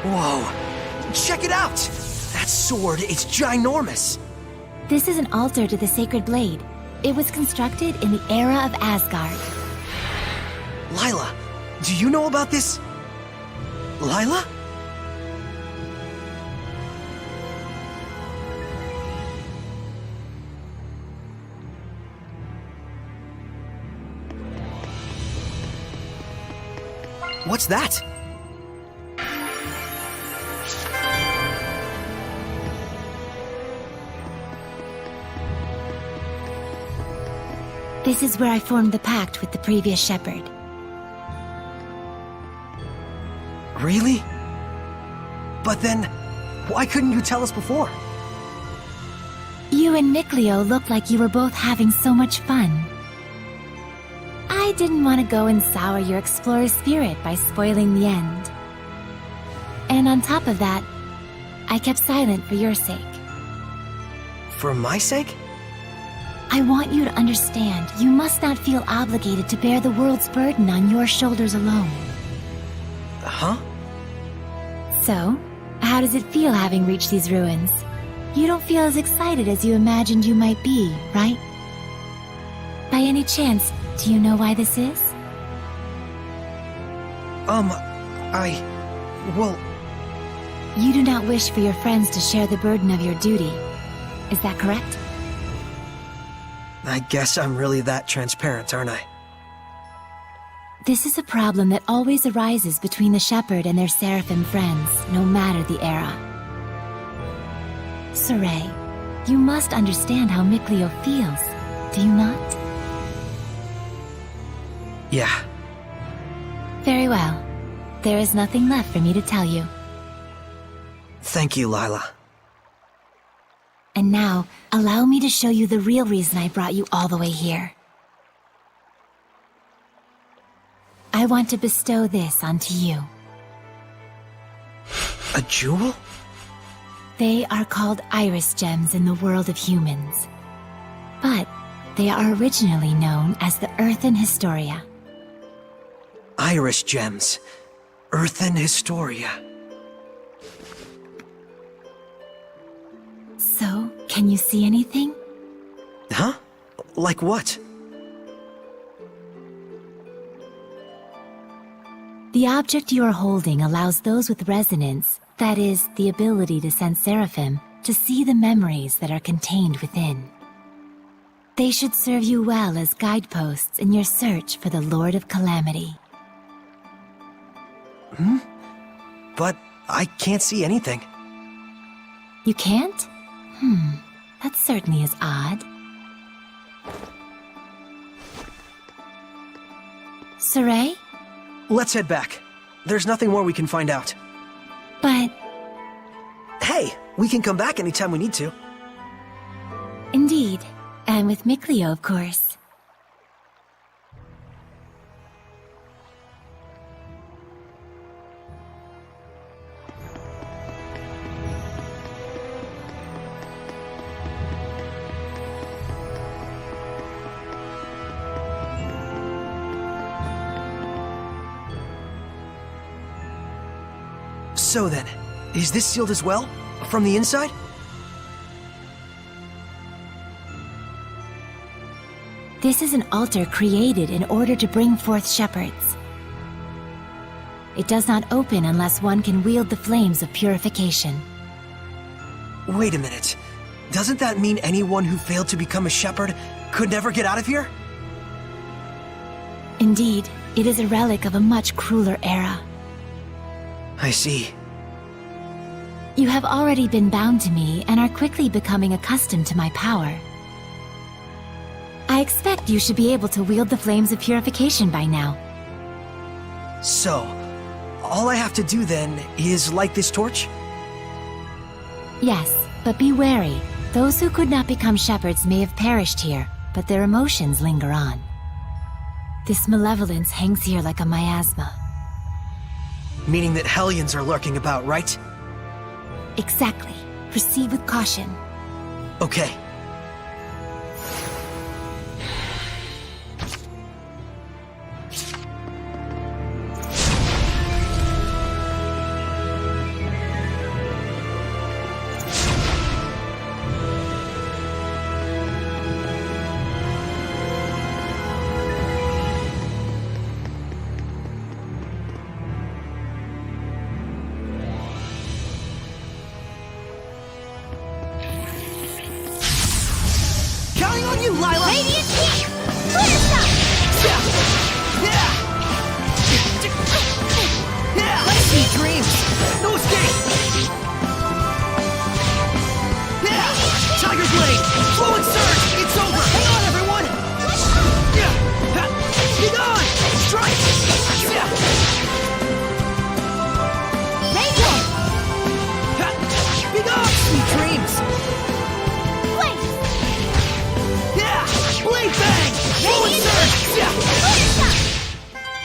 Whoa! Check it out! That sword is ginormous! This is an altar to the Sacred Blade. It was constructed in the era of Asgard. Lila, do you know about this? Lila? What's that? This is where I formed the pact with the previous shepherd. Really? But then, why couldn't you tell us before? You and Mikleo looked like you were both having so much fun. I didn't want to go and sour your explorer spirit by spoiling the end. And on top of that, I kept silent for your sake. For my sake? I want you to understand, you must not feel obligated to bear the world's burden on your shoulders alone. Huh? So, how does it feel having reached these ruins? You don't feel as excited as you imagined you might be, right? By any chance, do you know why this is? Well... You do not wish for your friends to share the burden of your duty. Is that correct? I guess I'm really that transparent, aren't I? This is a problem that always arises between the shepherd and their seraphim friends, no matter the era. Saray, you must understand how Mikleo feels, do you not? Yeah. Very well. There is nothing left for me to tell you. Thank you, Lila. And now, allow me to show you the real reason I brought you all the way here. I want to bestow this onto you. A jewel? They are called iris gems in the world of humans. But they are originally known as the Earthen Historia. Iris gems. Earthen Historia. So, Can you see anything? Huh? Like what? The object you are holding allows those with resonance, that is, the ability to sense seraphim, to see the memories that are contained within. They should serve you well as guideposts in your search for the Lord of Calamity. But I can't see anything. You can't? That certainly is odd. Saray? Let's head back. There's nothing more we can find out. But... Hey, we can come back anytime we need to. Indeed. And with Mikleo, of course. So then, is this sealed as well? From the inside? This is an altar created in order to bring forth shepherds. It does not open unless one can wield the flames of purification. Wait a minute. Doesn't that mean anyone who failed to become a shepherd could never get out of here? Indeed, it is a relic of a much crueler era. I see. You have already been bound to me and are quickly becoming accustomed to my power. I expect you should be able to wield the flames of purification by now. So, all I have to do then is light this torch? Yes, but be wary. Those who could not become shepherds may have perished here, but their emotions linger on. This malevolence hangs here like a miasma. Meaning that Hellions are lurking about, right? Exactly. Proceed with caution. Okay.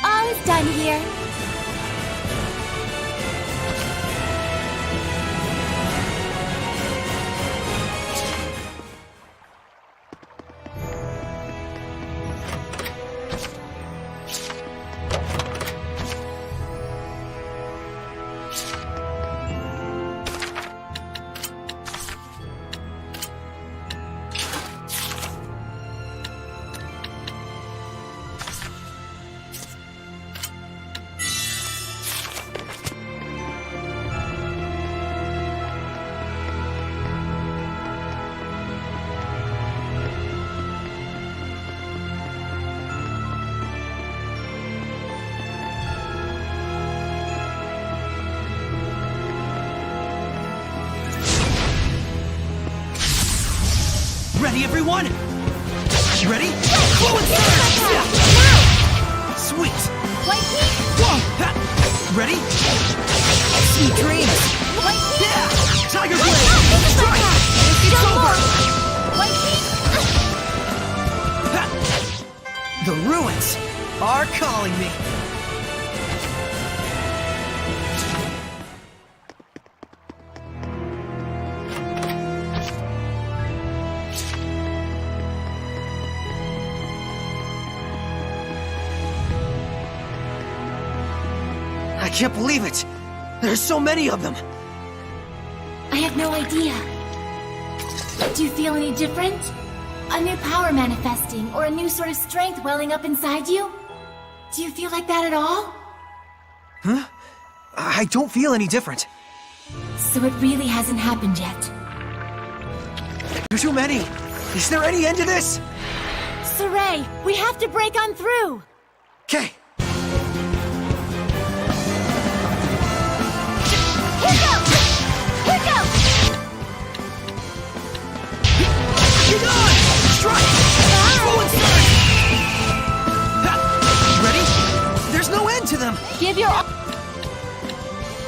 All is done here. Ready, everyone? Ready? Go and surge! Sweet! White heat! Whoa! Ready? Sweet dreams! White heat! Tiger Blade! Strike! It's over! White heat! The ruins are calling me! I can't believe it! There's so many of them! I have no idea. Do you feel any different? A new power manifesting, or a new sort of strength welling up inside you? Do you feel like that at all? Huh? I don't feel any different. So it really hasn't happened yet. There's too many. Is there any end to this? Saray, we have to break on through! Okay. Here goes! Here goes! Get on! Strike! Full and surge! Ready? There's no end to them! Give your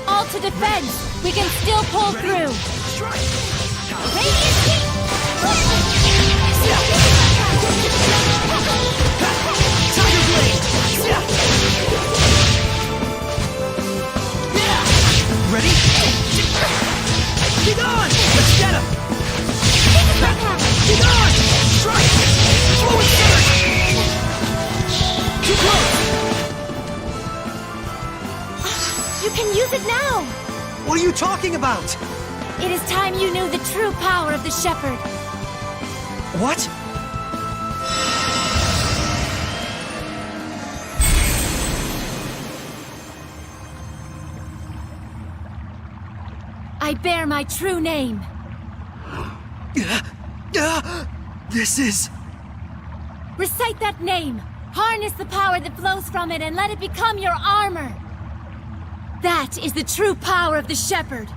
all to defense! We can still pull through! Strike! Radiant Heat! Tiger Blade! Ready? Get on! Let's get him! Get on! Strike! Full and surge! Too close! You can use it now! What are you talking about? It is time you knew the true power of the Shepherd. What? I bear my true name. This is... Recite that name. Harness the power that flows from it and let it become your armor. That is the true power of the Shepherd.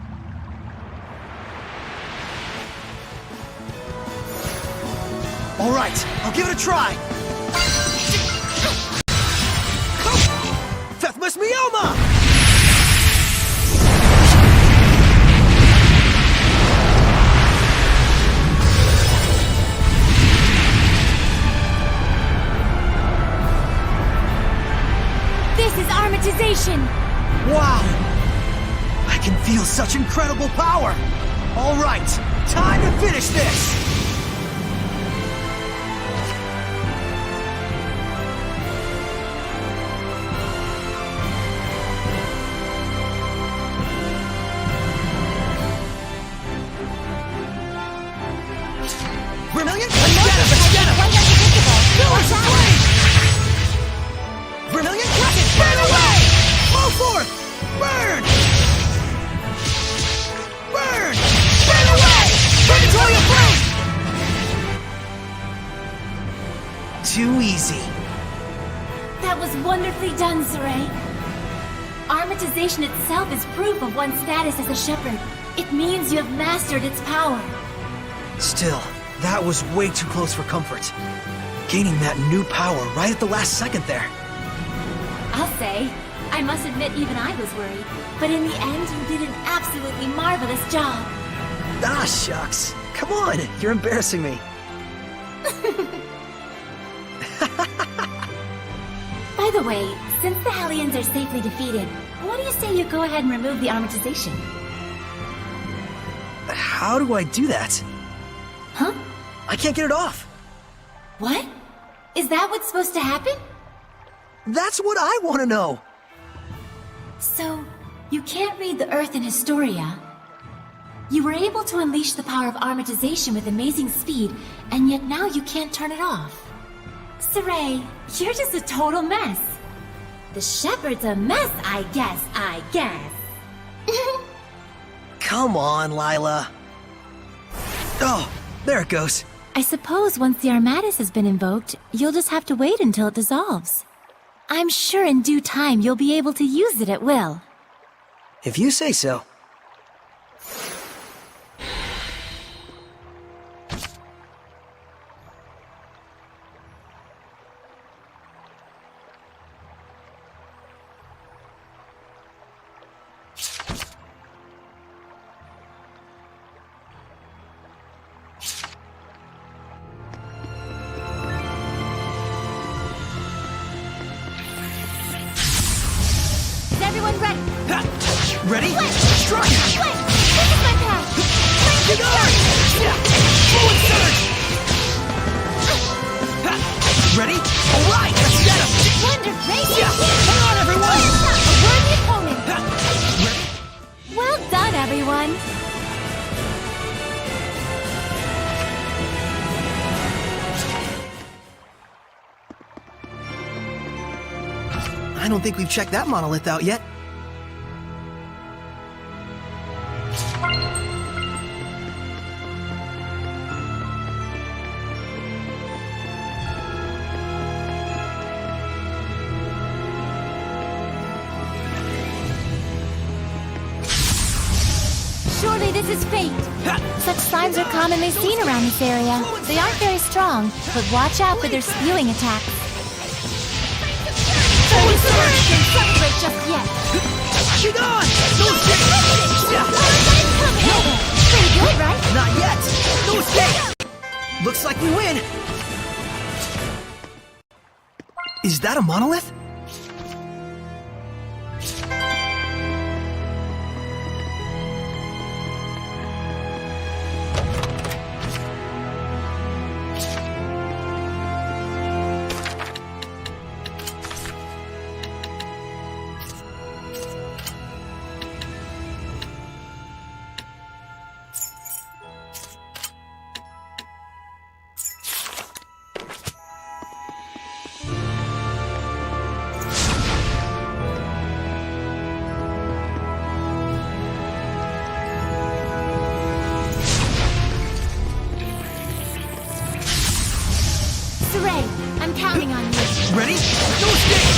All right, I'll give it a try. Fethmas Mioma! This is armatization! Wow! I can feel such incredible power! All right, time to finish this! Vermilion? Let's get him! Let's get him! Pillars of flame! Vermilion? Burn away! Fall forth! Burn! Burn! Burn away! Purgatory of flame! Too easy. That was wonderfully done, Saray. Armatization itself is proof of one's status as a Shepherd. It means you have mastered its power. Still, that was way too close for comfort. Gaining that new power right at the last second there. I'll say, I must admit even I was worried. But in the end, you did an absolutely marvelous job. Ah, shucks. Come on, you're embarrassing me. By the way, since the Hellions are safely defeated, what do you say you go ahead and remove the armatization? How do I do that? Huh? I can't get it off. What? Is that what's supposed to happen? That's what I want to know. So, you can't read the Earth in Historia. You were able to unleash the power of armatization with amazing speed, and yet now you can't turn it off. Saray, you're just a total mess. The Shepherd's a mess, I guess. Come on, Lila. Oh, there it goes. I suppose once the Armatus has been invoked, you'll just have to wait until it dissolves. I'm sure in due time you'll be able to use it at will. If you say so. Everyone ready? Ready? Strike! Flame! This is my path! Flame Get on! Full and surge! Ready? All right, let's get him! Wonder Radiant! Hang on, everyone! A worthy opponent! Well done, everyone! I don't think we've checked that monolith out yet. Surely this is fate. Such signs are commonly seen around this area. They aren't very strong, but watch out for their spewing attacks. Don't celebrate just yet. She gone! Pretty good, right? Not yet! No escape! Looks like we win! Is that a monolith? I'm counting on you. Ready? No escape!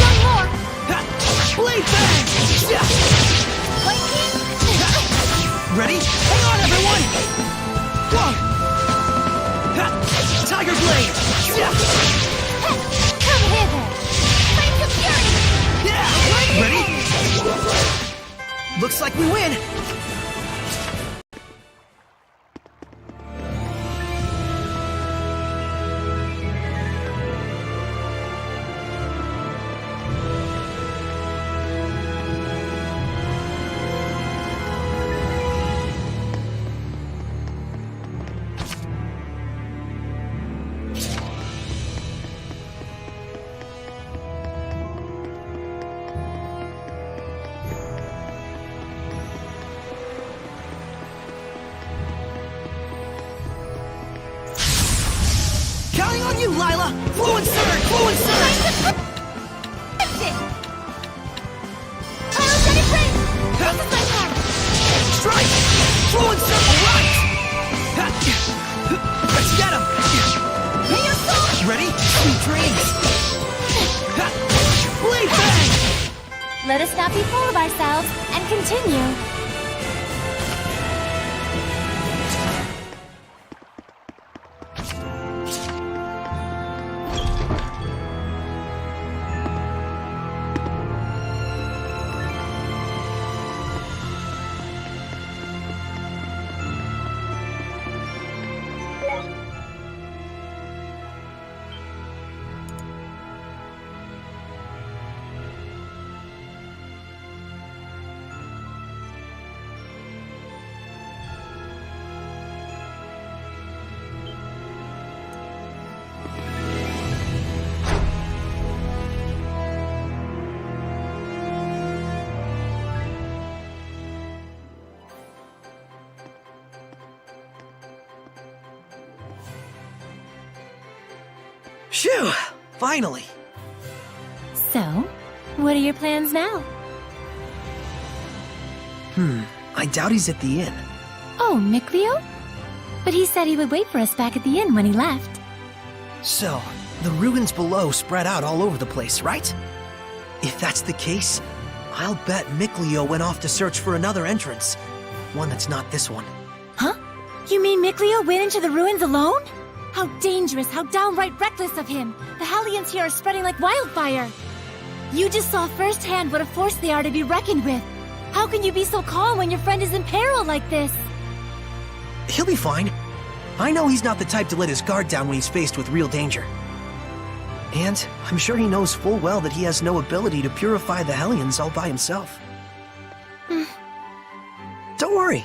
One more! Blade bang! Ready? Hang on, everyone! Whoa! Tiger blade! Come hither! Flames of fury! Ready? Looks like we win! Counting on you, Lila! Fluid surge! Fluid surge! Strike! Fluid surge! Right! Let's get him! Ready? Sweet dreams! Blade bang! Let us not be full of ourselves and continue. Phew! Finally! So, what are your plans now? I doubt he's at the inn. Oh, Mikleo? But he said he would wait for us back at the inn when he left. So, the ruins below spread out all over the place, right? If that's the case, I'll bet Mikleo went off to search for another entrance. One that's not this one. Huh? You mean Mikleo went into the ruins alone? How dangerous, how downright reckless of him! The Hellions here are spreading like wildfire! You just saw firsthand what a force they are to be reckoned with! How can you be so calm when your friend is in peril like this? He'll be fine. I know he's not the type to let his guard down when he's faced with real danger. And I'm sure he knows full well that he has no ability to purify the Hellions all by himself. Don't worry.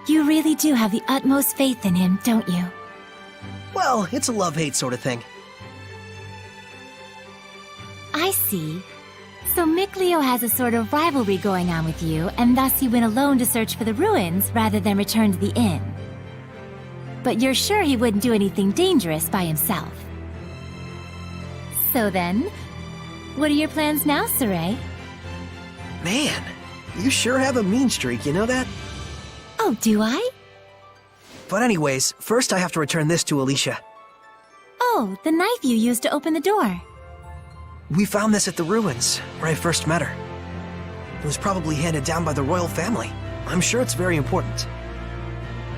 You really do have the utmost faith in him, don't you? Well, it's a love-hate sort of thing. I see. So Mikleo has a sort of rivalry going on with you, and thus he went alone to search for the ruins rather than return to the inn. But you're sure he wouldn't do anything dangerous by himself? So then, what are your plans now, Saray? Man, you sure have a mean streak, you know that? Oh, do I? But anyways, first I have to return this to Alicia. Oh, the knife you used to open the door. We found this at the ruins, where I first met her. It was probably handed down by the royal family. I'm sure it's very important.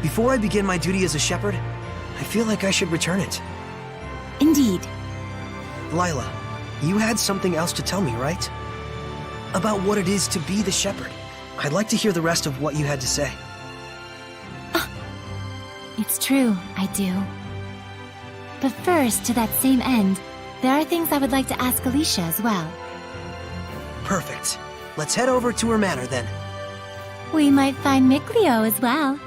Before I begin my duty as a shepherd, I feel like I should return it. Indeed. Lila, you had something else to tell me, right? About what it is to be the shepherd. I'd like to hear the rest of what you had to say. It's true, I do. But first, to that same end, there are things I would like to ask Alicia as well. Perfect. Let's head over to her manor then. We might find Mikleo as well.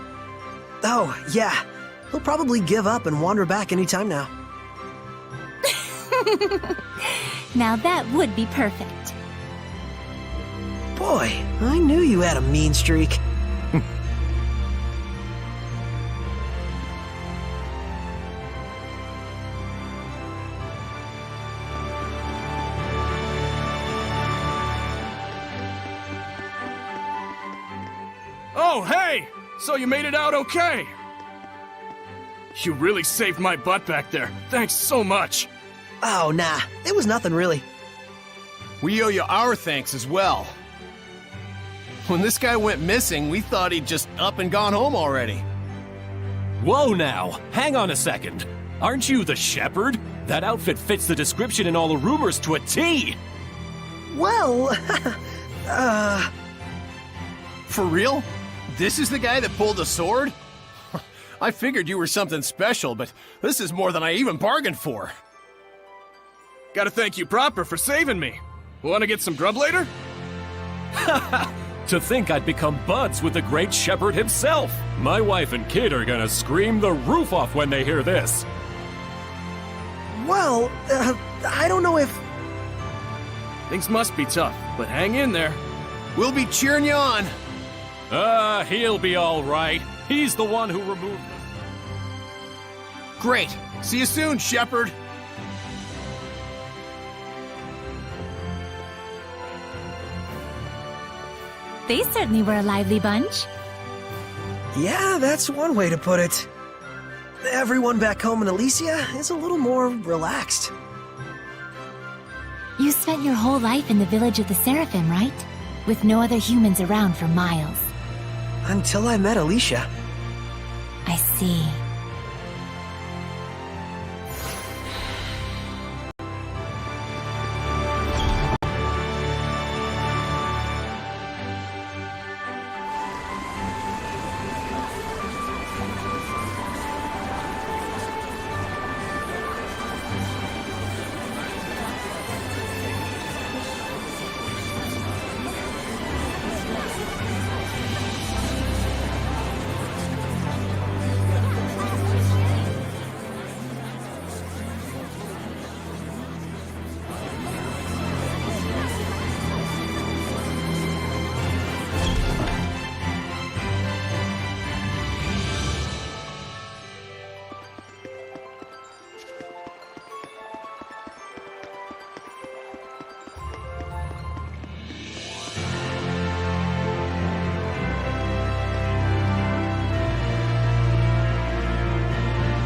Oh, yeah. He'll probably give up and wander back anytime now. Now that would be perfect. Boy, I knew you had a mean streak. Oh, hey! So you made it out okay! You really saved my butt back there. Thanks so much. Oh, nah. It was nothing really. We owe you our thanks as well. When this guy went missing, we thought he'd just up and gone home already. Whoa now! Hang on a second. Aren't you the shepherd? That outfit fits the description in all the rumors to a T! Well, For real? This is the guy that pulled the sword? I figured you were something special, but this is more than I even bargained for. Gotta thank you proper for saving me. Wanna get some grub later? To think I'd become buds with the great shepherd himself! My wife and kid are gonna scream the roof off when they hear this! well, I don't know if... Things must be tough, but hang in there. We'll be cheering you on. He'll be alright. He's the one who removed them. Great. See you soon, shepherd. They certainly were a lively bunch. Yeah, that's one way to put it. Everyone back home in Alicia is a little more relaxed. You spent your whole life in the village of the Seraphim, right? With no other humans around for miles. Until I met Alicia. I see.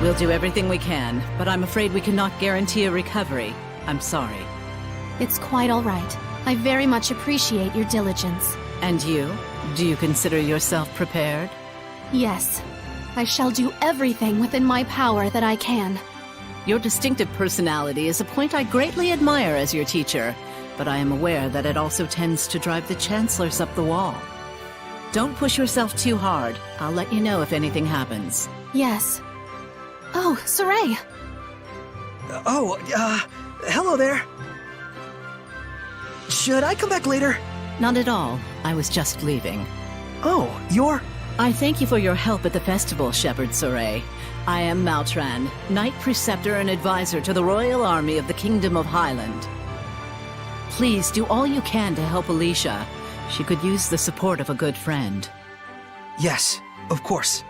We'll do everything we can, but I'm afraid we cannot guarantee a recovery. I'm sorry. It's quite all right. I very much appreciate your diligence. And you? Do you consider yourself prepared? Yes. I shall do everything within my power that I can. Your distinctive personality is a point I greatly admire as your teacher, but I am aware that it also tends to drive the chancellors up the wall. Don't push yourself too hard. I'll let you know if anything happens. Yes. Oh, Saray! Hello there. Should I come back later? Not at all. I was just leaving. Oh, you're... I thank you for your help at the festival, Shepherd Saray. I am Maltran, Knight Preceptor and Advisor to the Royal Army of the Kingdom of Highland. Please do all you can to help Alicia. She could use the support of a good friend. Yes, of course.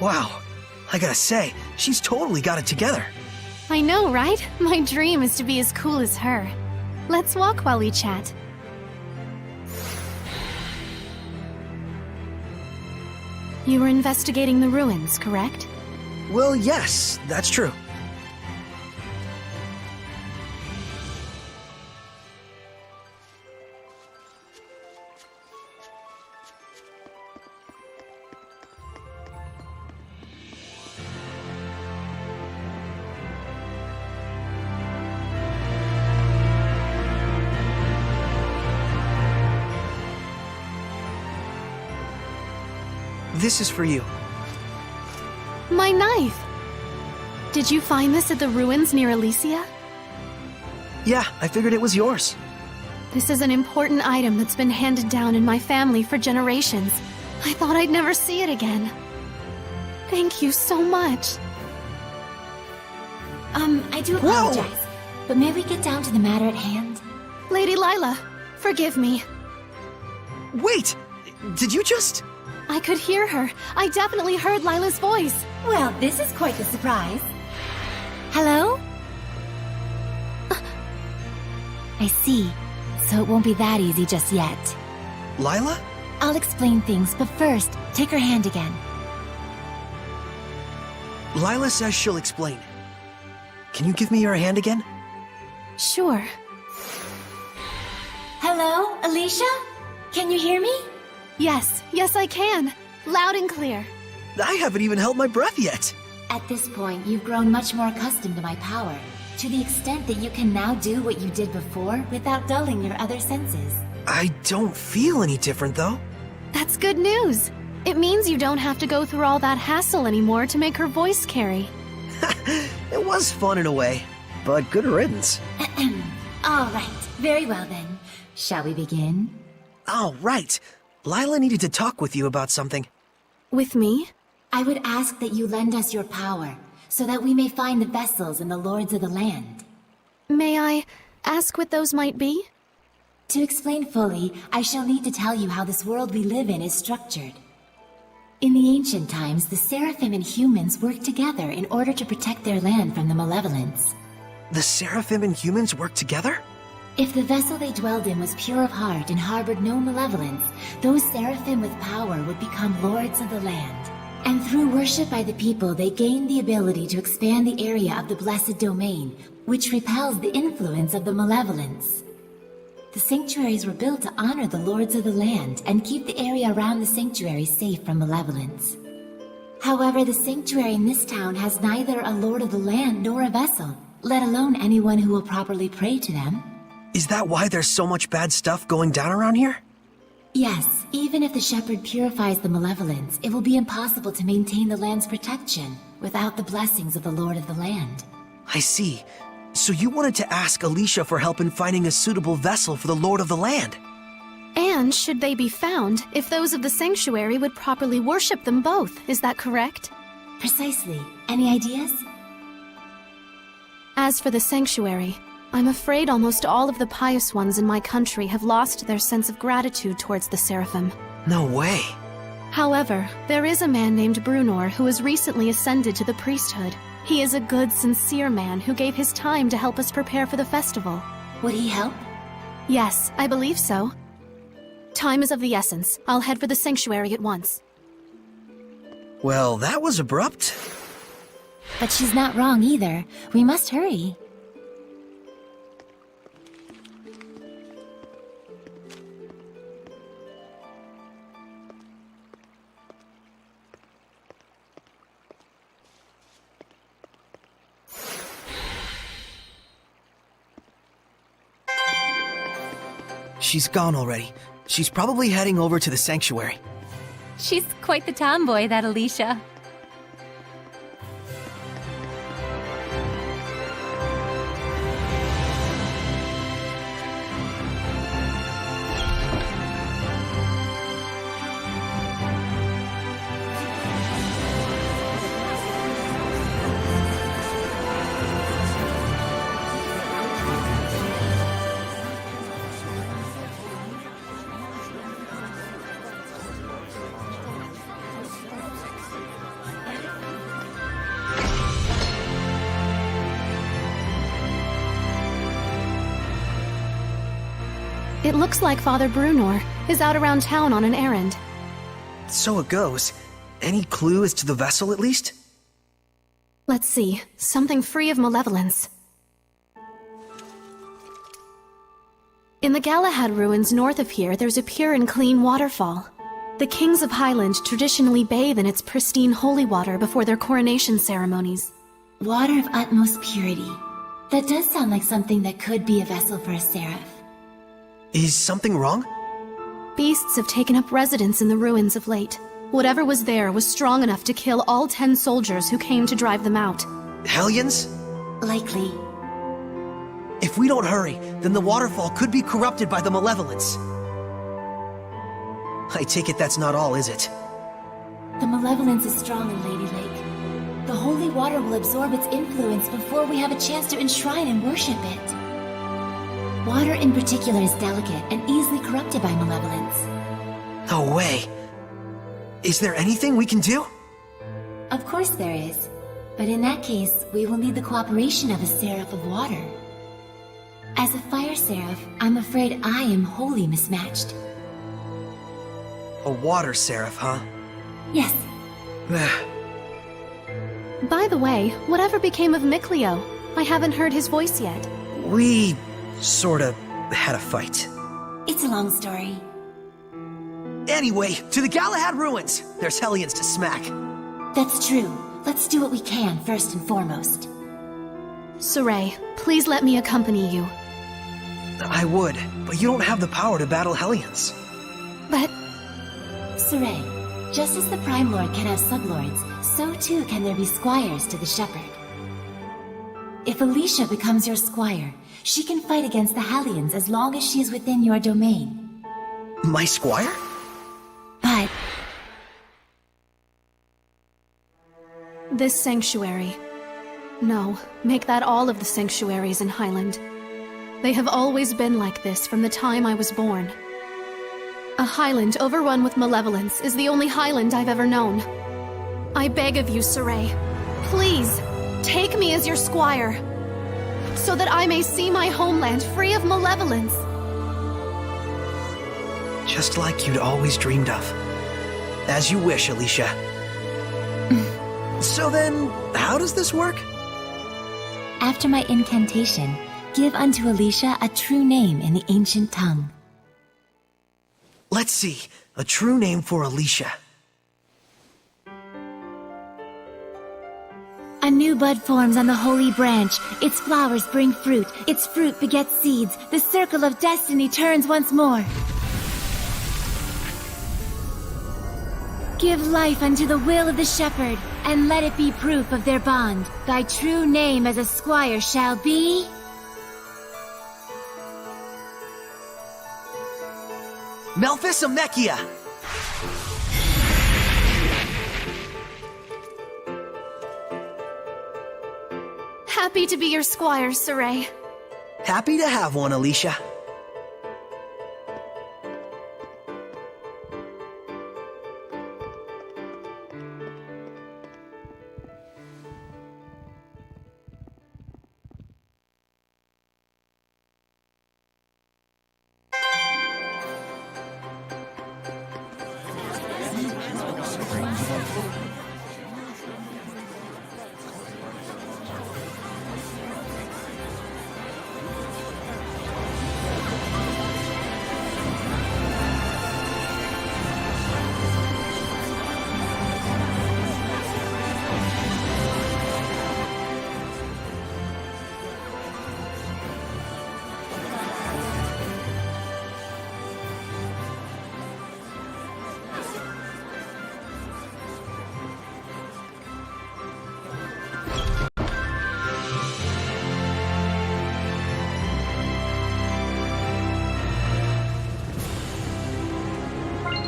Wow, I gotta say, she's totally got it together. I know, right? My dream is to be as cool as her. Let's walk while we chat. You were investigating the ruins, correct? Well, yes, that's true. This is for you. My knife! Did you find this at the ruins near Elysia? Yeah, I figured it was yours. This is an important item that's been handed down in my family for generations. I thought I'd never see it again. Thank you so much. I do apologize, but may we get down to the matter at hand? Lady Lila, forgive me. Wait! Did you just... I could hear her. I definitely heard Lila's voice. Well, this is quite the surprise. Hello? I see. So it won't be that easy just yet. Lila? I'll explain things, but first, take her hand again. Lila says she'll explain. Can you give me your hand again? Sure. Hello, Alicia? Can you hear me? Yes, I can. Loud and clear. I haven't even held my breath yet. At this point, you've grown much more accustomed to my power, to the extent that you can now do what you did before without dulling your other senses. I don't feel any different, though. That's good news. It means you don't have to go through all that hassle anymore to make her voice carry. It was fun in a way, but good riddance. All right, very well then. Shall we begin? Oh, right. Lila needed to talk with you about something. With me? I would ask that you lend us your power, so that we may find the vessels and the lords of the land. May I ask what those might be? To explain fully, I shall need to tell you how this world we live in is structured. In the ancient times, the Seraphim and humans worked together in order to protect their land from the malevolence. The Seraphim and humans worked together? If the vessel they dwelled in was pure of heart and harbored no malevolence, those Seraphim with power would become lords of the land. And through worship by the people, they gained the ability to expand the area of the blessed domain, which repels the influence of the malevolence. The sanctuaries were built to honor the lords of the land and keep the area around the sanctuary safe from malevolence. However, the sanctuary in this town has neither a lord of the land nor a vessel, let alone anyone who will properly pray to them. Is that why there's so much bad stuff going down around here? Yes, even if the shepherd purifies the malevolence, it will be impossible to maintain the land's protection without the blessings of the Lord of the Land. I see. So you wanted to ask Alicia for help in finding a suitable vessel for the Lord of the Land. And should they be found, if those of the sanctuary would properly worship them both, is that correct? Precisely. Any ideas? As for the sanctuary, I'm afraid almost all of the pious ones in my country have lost their sense of gratitude towards the Seraphim. No way. However, there is a man named Brunor who has recently ascended to the priesthood. He is a good, sincere man who gave his time to help us prepare for the festival. Would he help? Yes, I believe so. Time is of the essence. I'll head for the sanctuary at once. Well, that was abrupt. But she's not wrong either. We must hurry. She's gone already. She's probably heading over to the sanctuary. She's quite the tomboy, that Alicia. It looks like Father Brunor is out around town on an errand. So it goes. Any clue as to the vessel, at least? Let's see. Something free of malevolence. In the Galahad ruins north of here, there's a pure and clean waterfall. The kings of Highland traditionally bathe in its pristine holy water before their coronation ceremonies. Water of utmost purity. That does sound like something that could be a vessel for a seraph. Is something wrong? Beasts have taken up residence in the ruins of late. Whatever was there was strong enough to kill all 10 soldiers who came to drive them out. Hellions? Likely. If we don't hurry, then the waterfall could be corrupted by the malevolence. I take it that's not all, is it? The malevolence is strong in Lady Lake. The holy water will absorb its influence before we have a chance to enshrine and worship it. Water in particular is delicate and easily corrupted by malevolence. No way. Is there anything we can do? Of course there is. But in that case, we will need the cooperation of a seraph of water. As a fire seraph, I'm afraid I am wholly mismatched. A water seraph, huh? Yes. By the way, whatever became of Mikleo? I haven't heard his voice yet. We sorta had a fight. It's a long story. Anyway, to the Galahad ruins! There's Hellions to smack. That's true. Let's do what we can first and foremost. Saray, please let me accompany you. I would, but you don't have the power to battle Hellions. But... Saray, just as the Prime Lord can have sublords, so too can there be squires to the Shepherd. If Alicia becomes your squire, she can fight against the Hellions as long as she is within your domain. My squire? But... This sanctuary. No, make that all of the sanctuaries in Highland. They have always been like this from the time I was born. A Highland overrun with malevolence is the only Highland I've ever known. I beg of you, Saray, please, take me as your squire, so that I may see my homeland free of malevolence. Just like you'd always dreamed of. As you wish, Alicia. So then, how does this work? After my incantation, give unto Alicia a true name in the ancient tongue. Let's see. A true name for Alicia. A new bud forms on the holy branch. Its flowers bring fruit. Its fruit begets seeds. The circle of destiny turns once more. Give life unto the will of the shepherd, and let it be proof of their bond. Thy true name as a squire shall be... Melphisamechia! Happy to be your squire, Saray. Happy to have one, Alicia.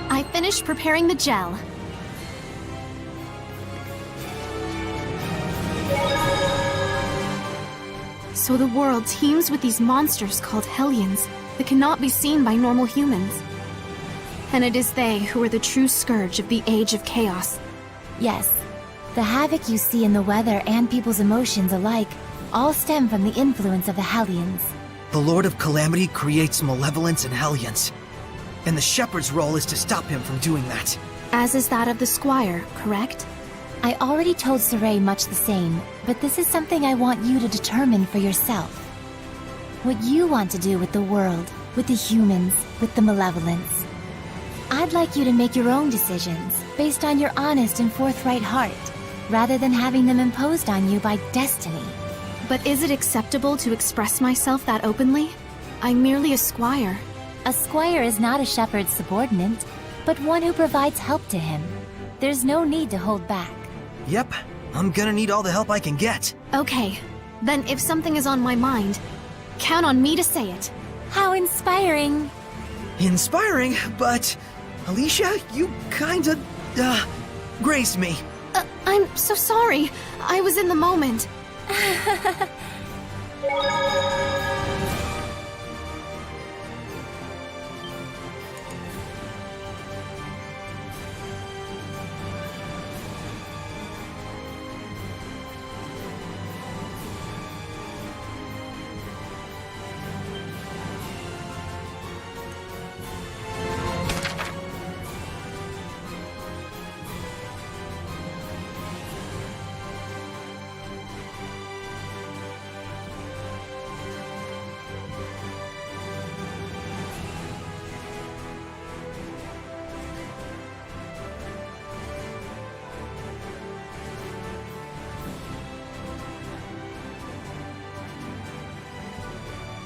I finished preparing the gel. So the world teems with these monsters called Hellions that cannot be seen by normal humans. And it is they who are the true scourge of the Age of Chaos. Yes, the havoc you see in the weather and people's emotions alike all stem from the influence of the Hellions. The Lord of Calamity creates malevolence and hellions, and the Shepherd's role is to stop him from doing that. As is that of the Squire, correct? I already told Saray much the same, but this is something I want you to determine for yourself. What you want to do with the world, with the humans, with the malevolence. I'd like you to make your own decisions, based on your honest and forthright heart, rather than having them imposed on you by destiny. But is it acceptable to express myself that openly? I'm merely a squire. A squire is not a shepherd's subordinate, but one who provides help to him. There's no need to hold back. Yep, I'm gonna need all the help I can get. Okay, then if something is on my mind, count on me to say it. How inspiring. Inspiring, but Alicia, you kinda, grazed me. I'm so sorry. I was in the moment.